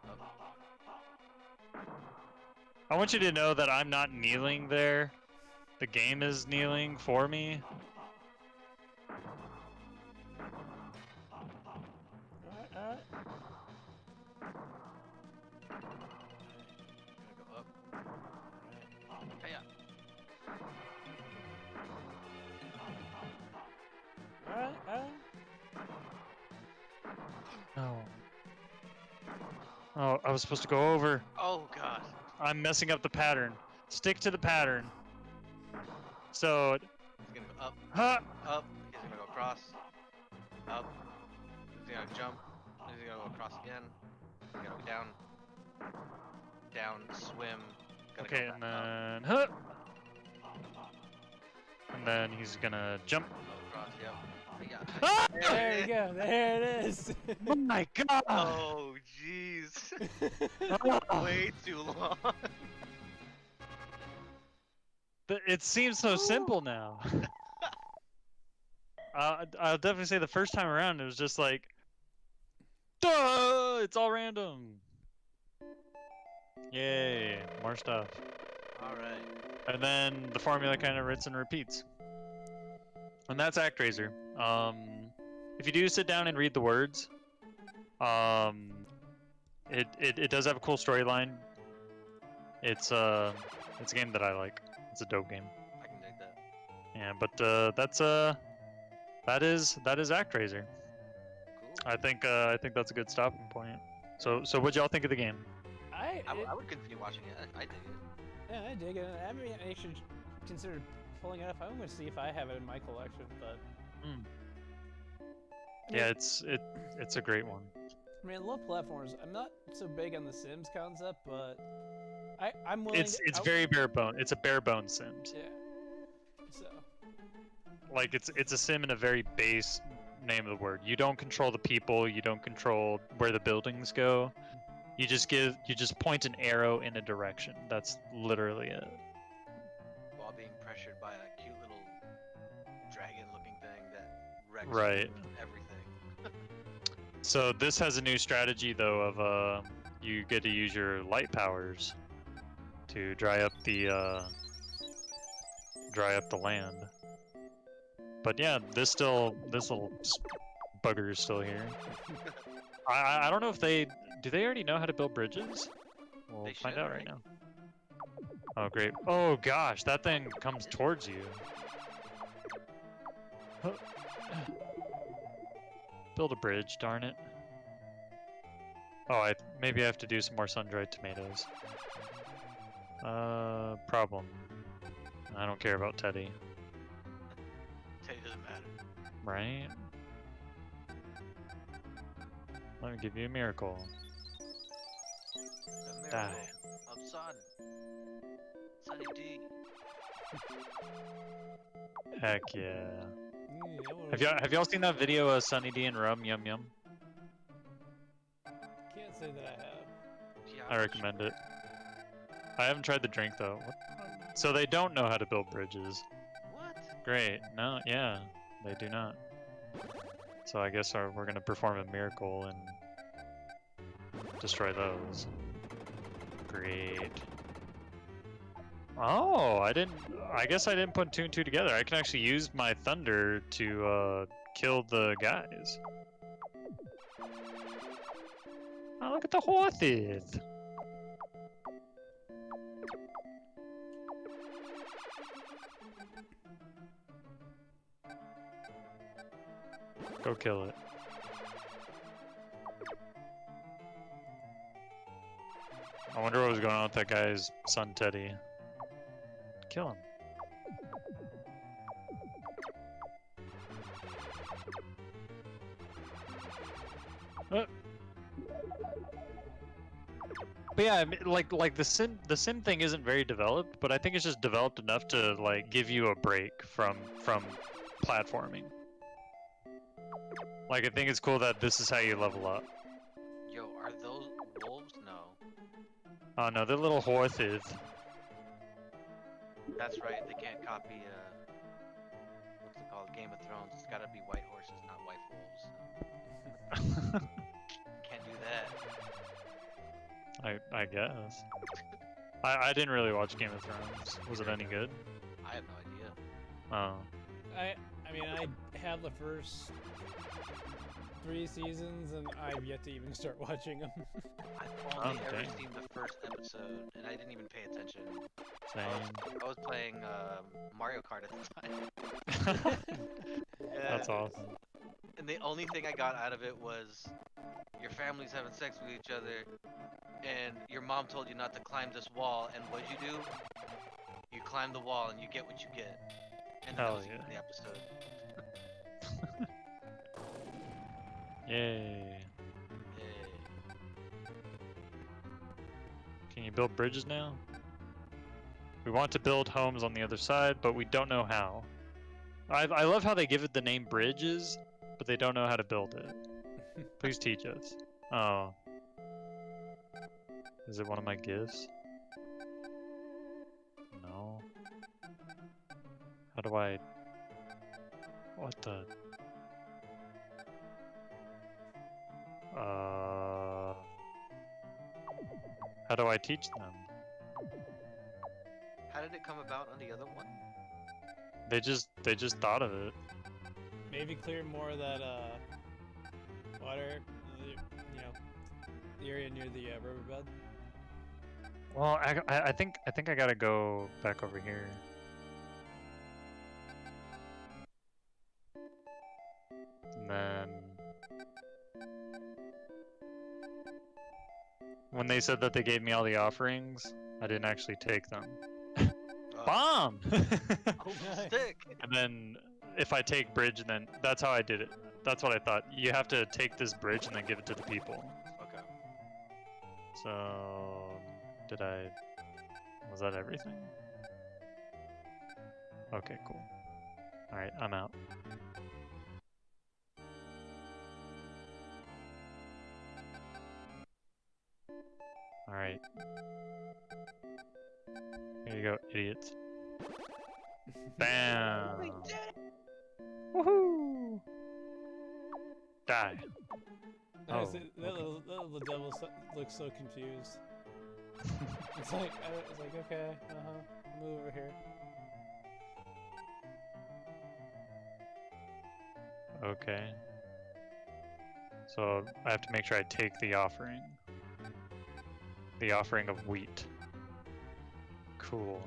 Up. I want you to know that I'm not kneeling there. The game is kneeling for me. Alright. Gonna go up. Hiya. Alright. Oh. Oh, I was supposed to go over. Oh god. I'm messing up the pattern. Stick to the pattern. So, He's gonna go up. huh? Up. He's gonna go across. Up. He's gonna jump. He's gonna go across again. He's gonna go down. Down. Swim. Gonna Okay, go and back up. then, huh? And then he's gonna jump. Oh, across. Yep. Hiya. Ah! There we go. There it is. Oh my god! Oh jeez. Ah! Way too long. It seems so simple now. I'll definitely say the first time around it was just like, duh! It's all random. Yay, more stuff. Alright. And then the formula kind of rinse and repeats. And that's ActRaiser. If you do sit down and read the words, it does have a cool storyline. It's a game that I like. It's a dope game. I can dig that. Yeah, but that is ActRaiser. Cool. I think that's a good stopping point. So what'd y'all think of the game? I would continue watching it. I dig it. Yeah, I dig it. I mean, I should consider pulling it up. I'm going to see if I have it in my collection, but... Yeah, it's a great one. I mean, I love platformers. I'm not so big on the Sims concept, but I'm willing. It's very bare bone. It's a bare bone Sims. Yeah. So. Like it's a sim in a very base name of the word. You don't control the people. You don't control where the buildings go. You just point an arrow in a direction. That's literally it. While being pressured by a cute little dragon-looking thing that wrecks Right. everything. So this has a new strategy though of you get to use your light powers to dry up the land. But yeah, this little bugger is still here. I don't know if do they already know how to build bridges? We'll They find should, out right? right now. Oh great. Oh gosh, that thing comes towards you. Build a bridge, darn it. Oh, maybe I have to do some more sun-dried tomatoes. Problem. I don't care about Teddy. Teddy doesn't matter. Right? Let me give you a miracle. The Die. miracle of Sun. Sunny D. Heck yeah. Yeah, Have y'all seen that video of Sunny D and Rum Yum Yum? Can't say that I have. Yeah, I recommend it. I haven't tried the drink though. So they don't know how to build bridges. What? Great. No, yeah, they do not. So I guess we're gonna perform a miracle and destroy those. Great. Oh, I guess I didn't put two and two together. I can actually use my thunder to kill the guys. Oh, look at the horses. Go kill it. I wonder what was going on with that guy's son, Teddy. Kill him. But yeah, I mean, like the sim thing isn't very developed, but I think it's just developed enough to like give you a break from platforming. Like I think it's cool that this is how you level up. Yo, are those wolves? No. Oh no, they're little horses. That's right. They can't copy. What's it called? Game of Thrones. It's gotta be white horses, not white wolves. Can't do that. I guess. I didn't really watch Game of Thrones. Was it any good? I have no idea. Oh. I mean, I have the first 3 seasons, and I've yet to even start watching them. I've only ever dang. seen the first episode, and I didn't even pay attention. Same. I was playing Mario Kart at the time. Yeah, That's awesome. and the only thing I got out of it was your family's having sex with each other, and your mom told you not to climb this wall, and what'd you do? You climb the wall, and you get what you get. And that Hell was the yeah. end of the episode. Yay. Yay. Can you build bridges now? We want to build homes on the other side, but we don't know how. I love how they give it the name bridges, but they don't know how to build it. Please teach us. Oh. Is it one of my gifts? No. How do I... What the... How do I teach them? How did it come about on the other one? They just thought of it. Maybe clear more of that water, the area near the riverbed. Well, I think I gotta go back over here. And then when they said that they gave me all the offerings, I didn't actually take them. Bomb! Oh, Nice. stick! And then if I take bridge, and then that's how I did it. That's what I thought. You have to take this bridge and then give it to the people. Okay. So was that everything? Okay, cool. Alright, I'm out. Alright. Here you go, idiots. Bam! Woohoo! Die. Nice, Oh, that little devil looks so confused. It's like, okay, move over here. Okay. So I have to make sure I take the offering. The offering of wheat. Cool.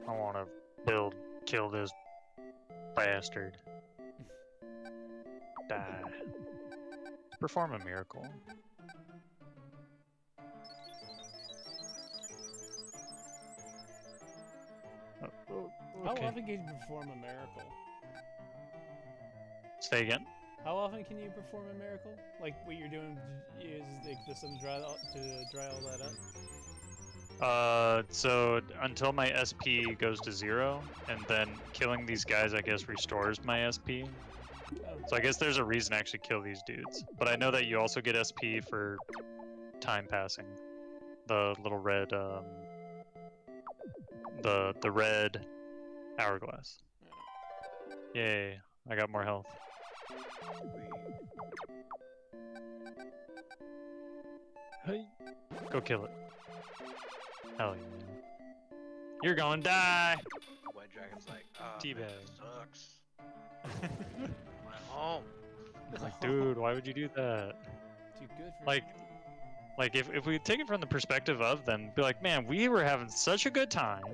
I want to kill this bastard. Die. Perform a miracle. Oh, How okay. often can you perform a miracle? Say again? How often can you perform a miracle? Like what you're doing is like the sun to dry all that up? So until my SP goes to 0, and then killing these guys, I guess, restores my SP. Oh. So I guess there's a reason to actually kill these dudes. But I know that you also get SP for time passing. The little red, the red hourglass. Yay, I got more health. Hey, go kill it. Hell yeah. You're gonna die! White Dragon's like, oh, Teabag. man, this sucks. My home. It's like, dude, why would you do that? Too good for Like if we take it from the perspective of them, be like, man, we were having such a good time.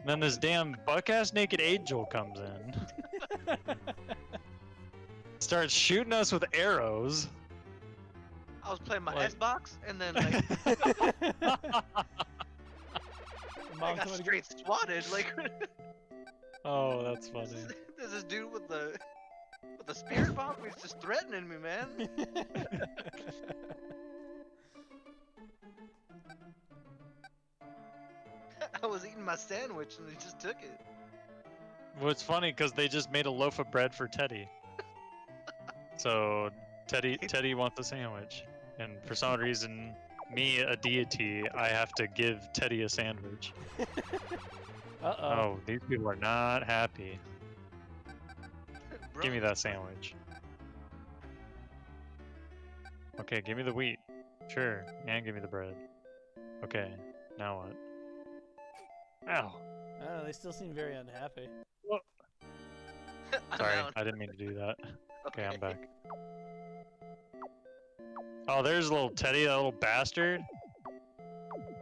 Then this damn buck-ass naked angel comes in, starts shooting us with arrows. I was playing my Like- Xbox, and then like I Mom got coming to straight swatted. Like Oh, that's funny. there's this dude with the spirit bomb. He's just threatening me, man. I was eating my sandwich, and he just took it. Well, it's funny because they just made a loaf of bread for Teddy. So Teddy wants a sandwich, and for some reason, me, a deity, I have to give Teddy a sandwich. Uh-oh. Oh, these people are not happy. Bro, Give me that sandwich. Okay, give me the wheat. Sure, and give me the bread. Okay, now what? Ow. I don't know, they still seem very unhappy. I'm Sorry, out. I didn't mean to do that. Okay, I'm Okay. back. Oh, there's little Teddy, that little bastard.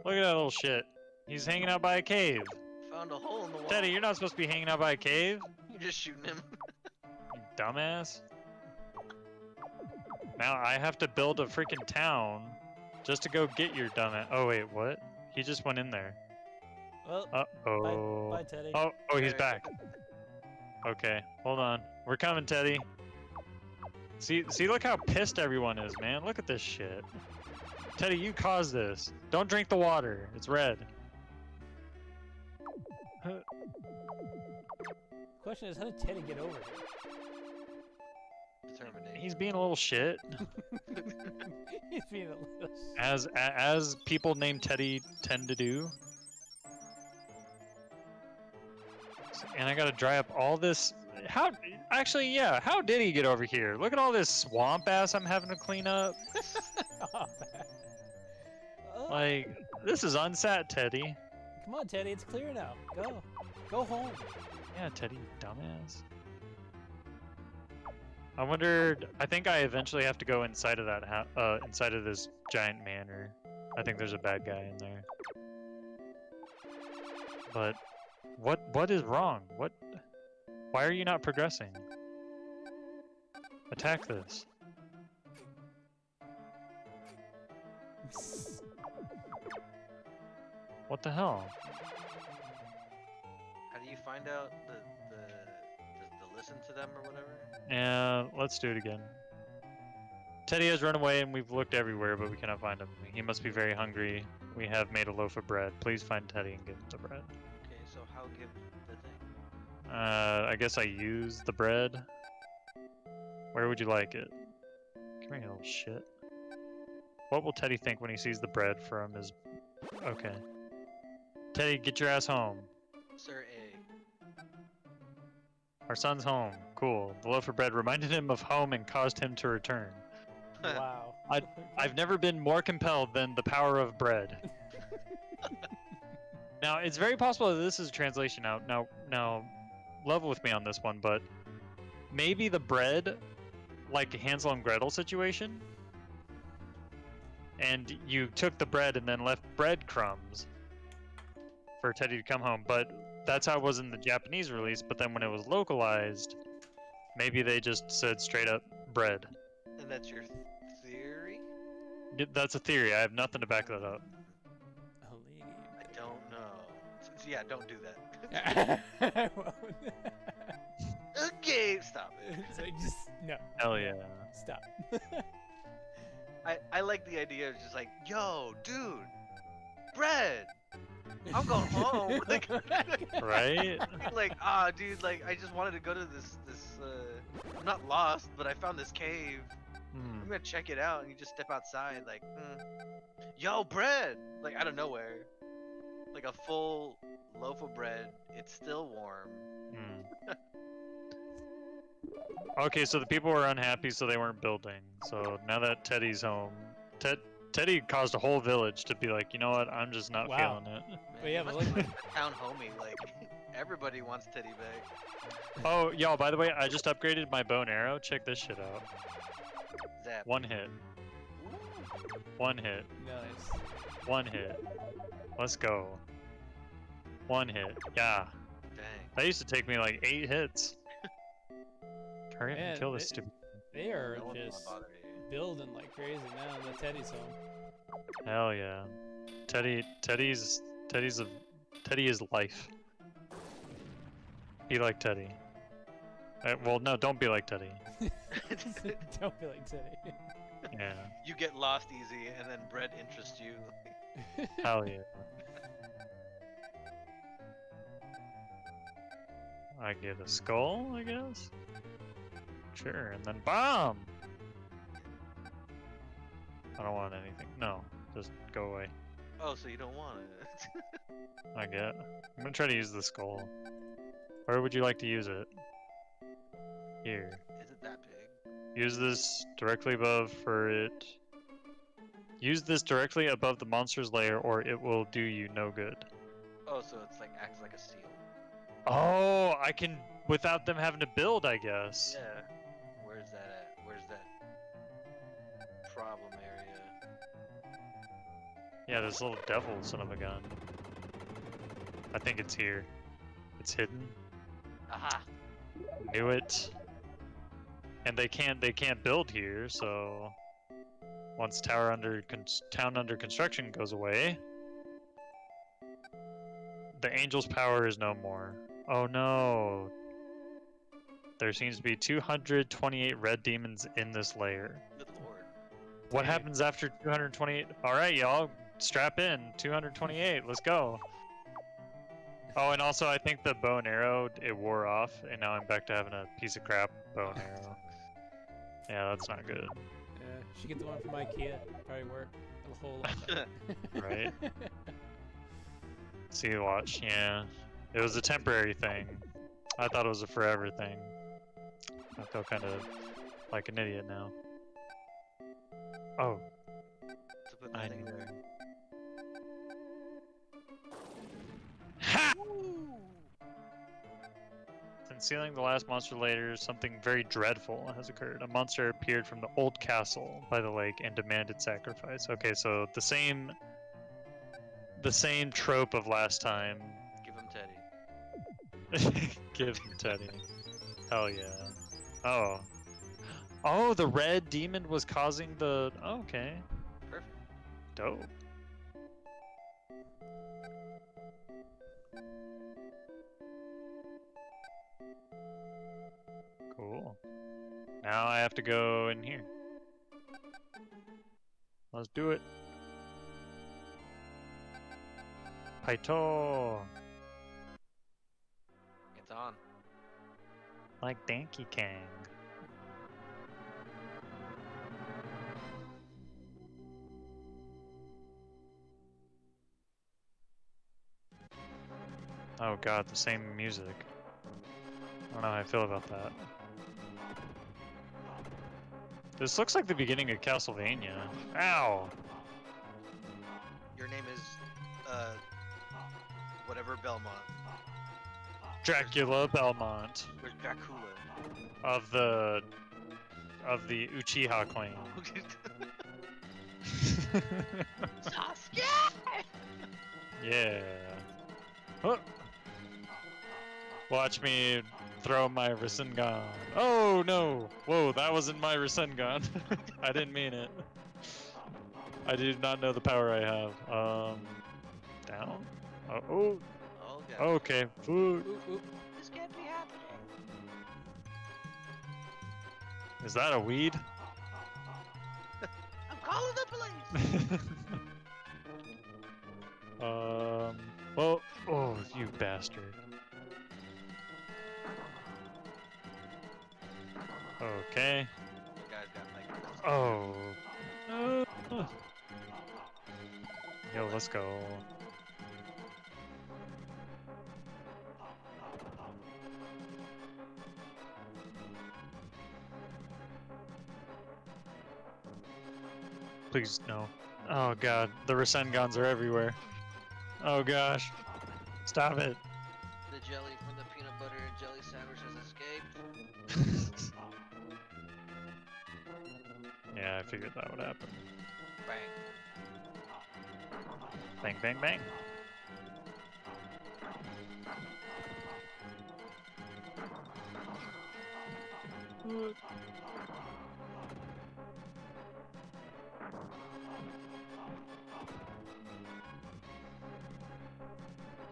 Look at that little shit. He's hanging out by a cave. Found a hole in the wall. Teddy, you're not supposed to be hanging out by a cave. You're just shooting him. You dumbass. Now I have to build a freaking town just to go get your dumbass. Oh wait, what? He just went in there. Well, Uh-oh. bye, Teddy. Oh, he's Alright. back. Okay, hold on. We're coming, Teddy. See, look how pissed everyone is, man. Look at this shit. Teddy, you caused this. Don't drink the water. It's red. Question is, how did Teddy get over here? Determination. He's being a little shit, He's being a little. as people named Teddy tend to do. And I gotta dry up all this. How? Actually, yeah. How did he get over here? Look at all this swamp ass I'm having to clean up. Oh, man. Oh, Like, this is unsat, Teddy. come on, Teddy, it's clear now. Go home. Yeah, Teddy, you dumbass. I wonder. I think I eventually have to go inside of that inside of this giant manor. I think there's a bad guy in there. But what is wrong? What? Why are you not progressing? Attack this. What the hell? How do you find out the listen to them or whatever? Yeah, let's do it again. Teddy has run away and we've looked everywhere, but we cannot find him. He must be very hungry. We have made a loaf of bread. Please find Teddy and give him the bread. Okay, so how give the thing? I guess I use the bread. Where would you like it? Come here, you little shit. What will Teddy think when he sees the bread from his... Okay. Teddy, get your ass home. Sir A. Our son's home. Cool. The loaf of bread reminded him of home and caused him to return. Wow. I've never been more compelled than the power of bread. Now, it's very possible that this is a translation out. Now, level with me on this one, but maybe the bread, like a Hansel and Gretel situation, and you took the bread and then left breadcrumbs for Teddy to come home, but that's how it was in the Japanese release, but then when it was localized, maybe they just said straight up bread. And that's your theory? That's a theory. I have nothing to back that up. I don't know. Yeah, don't do that. I won't. Okay, stop it. So just no. Hell yeah. Stop. I like the idea of just like, yo, dude, bread. I'm going home. Like, Right? like, dude, like, I just wanted to go to this. I'm not lost, but I found this cave. Hmm. I'm gonna check it out, and you just step outside, like, yo, bread, like out of nowhere, like a full loaf of bread. It's still warm. Hmm. Okay, so the people were unhappy, so they weren't building. So now that Teddy's home, Teddy caused a whole village to be like, you know what? I'm just not Wow. feeling it. Man, But yeah, you but must be look- like the town homie. Like everybody wants Teddy back. Oh, y'all, by the way, I just upgraded my bow and arrow. Check this shit out. Zap. One hit. Ooh. One hit. Nice. One hit. Let's go. 1 hit. Yeah. Dang. That used to take me like 8 hits. Hurry up and Man, kill this stupid. They are No one's gonna just bother you. building like crazy now in the Teddy's home. Hell yeah. Teddy is life. Be like Teddy. Well, no, don't be like Teddy. Don't be like Teddy. Yeah. You get lost easy, and then bread interests you. Hell yeah. I get a skull, I guess? Sure, and then bomb! I don't want anything. No, just go away. Oh, so you don't want it? I get. I'm gonna try to use the skull. Where would you like to use it? Here. Is it that big? Use this directly above for it. Use this directly above the monster's lair or it will do you no good. Oh, so it's like acts like a seal. Oh, I can without them having to build, I guess. Yeah. Where's that at? Where's that problem area? Yeah, this little devil son of a gun. I think it's here. It's hidden. Aha! Knew it. And they can't build here, so once town under construction goes away, the angel's power is no more. Oh no. There seems to be 228 red demons in this lair. Good lord. What happens after 228? Alright, y'all, strap in. 228, let's go. Oh, and also I think the bow and arrow, it wore off, and now I'm back to having a piece of crap bow and arrow. Yeah, that's not good. Yeah, she get the one from IKEA. Probably work a whole lot better. Right? See, watch, yeah. It was a temporary thing. I thought it was a forever thing. I feel kind of like an idiot now. Oh, To put I that thing knew there. it. Ha! Since sealing the last monster later, something very dreadful has occurred. A monster appeared from the old castle by the lake and demanded sacrifice. Okay, so the same trope of last time. Give him Teddy. Give him Teddy. Hell yeah. Oh. Oh, the red demon was causing the... Oh, okay. Perfect. Dope. Cool. Now I have to go in here. Let's do it. Paito! It's on. Like Donkey Kong. Oh god, the same music. I don't know how I feel about that. This looks like the beginning of Castlevania. Ow! Your name is, whatever Belmont. Dracula Belmont Where's Dracula? of the Uchiha clan. Sasuke! Yeah. Huh. Watch me throw my Rasengan. Oh no! Whoa, that wasn't my Rasengan. I didn't mean it. I do not know the power I have. Down? Oh, Oh god. okay. Food. Oop, oop. This can't be happening. Is that a weed? I'm calling the police! Well, oh, you bastard. Okay. The guy's got like... Oh. Yo, let's go. Please, no. Oh god, the Rasengans are everywhere. Oh gosh. Stop it. The jelly from the peanut butter and jelly sandwich has escaped. Yeah, I figured that would happen. Bang. Bang, bang, bang.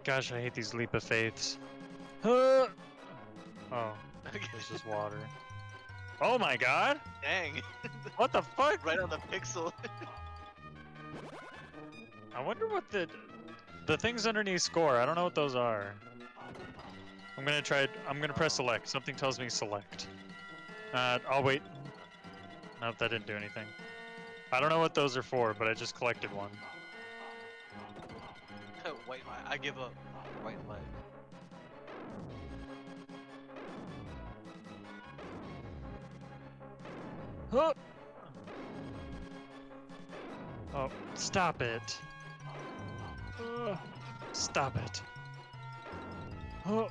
Gosh, I hate these leap of faiths. Oh, there's just water. Oh my god! Dang, What the fuck? right on the pixel. I wonder what the things underneath score. I don't know what those are. I'm gonna try. I'm gonna press select. Something tells me select. I'll wait. Nope, that didn't do anything. I don't know what those are for, but I just collected one. White, I give up. White flag. Oh! Oh, stop it. Stop it. Oh.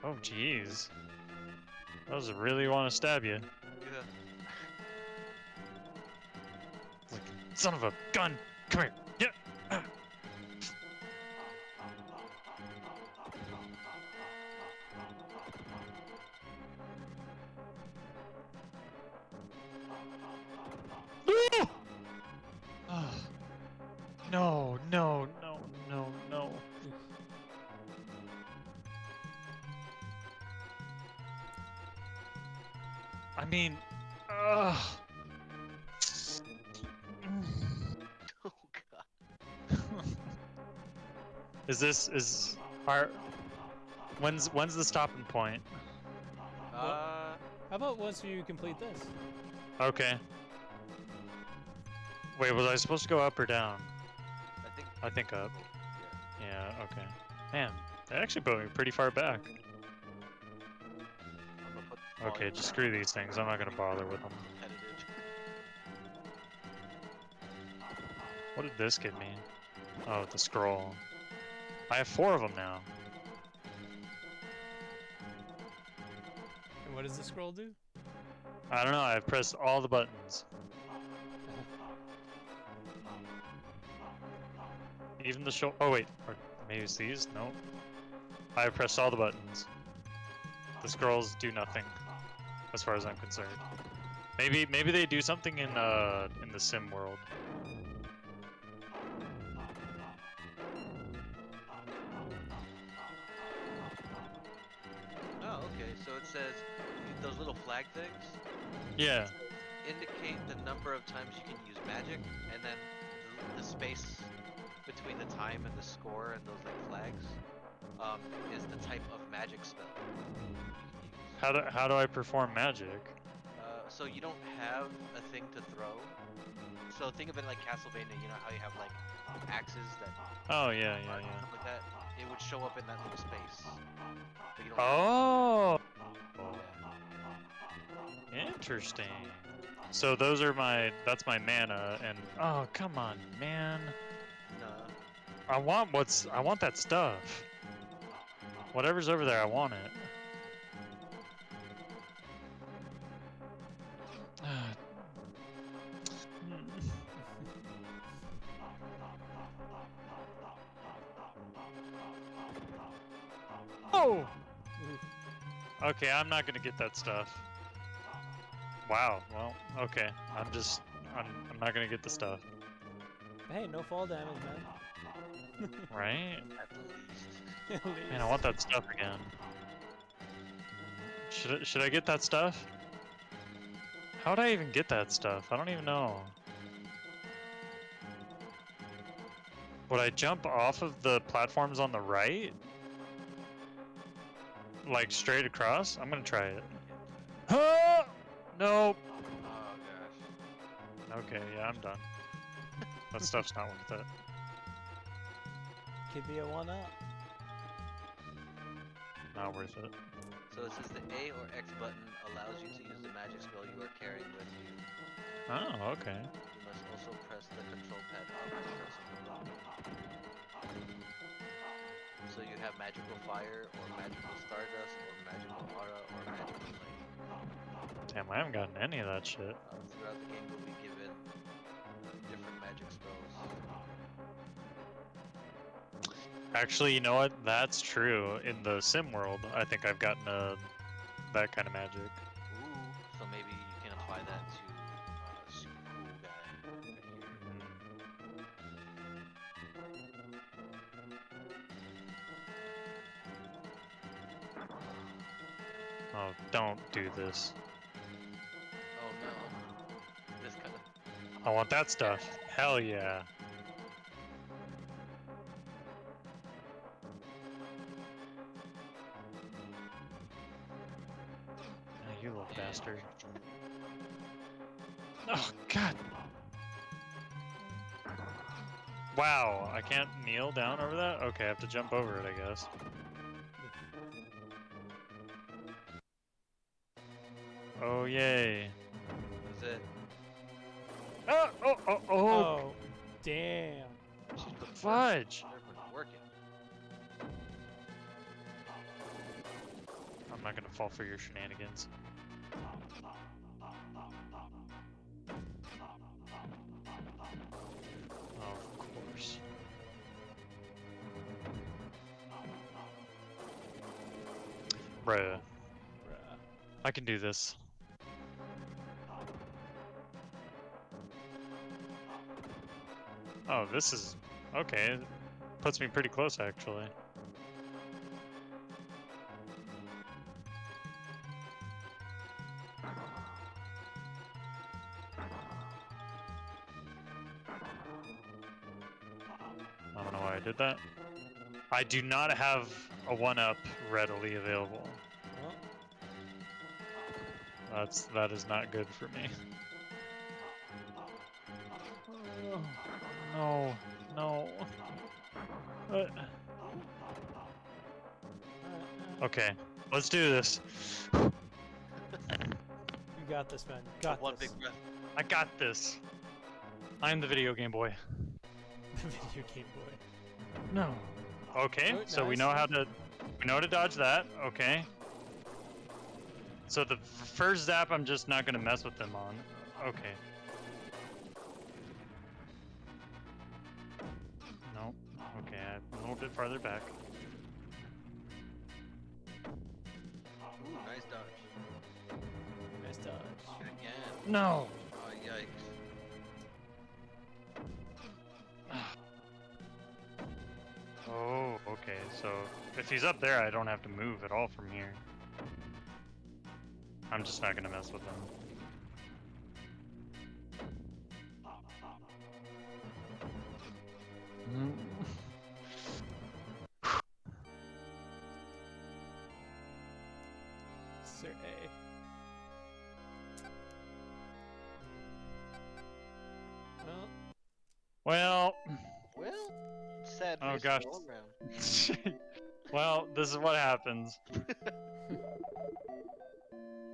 Oh, jeez. Those really want to stab you. Yeah. Like, son of a gun! Come here! Yeah! No, no, no, no, no. I mean, ugh. Oh god. Is our when's the stopping point? Uh, How about once you complete this? Okay. Wait, was I supposed to go up or down? I think. I think up. Yeah. Yeah, okay. Man, they actually put me pretty far back. I'm gonna put the Okay, volume just down. screw these things. I'm not gonna bother with them. Competitive. What did this give me? Oh, the scroll. I have 4 of them now. And what does the scroll do? I don't know, I've pressed all the buttons. Even the show. Oh wait, or maybe it's these? No. I have pressed all the buttons. The scrolls do nothing, as far as I'm concerned. Maybe they do something in the sim world. Oh, okay. So it says those little flag things Yeah. indicate the number of times you can use magic, and then the space between the time and the score and those like flags is the type of magic spell you can use. How do I perform magic? So you don't have a thing to throw. So think of it like Castlevania. You know how you have like axes that Oh yeah, yeah, stuff yeah. like that. It would show up in that little space. But you don't Oh. Yeah. Interesting. So those are that's my mana, and oh come on, man. No. I want that stuff. Whatever's over there, I want it. Oh! Okay, I'm not gonna get that stuff. Wow, well, okay. I'm not gonna get the stuff. Hey, no fall damage, man. Right? At least. At least. Man, I want that stuff again. Should I get that stuff? How would I even get that stuff? I don't even know. Would I jump off of the platforms on the right? Like straight across? I'm gonna try it. Huh? Nope. Oh gosh. Okay, yeah, I'm done. That stuff's not worth it. Could be a 1-up. Not worth it. So it says the A or X button allows you to use the magic spell you are carrying with you. Oh, okay. You must also press the control pad up to pressing the button. So you have magical fire, or magical stardust, or magical aura, or magical flame. Damn, I haven't gotten any of that shit. Throughout the game, you'll be given different magic spells. Actually, you know what? That's true. In the sim world, I think I've gotten that kind of magic. Ooh, so maybe you can apply that to super cool guy right here. Oh, don't do this. Oh no. This kind of. I want that stuff. Hell yeah. Oh, you little bastard. Oh, God. Wow, I can't kneel down over that? Okay, I have to jump over it, I guess. Oh, yay. That's it. Oh, oh, oh, oh, Oh, damn. She's put work. fudge. They're putting work in. I'm not gonna fall for your shenanigans. Of course. Bruh. Bruh. I can do this. Oh, this is... okay. It puts me pretty close, actually. I don't know why I did that. I do not have a 1-up readily available. Well, That is not good for me. No, no. Okay, let's do this. you got this, man. You got One this. big breath. I got this. I'm the video game boy. The video game boy. No. Okay, Oh, so we nice. know how to dodge that. Okay. So the first zap, I'm just not gonna mess with them on. Okay. Nope. Okay, I'm a little bit farther back. Ooh, nice dodge. Nice dodge. Again. No. Oh, yikes. Oh, okay. So if he's up there, I don't have to move at all from here. I'm just not gonna mess with him. Sir A. Well, Well, Well, sad Oh, face gosh. all around. well, this is what happens.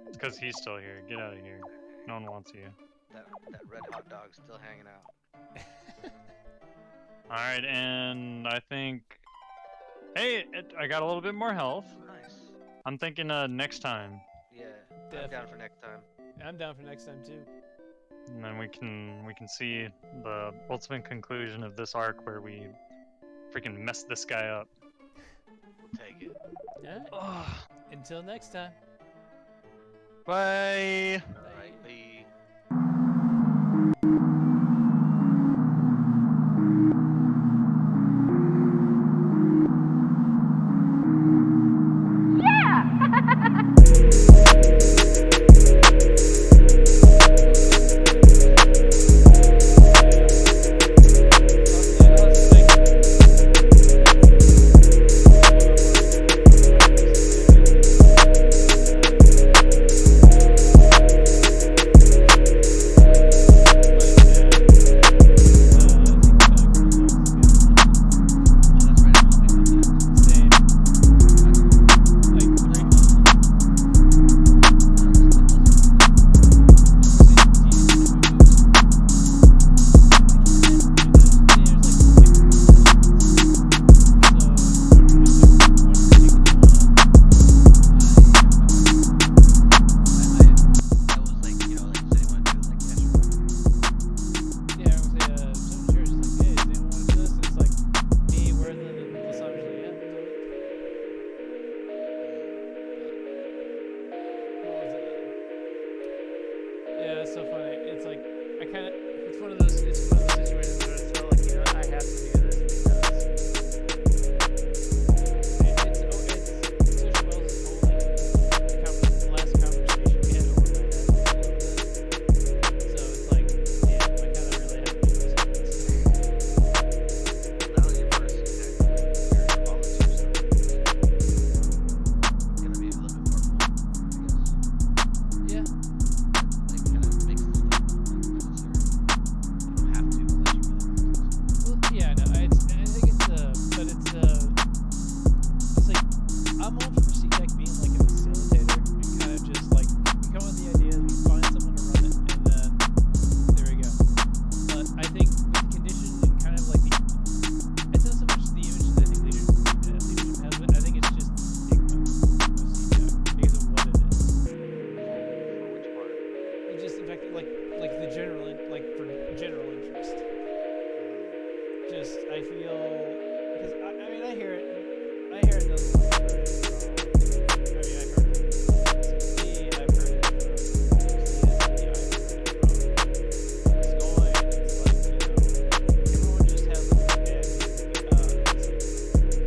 It's because he's still here. Get out of here. No one wants you. That red hot dog's still hanging out. Alright, and I think... Hey, I got a little bit more health. Nice. I'm thinking next time. Yeah, I'm Definitely. down for next time. I'm down for next time too. And then we can see the ultimate conclusion of this arc where we freaking mess this guy up. Take it. Alright. Ugh. Until next time. Bye! Alright, bye. just I feel because I mean I hear it doesn't look very strong. I mean I've heard it from CC, I've heard it from CSD, I've heard it from it's going. It's like everyone just has like a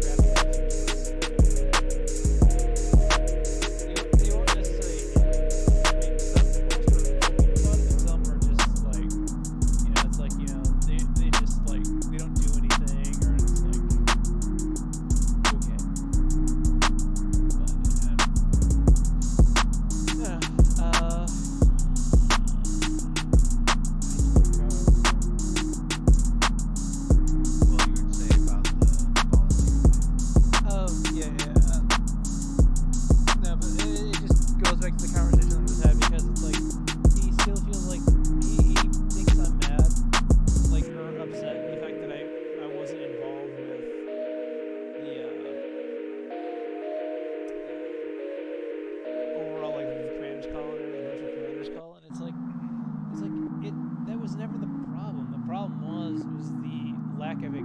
bad crappy they won't necessarily. I mean some most are talking about it, and some are just like. It's like, they just like, we don't do anything, or it's like, okay. But, yeah. Well, you would say about the volunteer thing. Yeah. No, but it just goes back to the conversation that was had because it's like, he still feels like, he thinks I'm mad, like, or upset at the fact that I wasn't involved with the, overall, like, the commander's call or the virtual commander's call, and it's like, that was never the problem. The problem was the lack of